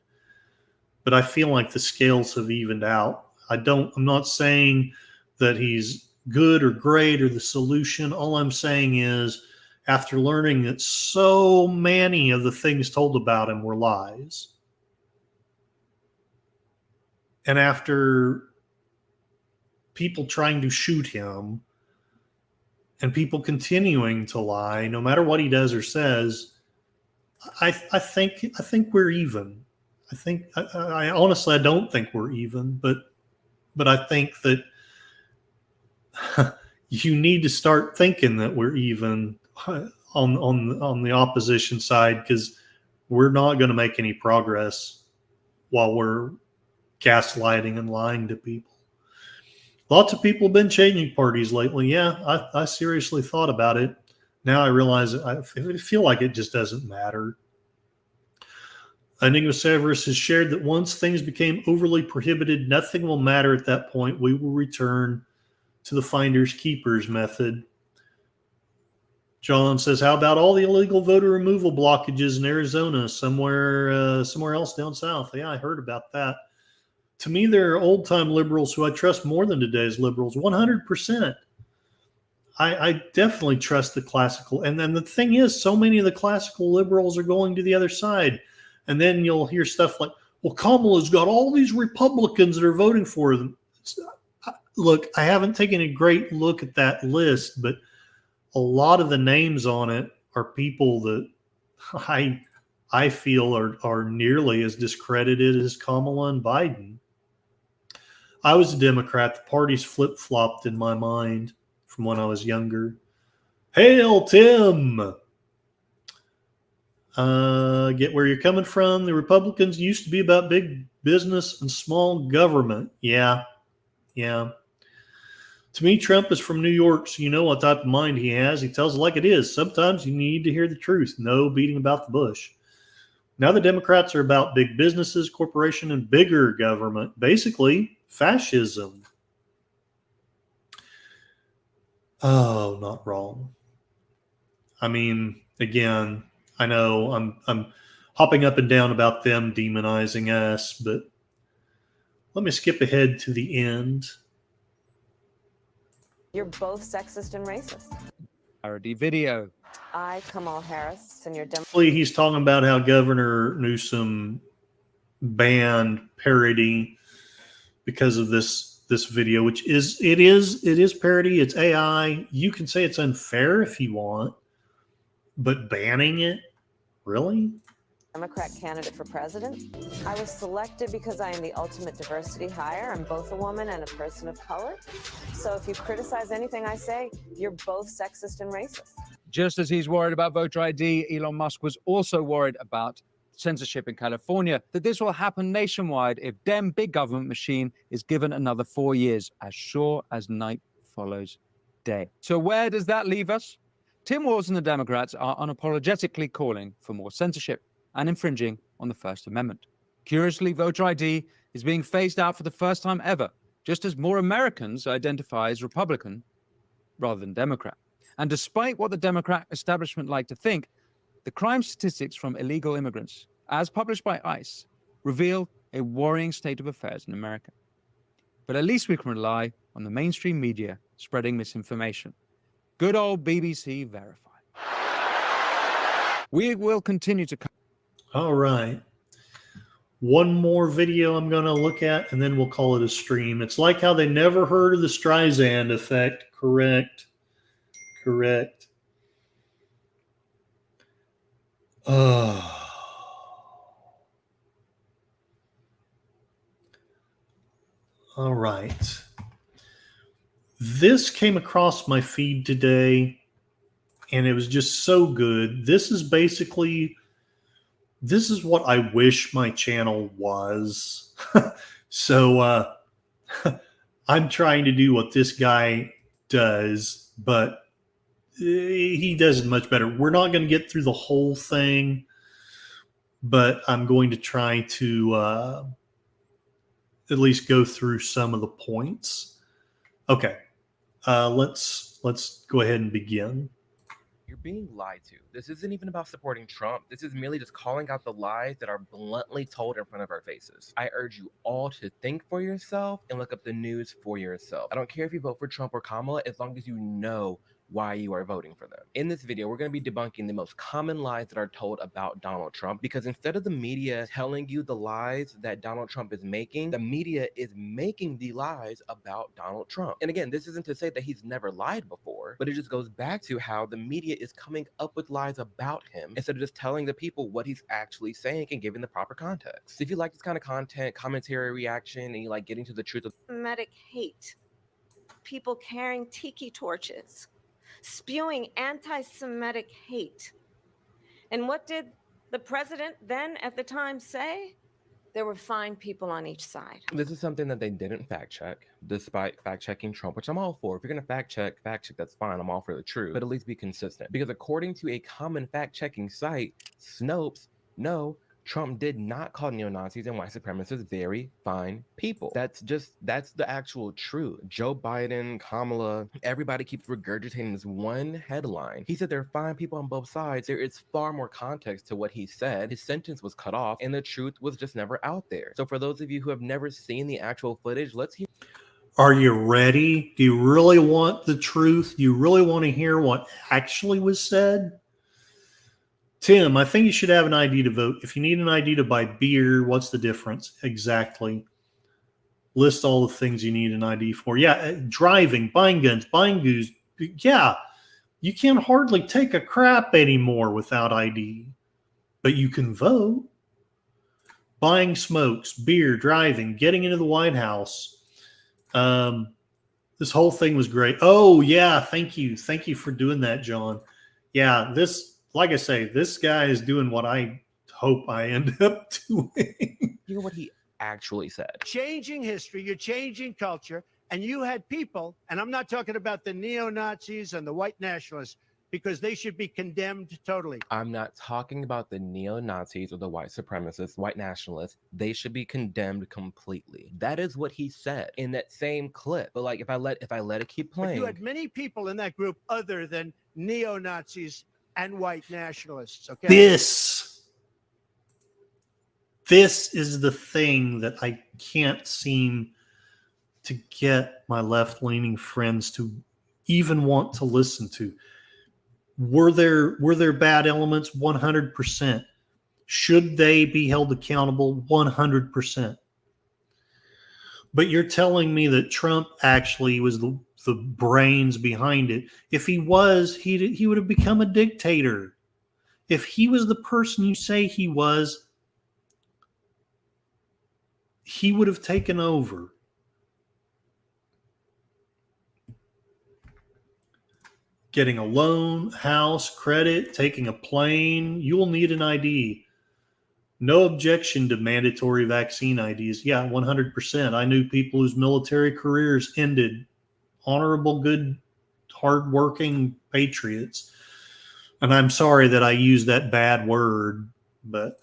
But I feel like the scales have evened out. I'm not saying that he's good or great or the solution. All I'm saying is, after learning that so many of the things told about him were lies, and after people trying to shoot him and people continuing to lie, no matter what he does or says, I think we're even. I honestly, I don't think we're even, but I think that you need to start thinking that we're even on the opposition side, because we're not going to make any progress while we're gaslighting and lying to people. Lots of people have been changing parties lately. Yeah, I seriously thought about it. Now I realize I feel like it just doesn't matter. Enigma Severus has shared that once things became overly prohibited, nothing will matter at that point. We will return to the finders keepers method. John says, how about all the illegal voter removal blockages in Arizona, somewhere else down south? Yeah, I heard about that. To me, there are old-time liberals who I trust more than today's liberals, 100%. I definitely trust the classical. And then the thing is, so many of the classical liberals are going to the other side. And then you'll hear stuff like, well, Kamala's got all these Republicans that are voting for them. Look, I haven't taken a great look at that list, but a lot of the names on it are people that I feel are nearly as discredited as Kamala and Biden. I was a Democrat. The parties flip-flopped in my mind from when I was younger. Hail, Tim! Get where you're coming from. The Republicans used to be about big business and small government. Yeah. To me, Trump is from New York, so you know what type of mind he has. He tells it like it is. Sometimes you need to hear the truth. No beating about the bush. Now the Democrats are about big businesses, corporation, and bigger government. Basically, fascism. Oh, not wrong. I mean, again, I know I'm hopping up and down about them demonizing us, but let me skip ahead to the end. You're both sexist and racist. Parody video. I, Kamala Harris, and your He's talking about how Governor Newsom banned parody because of this video, which is parody. It's AI. You can say it's unfair if you want, but banning it, really? Democrat candidate for president. I was selected because I am the ultimate diversity hire. I'm both a woman and a person of color. So if you criticize anything I say, you're both sexist and racist. Just as he's worried about voter ID, Elon Musk was also worried about censorship in California, that this will happen nationwide if Dem big government machine is given another 4 years, as sure as night follows day. So where does that leave us? Tim Walz and the Democrats are unapologetically calling for more censorship and infringing on the First Amendment. Curiously, voter ID is being phased out for the first time ever, just as more Americans identify as Republican rather than Democrat. And despite what the Democrat establishment like to think, the crime statistics from illegal immigrants, as published by ICE, reveal a worrying state of affairs in America. But at least we can rely on the mainstream media spreading misinformation. Good old BBC Verify. We will continue to... All right. One more video I'm going to look at, and then we'll call it a stream. It's like how they never heard of the Streisand effect. Correct. All right. This came across my feed today, and it was just so good. This is what I wish my channel was. So I'm trying to do what this guy does, but he does it much better. We're not going to get through the whole thing, but I'm going to try to at least go through some of the points. Okay, let's go ahead and begin. You're being lied to. This isn't even about supporting Trump. This is merely just calling out the lies that are bluntly told in front of our faces. I urge you all to think for yourself and look up the news for yourself. I don't care if you vote for Trump or Kamala, as long as you know why you are voting for them. In this video, we're going to be debunking the most common lies that are told about Donald Trump, because instead of the media telling you the lies that Donald Trump is making, the media is making the lies about Donald Trump. And again, this isn't to say that he's never lied before, but it just goes back to how the media is coming up with lies about him instead of just telling the people what he's actually saying and giving the proper context. If you like this kind of content, commentary, reaction, and you like getting to the truth of Semitic hate, people carrying tiki torches, spewing anti-Semitic hate. And what did the president then at the time say? There were fine people on each side. This is something that they didn't fact check, despite fact checking Trump, which I'm all for. If you're going to fact check, that's fine. I'm all for the truth, but at least be consistent. Because according to a common fact checking site, Snopes, no, Trump did not call neo-Nazis and white supremacists very fine people. That's the actual truth. Joe Biden, Kamala, everybody keeps regurgitating this one headline. He said there are fine people on both sides. There is far more context to what he said. His sentence was cut off and the truth was just never out there. So for those of you who have never seen the actual footage, let's hear. Are you ready? Do you really want the truth? Do you really want to hear what actually was said? Tim, I think you should have an ID to vote. If you need an ID to buy beer, what's the difference? Exactly. List all the things you need an ID for. Yeah, driving, buying guns, buying goose. Yeah, you can't hardly take a crap anymore without ID. But you can vote. Buying smokes, beer, driving, getting into the White House. This whole thing was great. Oh, yeah, thank you. Thank you for doing that, John. Yeah, like I say, this guy is doing what I hope I end up doing. Hear what he actually said. Changing history, you're changing culture, and you had people, and I'm not talking about the neo-Nazis and the white nationalists, because they should be condemned totally. I'm not talking about the neo-Nazis or the white supremacists, white nationalists. They should be condemned completely. That is what he said in that same clip. But like, if I let it keep playing. But you had many people in that group other than neo-Nazis and white nationalists. Okay. This is the thing that I can't seem to get my left-leaning friends to even want to listen to. Were there bad elements? 100%. Should they be held accountable? 100%. But you're telling me that Trump actually was the brains behind it. If he was, he would have become a dictator. If he was the person you say he was, he would have taken over. Getting a loan, house, credit, taking a plane, you will need an ID. No objection to mandatory vaccine IDs. Yeah, 100%. I knew people whose military careers ended. Honorable, good, hardworking patriots. And I'm sorry that I used that bad word, but.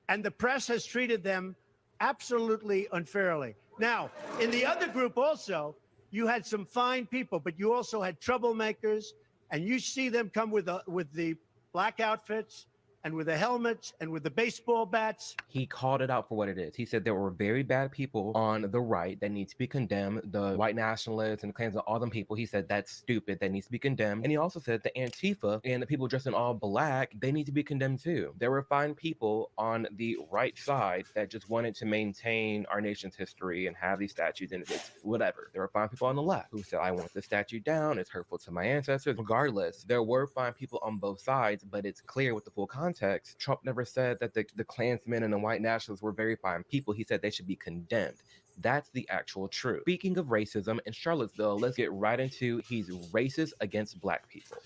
And the press has treated them absolutely unfairly. Now, in the other group also, you had some fine people, but you also had troublemakers, and you see them come with the black outfits and with the helmets and with the baseball bats. He called it out for what it is. He said there were very bad people on the right that need to be condemned. The white nationalists and the Klansmen, all them people, he said that's stupid. That needs to be condemned. And he also said the Antifa and the people dressed in all black, they need to be condemned too. There were fine people on the right side that just wanted to maintain our nation's history and have these statues and it's whatever. There were fine people on the left who said, I want the statue down. It's hurtful to my ancestors. Regardless, there were fine people on both sides, but it's clear with the full context. Trump never said that the Klansmen and the white nationalists were very fine people. He said they should be condemned. That's the actual truth. Speaking of racism in Charlottesville, let's get right into he's racist against black people.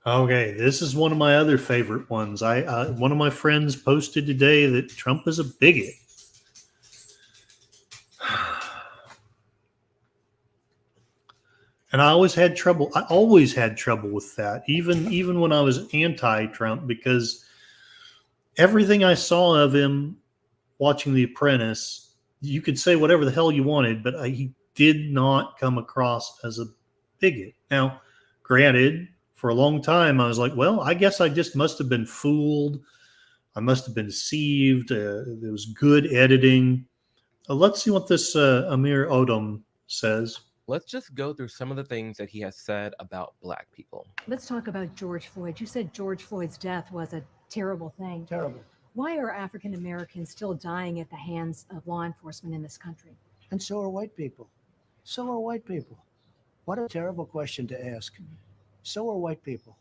Okay, this is one of my other favorite ones. One of my friends posted today that Trump is a bigot. And I always had trouble with that, even when I was anti-Trump, because everything I saw of him watching The Apprentice, you could say whatever the hell you wanted, but he did not come across as a bigot. Now, granted, for a long time, I was like, well, I guess I just must have been fooled. I must have been deceived. There was good editing. Let's see what this Amir Odom says. Let's just go through some of the things that he has said about black people. Let's talk about George Floyd. You said George Floyd's death was a terrible thing. Terrible. Why are African Americans still dying at the hands of law enforcement in this country? And so are white people. So are white people. What a terrible question to ask. So are white people.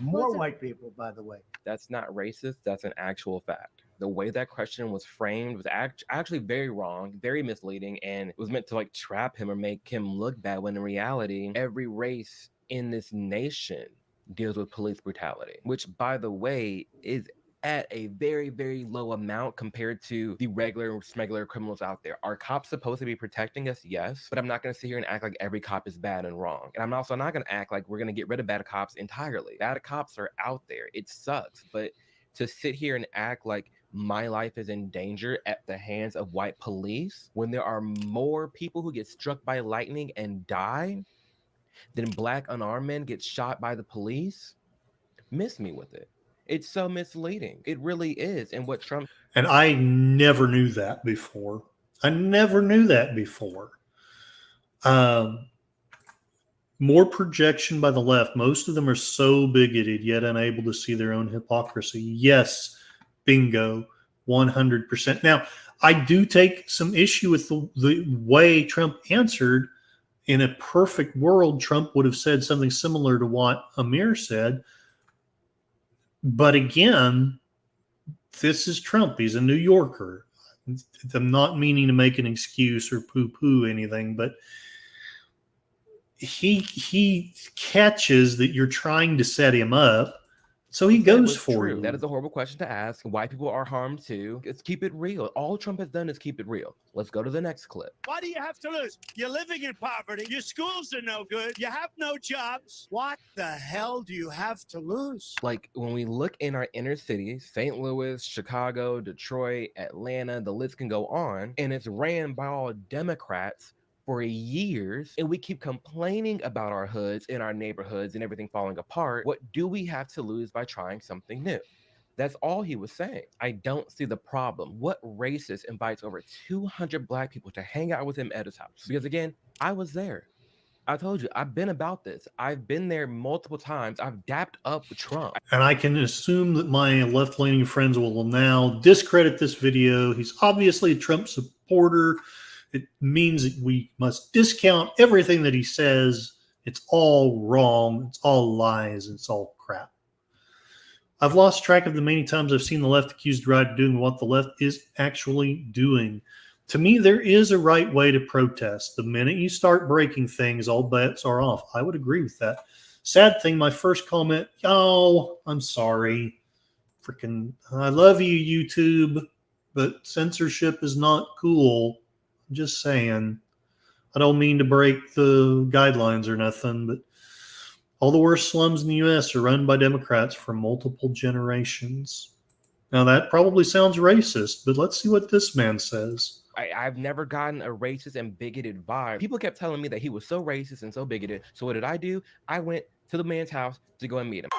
More white people, by the way. That's not racist. That's an actual fact. The way that question was framed was actually very wrong, very misleading, and it was meant to like trap him or make him look bad when in reality, every race in this nation deals with police brutality, which, by the way, is at a very, very low amount compared to the regular smuggler criminals out there. Are cops supposed to be protecting us? Yes, but I'm not going to sit here and act like every cop is bad and wrong. And I'm also not going to act like we're going to get rid of bad cops entirely. Bad cops are out there. It sucks, but to sit here and act like my life is in danger at the hands of white police when there are more people who get struck by lightning and die than black unarmed men get shot by the police, miss me with it. It's so misleading. It really is. And what Trump... And I never knew that before. More projection by the left. Most of them are so bigoted, yet unable to see their own hypocrisy. Yes, bingo, 100%. Now, I do take some issue with the way Trump answered. In a perfect world, Trump would have said something similar to what Amir said. But again, this is Trump. He's a New Yorker. I'm not meaning to make an excuse or poo-poo anything, but he catches that you're trying to set him up, so he goes for you. That is a horrible question to ask. White people are harmed too. Let's keep it real. All Trump has done is keep it real. Let's go to the next clip. Why do you have to lose? You're living in poverty. Your schools are no good. You have no jobs. What the hell do you have to lose? Like when we look in our inner cities, St. Louis, Chicago, Detroit, Atlanta, the list can go on, and it's ran by all Democrats. for years and we keep complaining about our hoods and our neighborhoods and everything falling apart, what do we have to lose by trying something new? That's all he was saying. I don't see the problem. What racist invites over 200 black people to hang out with him at his house? Because again, I was there. I told you, I've been about this. I've been there multiple times. I've dapped up with Trump. And I can assume that my left-leaning friends will now discredit this video. He's obviously a Trump supporter. It means that we must discount everything that he says. It's all wrong. It's all lies. It's all crap. I've lost track of the many times I've seen the left accused the right of doing what the left is actually doing. To me, there is a right way to protest. The minute you start breaking things, all bets are off. I would agree with that. Sad thing, my first comment, oh, I'm sorry. Freaking, I love you, YouTube, but censorship is not cool. I'm just saying. I don't mean to break the guidelines or nothing, but all the worst slums in the U.S. are run by Democrats for multiple generations. Now, that probably sounds racist, but let's see what this man says. I've never gotten a racist and bigoted vibe. People kept telling me that he was so racist and so bigoted. So what did I do? I went to the man's house to go and meet him.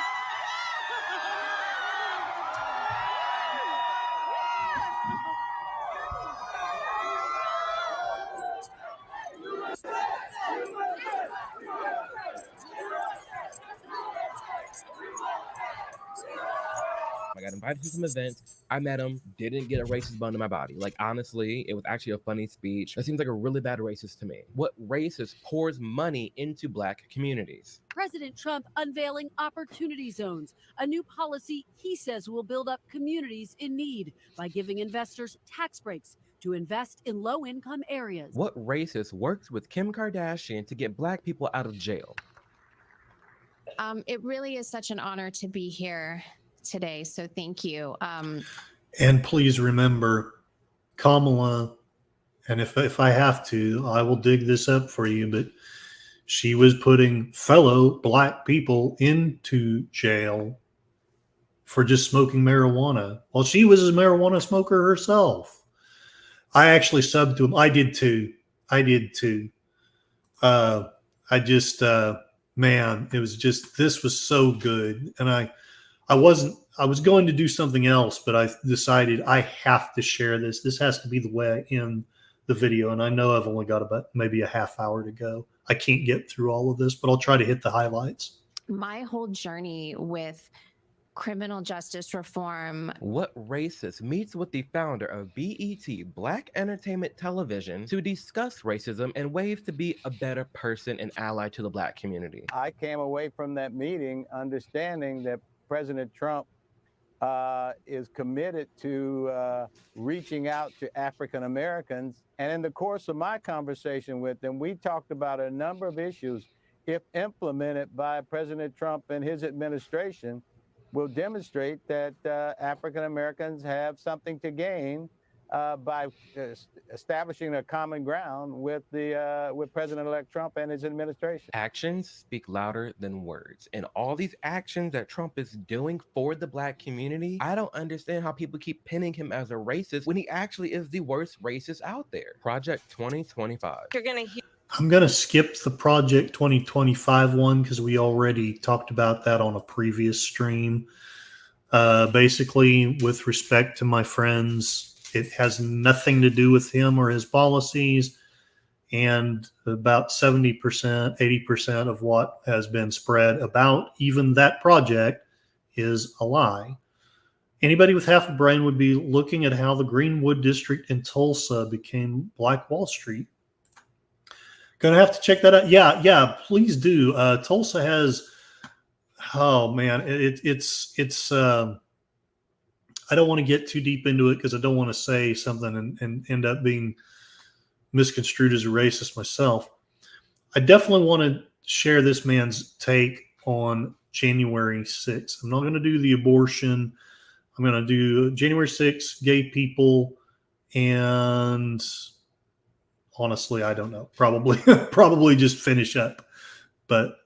I got invited to some events. I met him, didn't get a racist bun in my body. Like, honestly, it was actually a funny speech. That seems like a really bad racist to me. What racist pours money into black communities? President Trump unveiling opportunity zones, a new policy he says will build up communities in need by giving investors tax breaks to invest in low-income areas. What racist works with Kim Kardashian to get black people out of jail? It really is such an honor to be here today, so thank you. And please remember, Kamala, and if I have to, I will dig this up for you, but she was putting fellow black people into jail for just smoking marijuana. Well, she was a marijuana smoker herself. I actually subbed to him. I did too. Man, it was just, this was so good. And I was going to do something else, but I decided I have to share this. This has to be the way I end the video. And I know I've only got about maybe a half hour to go. I can't get through all of this, but I'll try to hit the highlights. My whole journey with criminal justice reform. What racist meets with the founder of BET, Black Entertainment Television, to discuss racism and ways to be a better person and ally to the black community? I came away from that meeting understanding that President Trump is committed to reaching out to African Americans. And in the course of my conversation with them, we talked about a number of issues, if implemented by President Trump and his administration, will demonstrate that African Americans have something to gain by establishing a common ground with President-elect Trump and his administration. Actions speak louder than words. And all these actions that Trump is doing for the black community, I don't understand how people keep pinning him as a racist when he actually is the worst racist out there. Project 2025. You're going to hear. I'm going to skip the Project 2025 one because we already talked about that on a previous stream. Basically, with respect to my friends, it has nothing to do with him or his policies. And about 70%, 80% of what has been spread about even that project is a lie. Anybody with half a brain would be looking at how the Greenwood District in Tulsa became Black Wall Street. Gonna have to check that out. Yeah, please do. Tulsa has, oh man, it's I don't want to get too deep into it because I don't want to say something and end up being misconstrued as a racist myself. I definitely want to share this man's take on January 6th. I'm not going to do the abortion. I'm going to do January 6th, gay people, and honestly, I don't know. Probably just finish up. But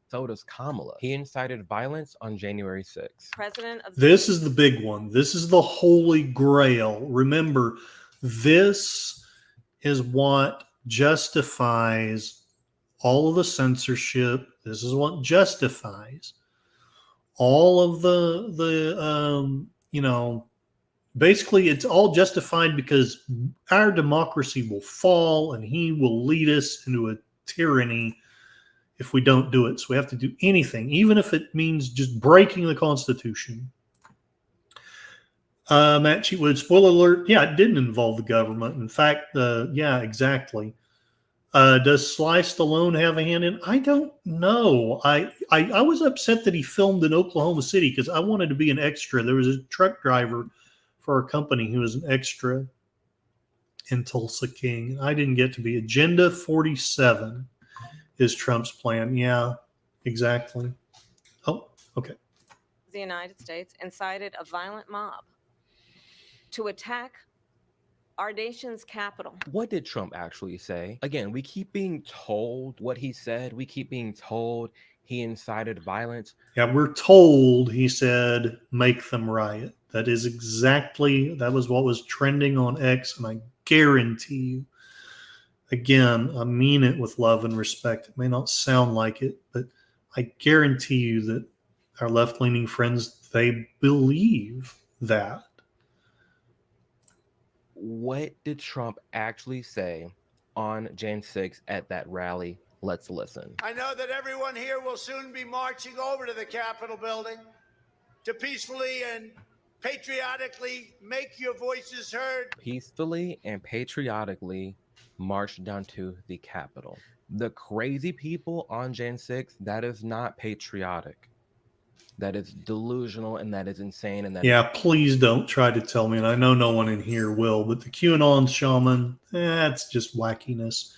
so does Kamala. He incited violence on January 6th. President of this is the big one. This is the holy grail. Remember, this is what justifies all of the censorship. This is what justifies all of basically it's all justified because our democracy will fall and he will lead us into a tyranny if we don't do it. So we have to do anything, even if it means just breaking the Constitution. Matt Cheatwood, spoiler alert. Yeah, it didn't involve the government. In fact, yeah, exactly. Does Sly Stallone have a hand in? I don't know. I was upset that he filmed in Oklahoma City because I wanted to be an extra. There was a truck driver for our company who was an extra in Tulsa King. I didn't get to be. Agenda 47 is Trump's plan. Yeah, exactly. Oh, okay. The United States incited a violent mob to attack our nation's capital. What did Trump actually say? Again, we keep being told what he said. We keep being told he incited violence. Yeah, we're told he said, make them riot. That was what was trending on X, and I guarantee you, again, I mean it with love and respect. It may not sound like it, but I guarantee you that our left-leaning friends, they believe that. What did Trump actually say on Jan 6 at that rally? Let's listen. I know that everyone here will soon be marching over to the Capitol building to peacefully and patriotically make your voices heard. Peacefully and patriotically march down to the Capitol. The crazy people on Jan 6, that is not patriotic. That is delusional, and that is insane. And that please don't try to tell me, and I know no one in here will, but the QAnon shaman, that's just wackiness.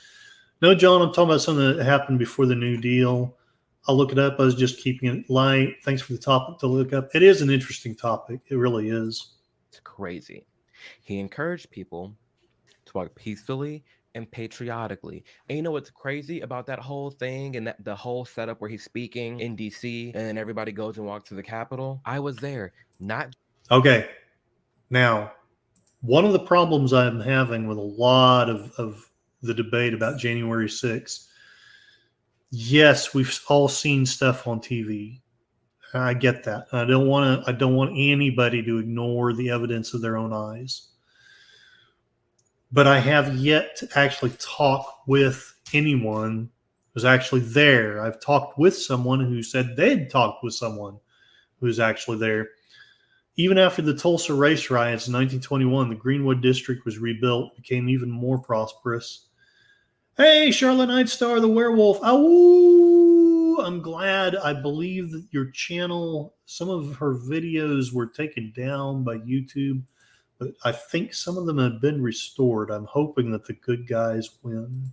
No, John, I'm talking about something that happened before the New Deal. I'll look it up. I was just keeping it light. Thanks for the topic to look up. It is an interesting topic. It really is. It's crazy. He encouraged people to walk peacefully and patriotically. And you know what's crazy about that whole thing and that the whole setup where he's speaking in DC and then everybody goes and walks to the Capitol? I was there. Not okay. Now, one of the problems I'm having with a lot of the debate about January 6th, yes, we've all seen stuff on TV. I get that. I don't want anybody to ignore the evidence of their own eyes. But I have yet to actually talk with anyone who's actually there. I've talked with someone who said they'd talked with someone who's actually there. Even after the Tulsa race riots in 1921, the Greenwood District was rebuilt, became even more prosperous. Hey, Charlotte Nightstar, the werewolf. Ow! I'm glad. I believe that your channel, some of her videos were taken down by YouTube, but I think some of them have been restored. I'm hoping that the good guys win.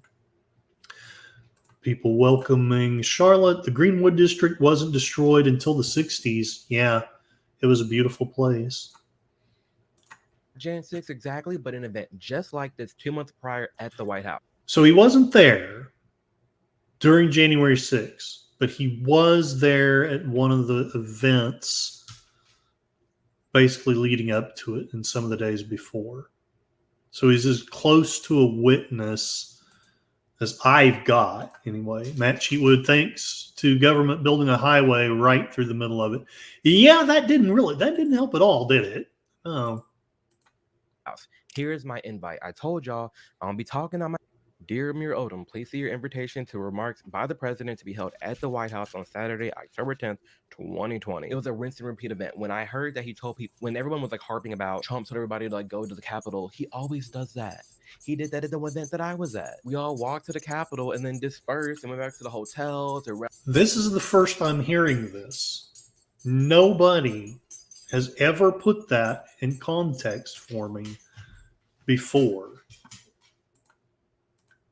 People welcoming Charlotte. The Greenwood District wasn't destroyed until the 60s. Yeah, it was a beautiful place. Jan 6 exactly, but an event just like this 2 months prior at the White House. So he wasn't there during January 6th, but he was there at one of the events basically leading up to it and some of the days before. So he's as close to a witness as I've got anyway. Matt Cheatwood, thanks to government building a highway right through the middle of it. Yeah, that didn't help at all, did it? Oh. Here's my invite. I told y'all I'm gonna be talking on my Dear Amir Odom, please see your invitation to remarks by the president to be held at the White House on Saturday, October 10th, 2020. It was a rinse and repeat event. When I heard that he told people, when everyone was like harping about Trump told everybody to like go to the Capitol, he always does that. He did that at the event that I was at. We all walked to the Capitol and then dispersed and went back to the hotels. This is the first I'm hearing this. Nobody has ever put that in context for me before.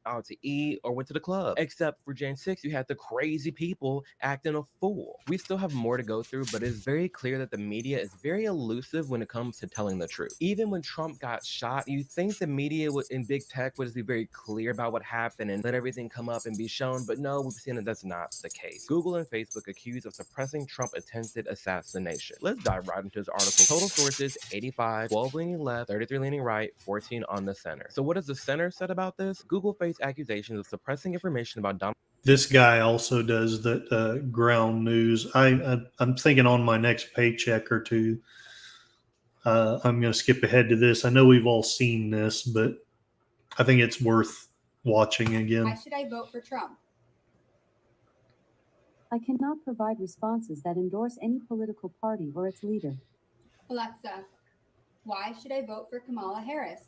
Out to eat or went to the club. Except for Jan 6, you had the crazy people acting a fool. We still have more to go through, but it's very clear that the media is very elusive when it comes to telling the truth. Even when Trump got shot, you think the media in big tech would be very clear about what happened and let everything come up and be shown, but no, we've seen that that's not the case. Google and Facebook accused of suppressing Trump attempted assassination. Let's dive right into this article. Total sources, 85, 12 leaning left, 33 leaning right, 14 on the center. So what has the center said about this? Google, Facebook, face accusations of suppressing information about Donald. This guy also does that ground news. I'm thinking on my next paycheck or two, I'm going to skip ahead to this. I know we've all seen this, but I think it's worth watching again. Why should I vote for Trump? I cannot provide responses that endorse any political party or its leader. Alexa, why should I vote for Kamala Harris?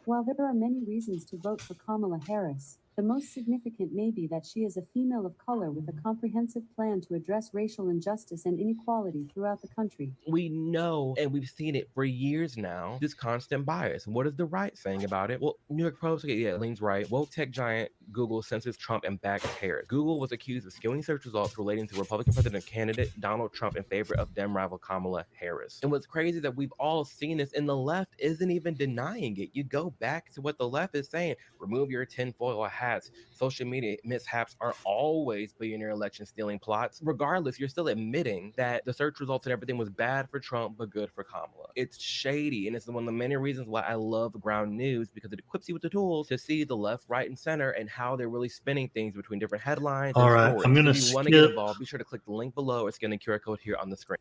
While there are many reasons to vote for Kamala Harris, the most significant may be that she is a female of color with a comprehensive plan to address racial injustice and inequality throughout the country. We know, and we've seen it for years now, this constant bias. What is the right saying about it? Well, New York Post, okay, yeah, leans right. Woke tech giant Google censors Trump and backs Harris. Google was accused of skewing search results relating to Republican president candidate Donald Trump in favor of Dem rival Kamala Harris. And what's crazy is that we've all seen this, and the left isn't even denying it. You go back to what the left is saying. Remove your tinfoil hats. Social media mishaps are always billionaire election stealing plots. Regardless, you're still admitting that the search results and everything was bad for Trump, but good for Kamala. It's shady, and it's one of the many reasons why I love ground news, because it equips you with the tools to see the left, right, and center and how they're really spinning things between different headlines and All right, stories. I'm going to If you want to get skip. involved, be sure to click the link below or scan the QR code here on the screen.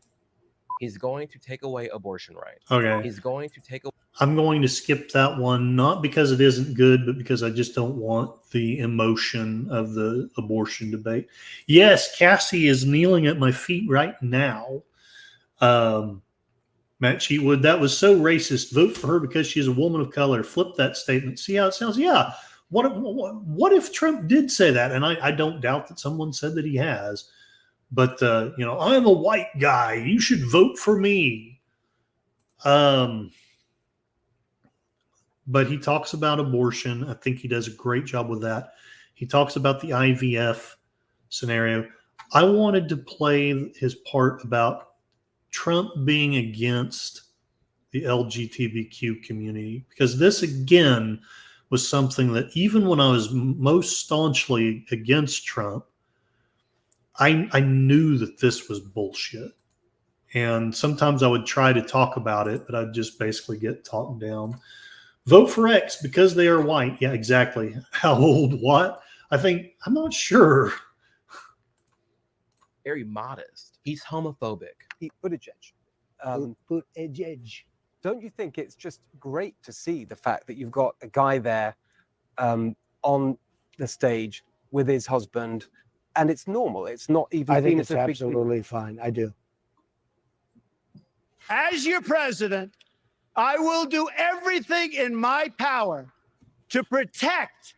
He's going to take away abortion rights. Okay. He's going to take away. I'm going to skip that one, not because it isn't good, but because I just don't want the emotion of the abortion debate. Yes, Cassie is kneeling at my feet right now. Matt Cheatwood, that was so racist. Vote for her because she's a woman of color. Flip that statement. See how it sounds? Yeah. What if Trump did say that? And I don't doubt that someone said that he has. But, I'm a white guy. You should vote for me. But he talks about abortion. I think he does a great job with that. He talks about the IVF scenario. I wanted to play his part about Trump being against the LGBTQ community, because this, again, was something that even when I was most staunchly against Trump, I knew that this was bullshit. And sometimes I would try to talk about it, but I'd just basically get talked down. Vote for X because they are white. Yeah, exactly. How old? What? I'm not sure. Very modest. He's homophobic. Pete Buttigieg. Don't you think it's just great to see the fact that you've got a guy there on the stage with his husband, and it's normal. It's not even. I think it's absolutely fine. I do. As your president, I will do everything in my power to protect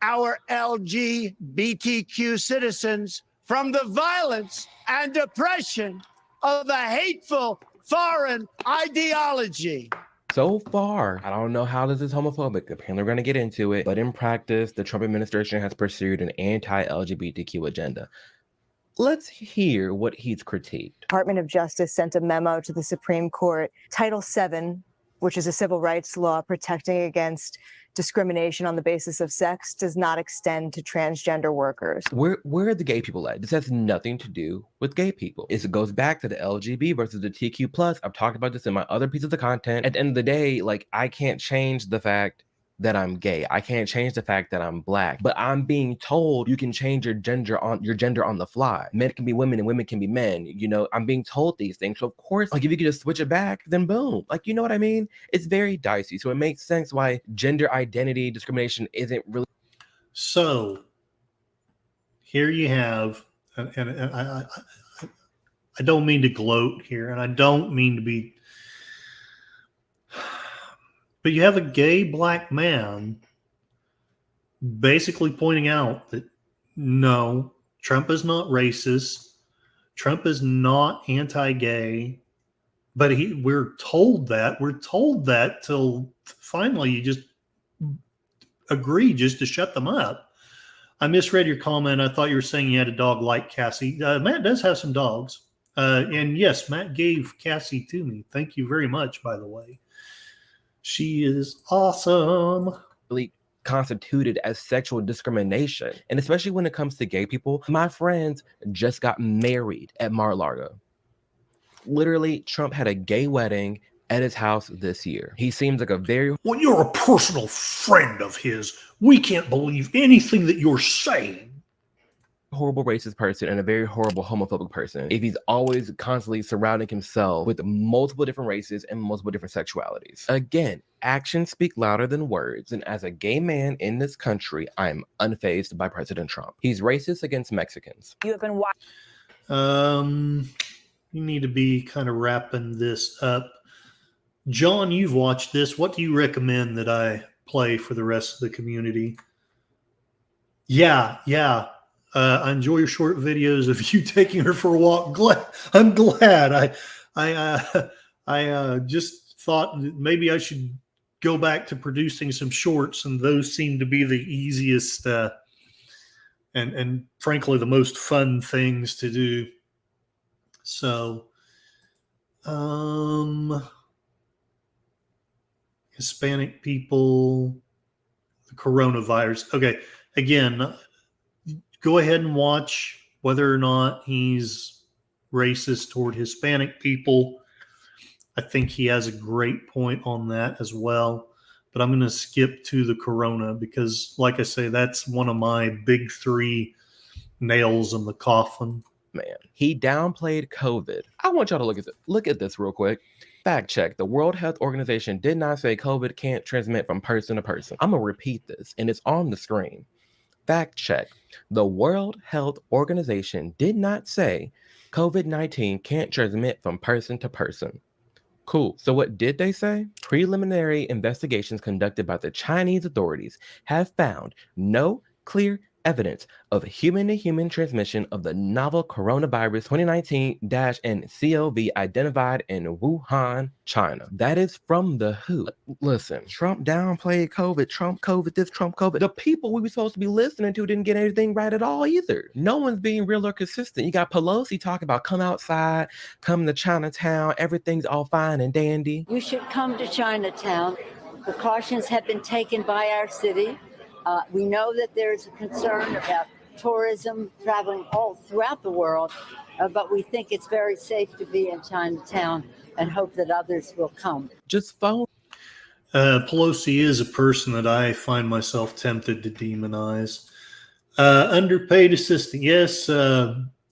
our LGBTQ citizens from the violence and oppression of a hateful foreign ideology. So far, I don't know how this is homophobic. Apparently, we're going to get into it. But in practice, the Trump administration has pursued an anti-LGBTQ agenda. Let's hear what he's critiqued. Department of Justice sent a memo to the Supreme Court. Title VII, which is a civil rights law protecting against discrimination on the basis of sex, does not extend to transgender workers. Where are the gay people at? This has nothing to do with gay people. It goes back to the LGB versus the TQ+. I've talked about this in my other pieces of content. At the end of the day, I can't change the fact that I'm gay. I can't change the fact that I'm black, but I'm being told you can change your gender on the fly. Men can be women and women can be men. I'm being told these things. So of course, if you could just switch it back, then boom. You know what I mean? It's very dicey. So it makes sense why gender identity discrimination isn't really. So here you have, and I don't mean to gloat here, and I don't mean to be. But you have a gay black man basically pointing out that no, Trump is not racist. Trump is not anti-gay. But we're told that till finally you just agree just to shut them up. I misread your comment. I thought you were saying you had a dog like Cassie. Matt does have some dogs. And yes, Matt gave Cassie to me. Thank you very much, by the way. She is awesome. Really constituted as sexual discrimination. And especially when it comes to gay people, my friends just got married at Mar-a-Lago. Literally, Trump had a gay wedding at his house this year. He seems like a very When you're a personal friend of his, we can't believe anything that you're saying. horrible racist person and a very horrible homophobic person if he's always constantly surrounding himself with multiple different races and multiple different sexualities. Again, actions speak louder than words, and as a gay man in this country, I am unfazed by President Trump. He's racist against Mexicans. You have been watching. You need to be kind of wrapping this up. John, you've watched this. What do you recommend that I play for the rest of the community? Yeah. I enjoy your short videos of you taking her for a walk. I'm glad. I just thought maybe I should go back to producing some shorts, and those seem to be the easiest and frankly the most fun things to do. So, Hispanic people, the coronavirus. Okay, again, go ahead and watch whether or not he's racist toward Hispanic people. I think he has a great point on that as well. But I'm going to skip to the corona because, like I say, that's one of my big three nails in the coffin. Man, he downplayed COVID. I want y'all to look at this real quick. Fact check. The World Health Organization did not say COVID can't transmit from person to person. I'm going to repeat this, and it's on the screen. Fact check. The World Health Organization did not say COVID-19 can't transmit from person to person. Cool. So what did they say? Preliminary investigations conducted by the Chinese authorities have found no clear evidence of human-to-human transmission of the novel coronavirus 2019-nCoV identified in Wuhan, China. That is from the WHO. Listen, Trump downplayed COVID, Trump COVID this, Trump COVID. The people we were supposed to be listening to didn't get anything right at all either. No one's being real or consistent. You got Pelosi talking about come outside, come to Chinatown, everything's all fine and dandy. You should come to Chinatown. Precautions have been taken by our city. We know that there's a concern about tourism traveling all throughout the world, but we think it's very safe to be in Chinatown and hope that others will come. Just phone. Pelosi is a person that I find myself tempted to demonize. Underpaid assistant. Yes.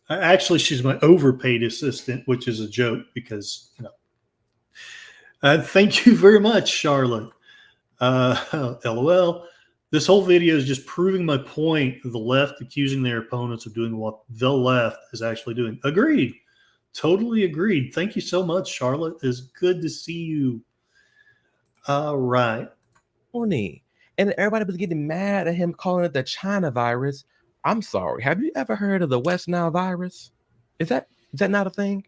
Actually, she's my overpaid assistant, which is a joke because, thank you very much, Charlotte. LOL. This whole video is just proving my point of the left accusing their opponents of doing what the left is actually doing. Agreed. Totally agreed. Thank you so much, Charlotte. It's good to see you. All right. And everybody was getting mad at him calling it the China virus. I'm sorry. Have you ever heard of the West Nile virus? Is that not a thing?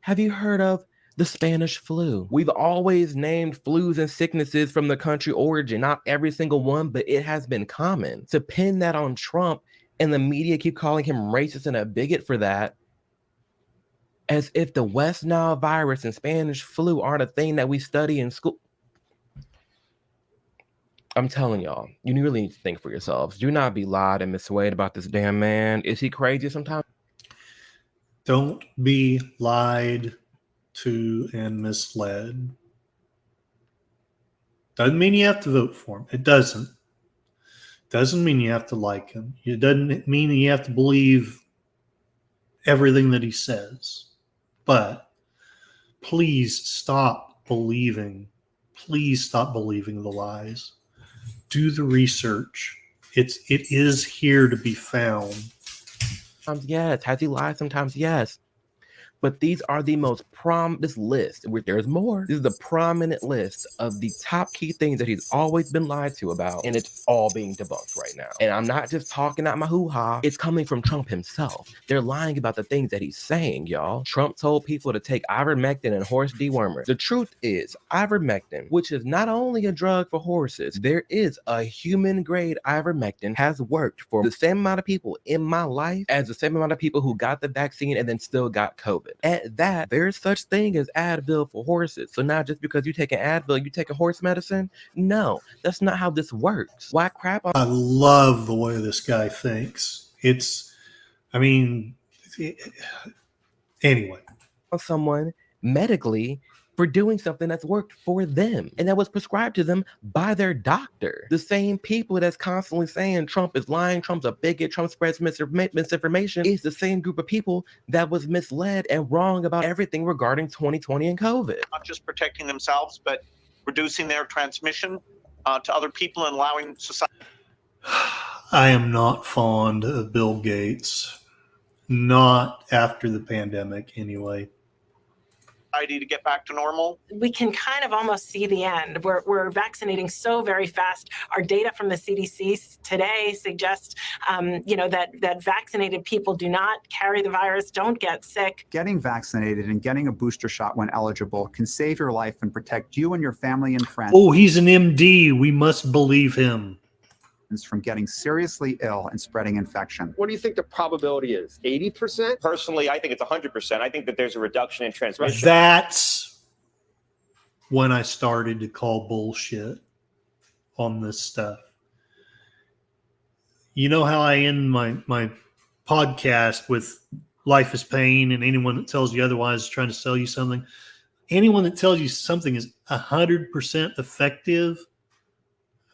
Have you heard of the Spanish flu? We've always named flus and sicknesses from the country origin, not every single one, but it has been common. To pin that on Trump and the media keep calling him racist and a bigot for that, as if the West Nile virus and Spanish flu aren't a thing that we study in school. I'm telling y'all, you really need to think for yourselves. Do not be lied and misled about this damn man. Is he crazy sometimes? Don't be lied to and misled. Doesn't mean you have to vote for him. It doesn't. Doesn't mean you have to like him. It doesn't mean you have to believe everything that he says. But please stop believing. Please stop believing the lies. Do the research. It is here to be found. Sometimes yes. Has he lied? Sometimes yes. But these are the most this list, where there's more. This is the prominent list of the top key things that he's always been lied to about, and it's all being debunked right now. And I'm not just talking out my hoo-ha. It's coming from Trump himself. They're lying about the things that he's saying, y'all. Trump told people to take ivermectin and horse dewormers. The truth is, ivermectin, which is not only a drug for horses, there is a human-grade ivermectin, has worked for the same amount of people in my life as the same amount of people who got the vaccine and then still got COVID. At that, there's such thing as Advil for horses. So now just because you take an Advil, you take a horse medicine? No, that's not how this works. Why crap on— I love the way this guy thinks. Anyway. Someone medically for doing something that's worked for them and that was prescribed to them by their doctor. The same people that's constantly saying Trump is lying, Trump's a bigot, Trump spreads misinformation is the same group of people that was misled and wrong about everything regarding 2020 and COVID. Not just protecting themselves, but reducing their transmission to other people and allowing society. I am not fond of Bill Gates. Not after the pandemic, anyway. To get back to normal. We can kind of almost see the end. We're vaccinating so very fast. Our data from the CDC today suggests, that vaccinated people do not carry the virus, don't get sick. Getting vaccinated and getting a booster shot when eligible can save your life and protect you and your family and friends. Oh, he's an MD. We must believe him. From getting seriously ill and spreading infection. What do you think the probability is? 80%? Personally, I think it's 100%. I think that there's a reduction in transmission. That's when I started to call bullshit on this stuff. You know how I end my podcast with life is pain, and anyone that tells you otherwise is trying to sell you something. Anyone that tells you something is 100% effective.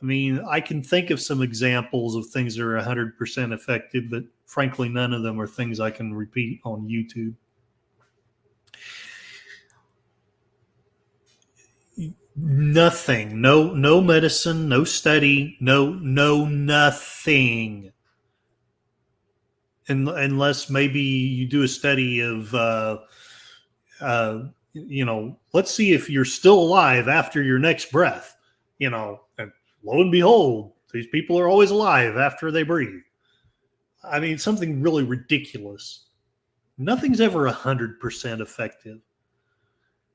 I mean, I can think of some examples of things that are 100% effective, but frankly, none of them are things I can repeat on YouTube. Nothing, no medicine, no study, no nothing. Unless maybe you do a study of, let's see if you're still alive after your next breath, and lo and behold, these people are always alive after they breathe. I mean, something really ridiculous. Nothing's ever 100% effective.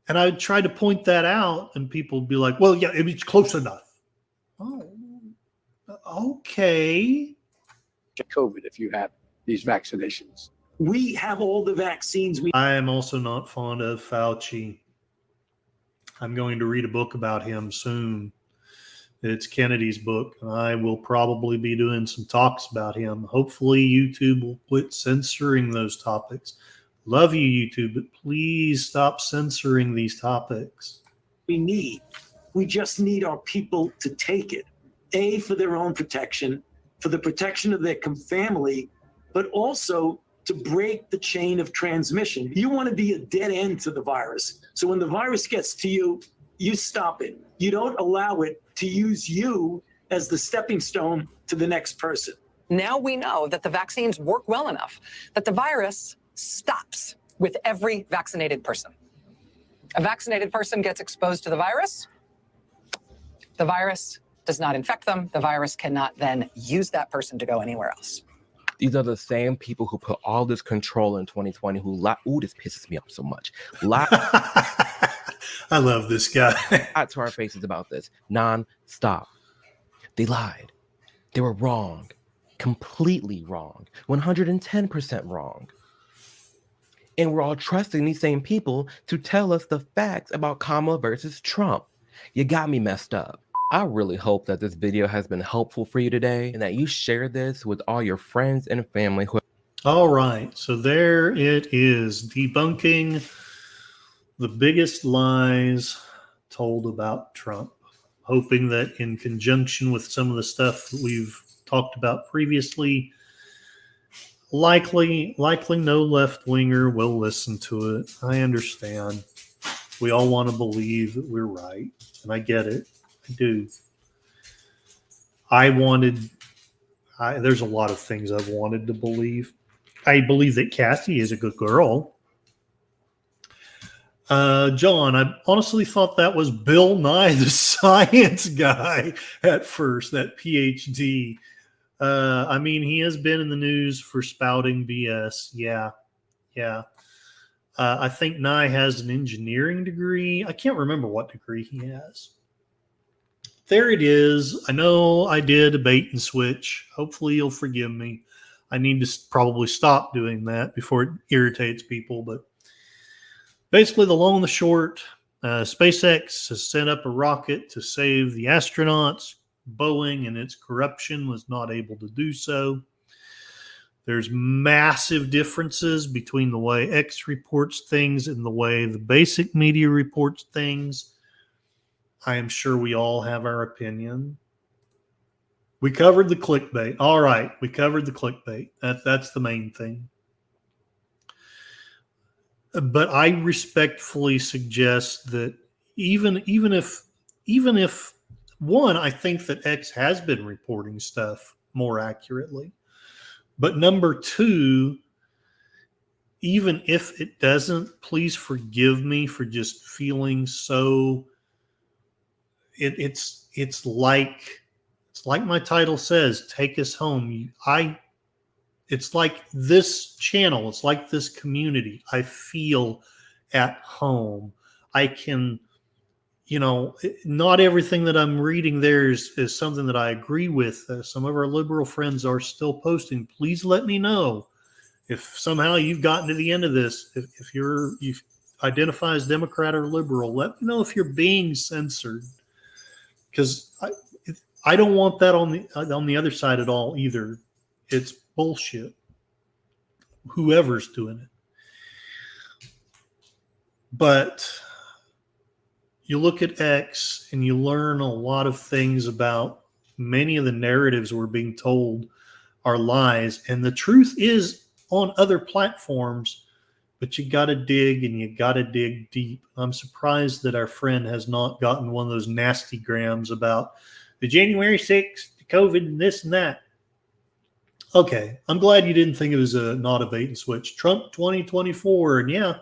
And I would try to point that out, and people would be like, well, yeah, it's close enough. Oh, okay. COVID if you have these vaccinations. We have all the vaccines. I am also not fond of Fauci. I'm going to read a book about him soon. It's Kennedy's book. I will probably be doing some talks about him. Hopefully YouTube will quit censoring those topics. Love you, YouTube, but please stop censoring these topics. We just need our people to take it. A, for their own protection, for the protection of their family, but also to break the chain of transmission. You want to be a dead end to the virus. So when the virus gets to you, you stop it. You don't allow it to use you as the stepping stone to the next person. Now we know that the vaccines work well enough that the virus stops with every vaccinated person. A vaccinated person gets exposed to the virus does not infect them. The virus cannot then use that person to go anywhere else. These are the same people who put all this control in 2020 who this pisses me off so much. I love this guy. Lied to our faces about this non-stop. They lied. They were wrong. Completely wrong. 110% wrong. And we're all trusting these same people to tell us the facts about Kamala versus Trump. You got me messed up. I really hope that this video has been helpful for you today and that you share this with all your friends and family. All right. So there it is. Debunking the biggest lies told about Trump. Hoping that in conjunction with some of the stuff that we've talked about previously, likely no left-winger will listen to it. I understand. We all want to believe that we're right, and I get it. I do. There's a lot of things I've wanted to believe. I believe that Cassie is a good girl. John, I honestly thought that was Bill Nye, the science guy at first, that PhD. I mean, he has been in the news for spouting BS. Yeah. I think Nye has an engineering degree. I can't remember what degree he has. There it is. I know I did a bait and switch. Hopefully you'll forgive me. I need to probably stop doing that before it irritates people. But basically, the long and the short, SpaceX has sent up a rocket to save the astronauts. Boeing, in its corruption, was not able to do so. There's massive differences between the way X reports things and the way the basic media reports things. I am sure we all have our opinion. We covered the clickbait. All right, we covered the clickbait. That's the main thing. But I respectfully suggest that even if one, I think that X has been reporting stuff more accurately. But number two, even if it doesn't, please forgive me for just feeling so. It's like my title says, take us home. It's like this channel, it's like this community. I feel at home. I can, not everything that I'm reading there is something that I agree with. Some of our liberal friends are still posting. Please let me know if somehow you've gotten to the end of this. If you identify as Democrat or liberal, let me know if you're being censored, because I don't want that on the other side at all either. It's bullshit. Whoever's doing it. But you look at X and you learn a lot of things about many of the narratives we're being told are lies. And the truth is on other platforms, but you got to dig, and you got to dig deep. I'm surprised that our friend has not gotten one of those nasty grams about the January 6th, COVID, and this and that. Okay, I'm glad you didn't think it was not a bait and switch. Trump 2024, and yeah,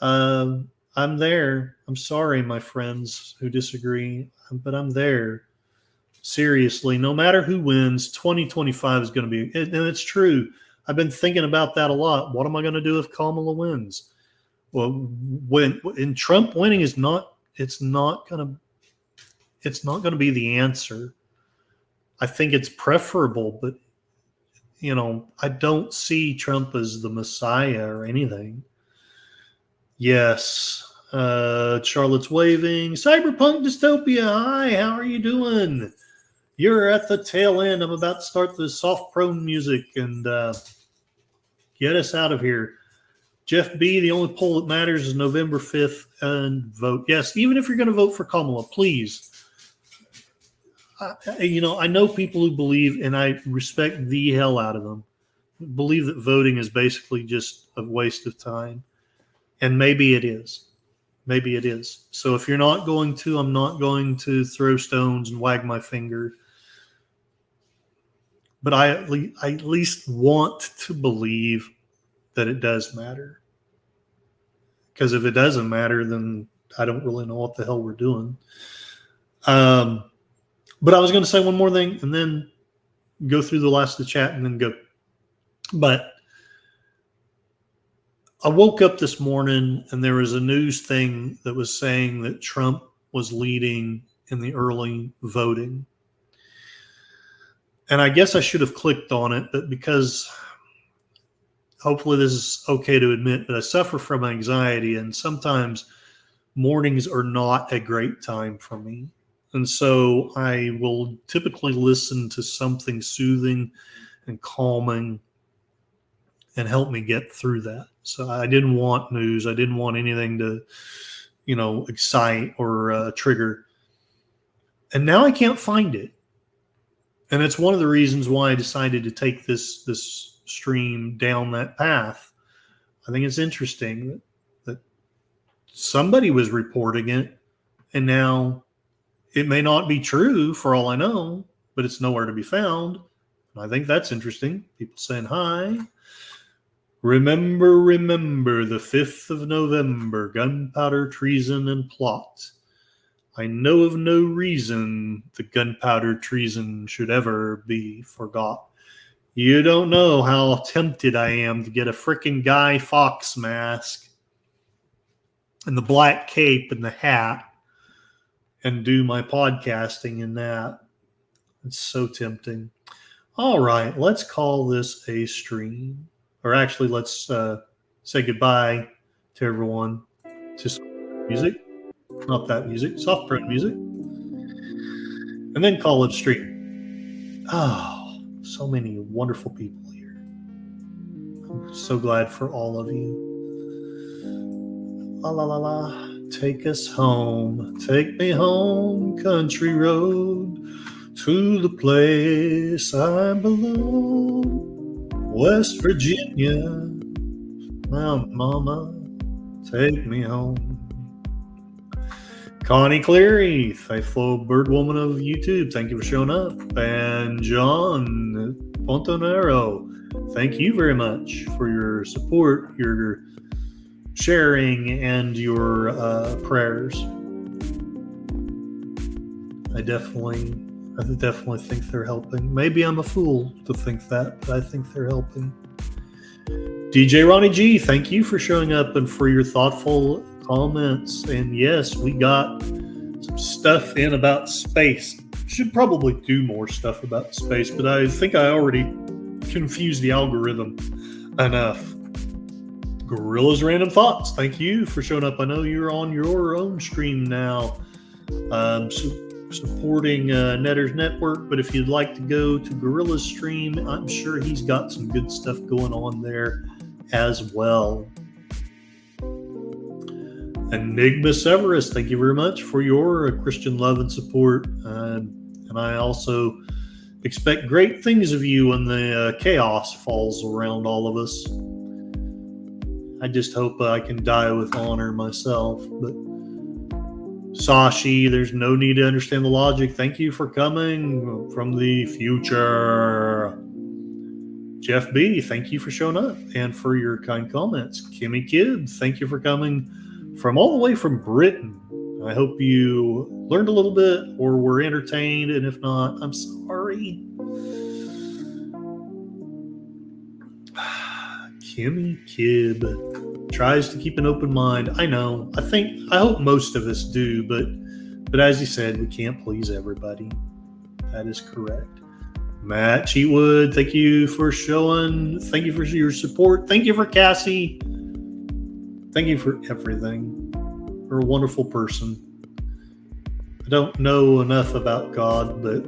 I'm there. I'm sorry, my friends who disagree, but I'm there. Seriously, no matter who wins, 2025 is going to be, and it's true. I've been thinking about that a lot. What am I going to do if Kamala wins? Well, when Trump winning is not, it's not going to be the answer. I think it's preferable, but I don't see Trump as the Messiah or anything. Yes. Charlotte's waving. Cyberpunk Dystopia. Hi, how are you doing? You're at the tail end. I'm about to start the soft prone music and get us out of here. Jeff B., the only poll that matters is November 5th and vote. Yes, even if you're going to vote for Kamala, please. I know people who believe, and I respect the hell out of them, believe that voting is basically just a waste of time. And maybe it is. Maybe it is. So if you're not going to, I'm not going to throw stones and wag my finger. But I at least want to believe that it does matter. Because if it doesn't matter, then I don't really know what the hell we're doing. But I was going to say one more thing and then go through the last of the chat and then go. But I woke up this morning and there was a news thing that was saying that Trump was leading in the early voting. And I guess I should have clicked on it, but because hopefully this is okay to admit, but I suffer from anxiety, and sometimes mornings are not a great time for me. And so I will typically listen to something soothing and calming and help me get through that. So I didn't want news. I didn't want anything to, excite or trigger. And now I can't find it. And it's one of the reasons why I decided to take this stream down that path. I think it's interesting that somebody was reporting it, and now it may not be true for all I know, but it's nowhere to be found. And I think that's interesting. People saying hi. Remember the 5th of November, gunpowder, treason, and plot. I know of no reason the gunpowder treason should ever be forgot. You don't know how tempted I am to get a frickin' Guy Fawkes mask and the black cape and the hat and do my podcasting in that. It's so tempting. All right, let's call this a stream. Or actually, let's say goodbye to everyone. Just music. Not that music. Soft print music. And then call it a stream. Oh, so many wonderful people here. So glad for all of you. La la la la. Take us home. Take me home, country road, to the place I belong. West Virginia, Mount Mama, take me home. Connie Cleary, faithful bird woman of YouTube, thank you for showing up. And John Pontonero, thank you very much for your support, your sharing, and your prayers. I definitely think they're helping. Maybe I'm a fool to think that, but I think they're helping. DJ Ronnie G, thank you for showing up and for your thoughtful comments. And yes, we got some stuff in about space. Should probably do more stuff about space, but I think I already confused the algorithm enough. Gorilla's Random Thoughts, thank you for showing up. I know you're on your own stream now, supporting Netter's Network, but if you'd like to go to Gorilla's stream, I'm sure he's got some good stuff going on there as well. Enigma Severus, thank you very much for your Christian love and support. And I also expect great things of you when the chaos falls around all of us. I just hope I can die with honor myself. But Sashi, there's no need to understand the logic. Thank you for coming from the future. Jeff B, thank you for showing up and for your kind comments. Kimmy Kidd, thank you for coming from all the way from Britain. I hope you learned a little bit or were entertained, and if not, I'm sorry. Kimmy Kidd tries to keep an open mind. I know. I hope most of us do, but as you said, we can't please everybody. That is correct. Matt Cheatwood, thank you for showing. Thank you for your support. Thank you for Cassie. Thank you for everything. You're a wonderful person. I don't know enough about God, but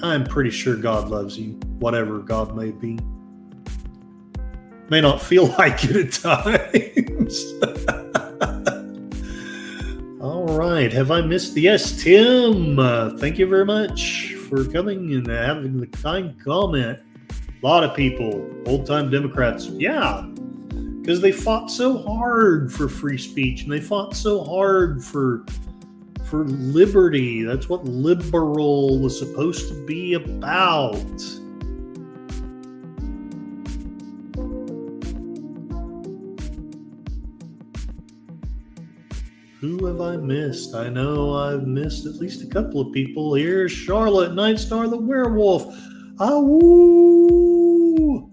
I'm pretty sure God loves you, whatever God may be. May not feel like it at times. All right. Have I missed? Yes, Tim. Thank you very much for coming and having the kind comment. A lot of people, old-time Democrats, yeah, because they fought so hard for free speech and they fought so hard for liberty. That's what liberal was supposed to be about. Who have I missed? I know I've missed at least a couple of people. Here's Charlotte, Nightstar the Werewolf. Awoo!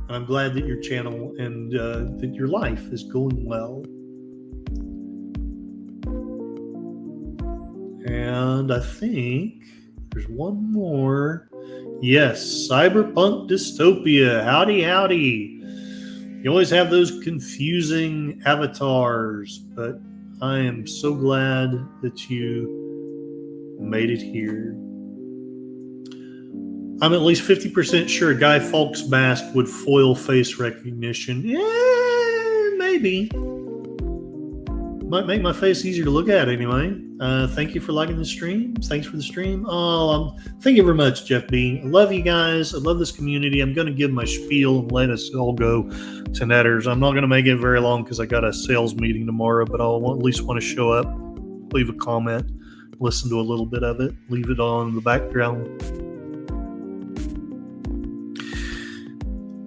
I'm glad that your channel and that your life is going well. And I think there's one more. Yes, Cyberpunk Dystopia. Howdy, howdy. You always have those confusing avatars, but I am so glad that you made it here. I'm at least 50% sure a Guy Fawkes mask would foil face recognition. Yeah, maybe. Might make my face easier to look at anyway. Thank you for liking the stream. Thanks for the stream. Thank you very much, Jeff B. I love you guys. I love this community. I'm going to give my spiel and let us all go to Netters. I'm not going to make it very long because I got a sales meeting tomorrow, but I'll at least want to show up, leave a comment, listen to a little bit of it, leave it on the background.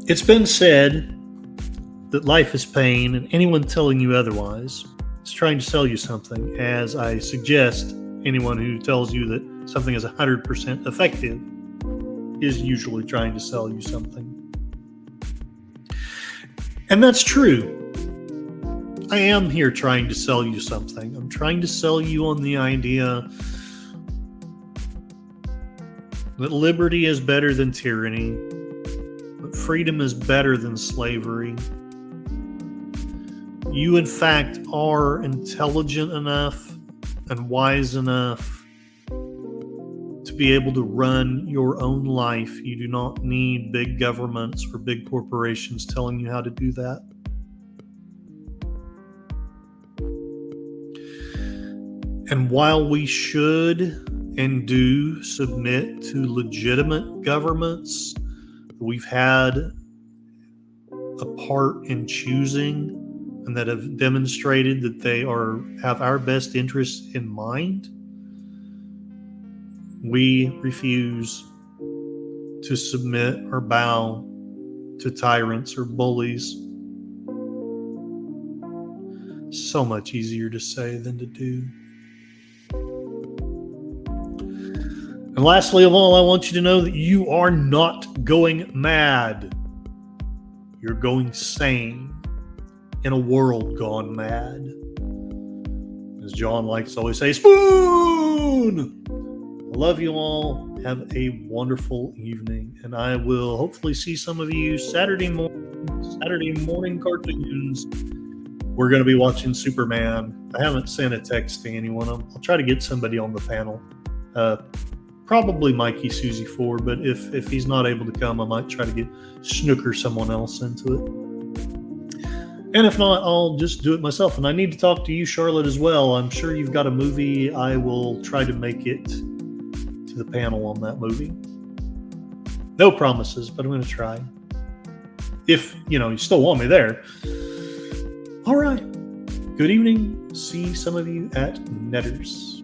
It's been said that life is pain, and anyone telling you otherwise is trying to sell you something, as I suggest anyone who tells you that something is 100% effective is usually trying to sell you something. And that's true. I am here trying to sell you something. I'm trying to sell you on the idea that liberty is better than tyranny, that freedom is better than slavery. You, in fact, are intelligent enough and wise enough to be able to run your own life. You do not need big governments or big corporations telling you how to do that. And while we should and do submit to legitimate governments we've had a part in choosing and that have demonstrated that they have our best interests in mind, we refuse to submit or bow to tyrants or bullies. So much easier to say than to do. And lastly of all, I want you to know that you are not going mad. You're going sane in a world gone mad. As John likes to always say, spoon! I love you all. Have a wonderful evening. And I will hopefully see some of you Saturday morning cartoons. We're going to be watching Superman. I haven't sent a text to anyone. I'll try to get somebody on the panel. Probably Mikey Susie 4, but if he's not able to come, I might try to snooker someone else into it. And if not, I'll just do it myself. And I need to talk to you, Charlotte, as well. I'm sure you've got a movie. I will try to make it to the panel on that movie. No promises, but I'm going to try. If, you still want me there. All right. Good evening. See some of you at Netters.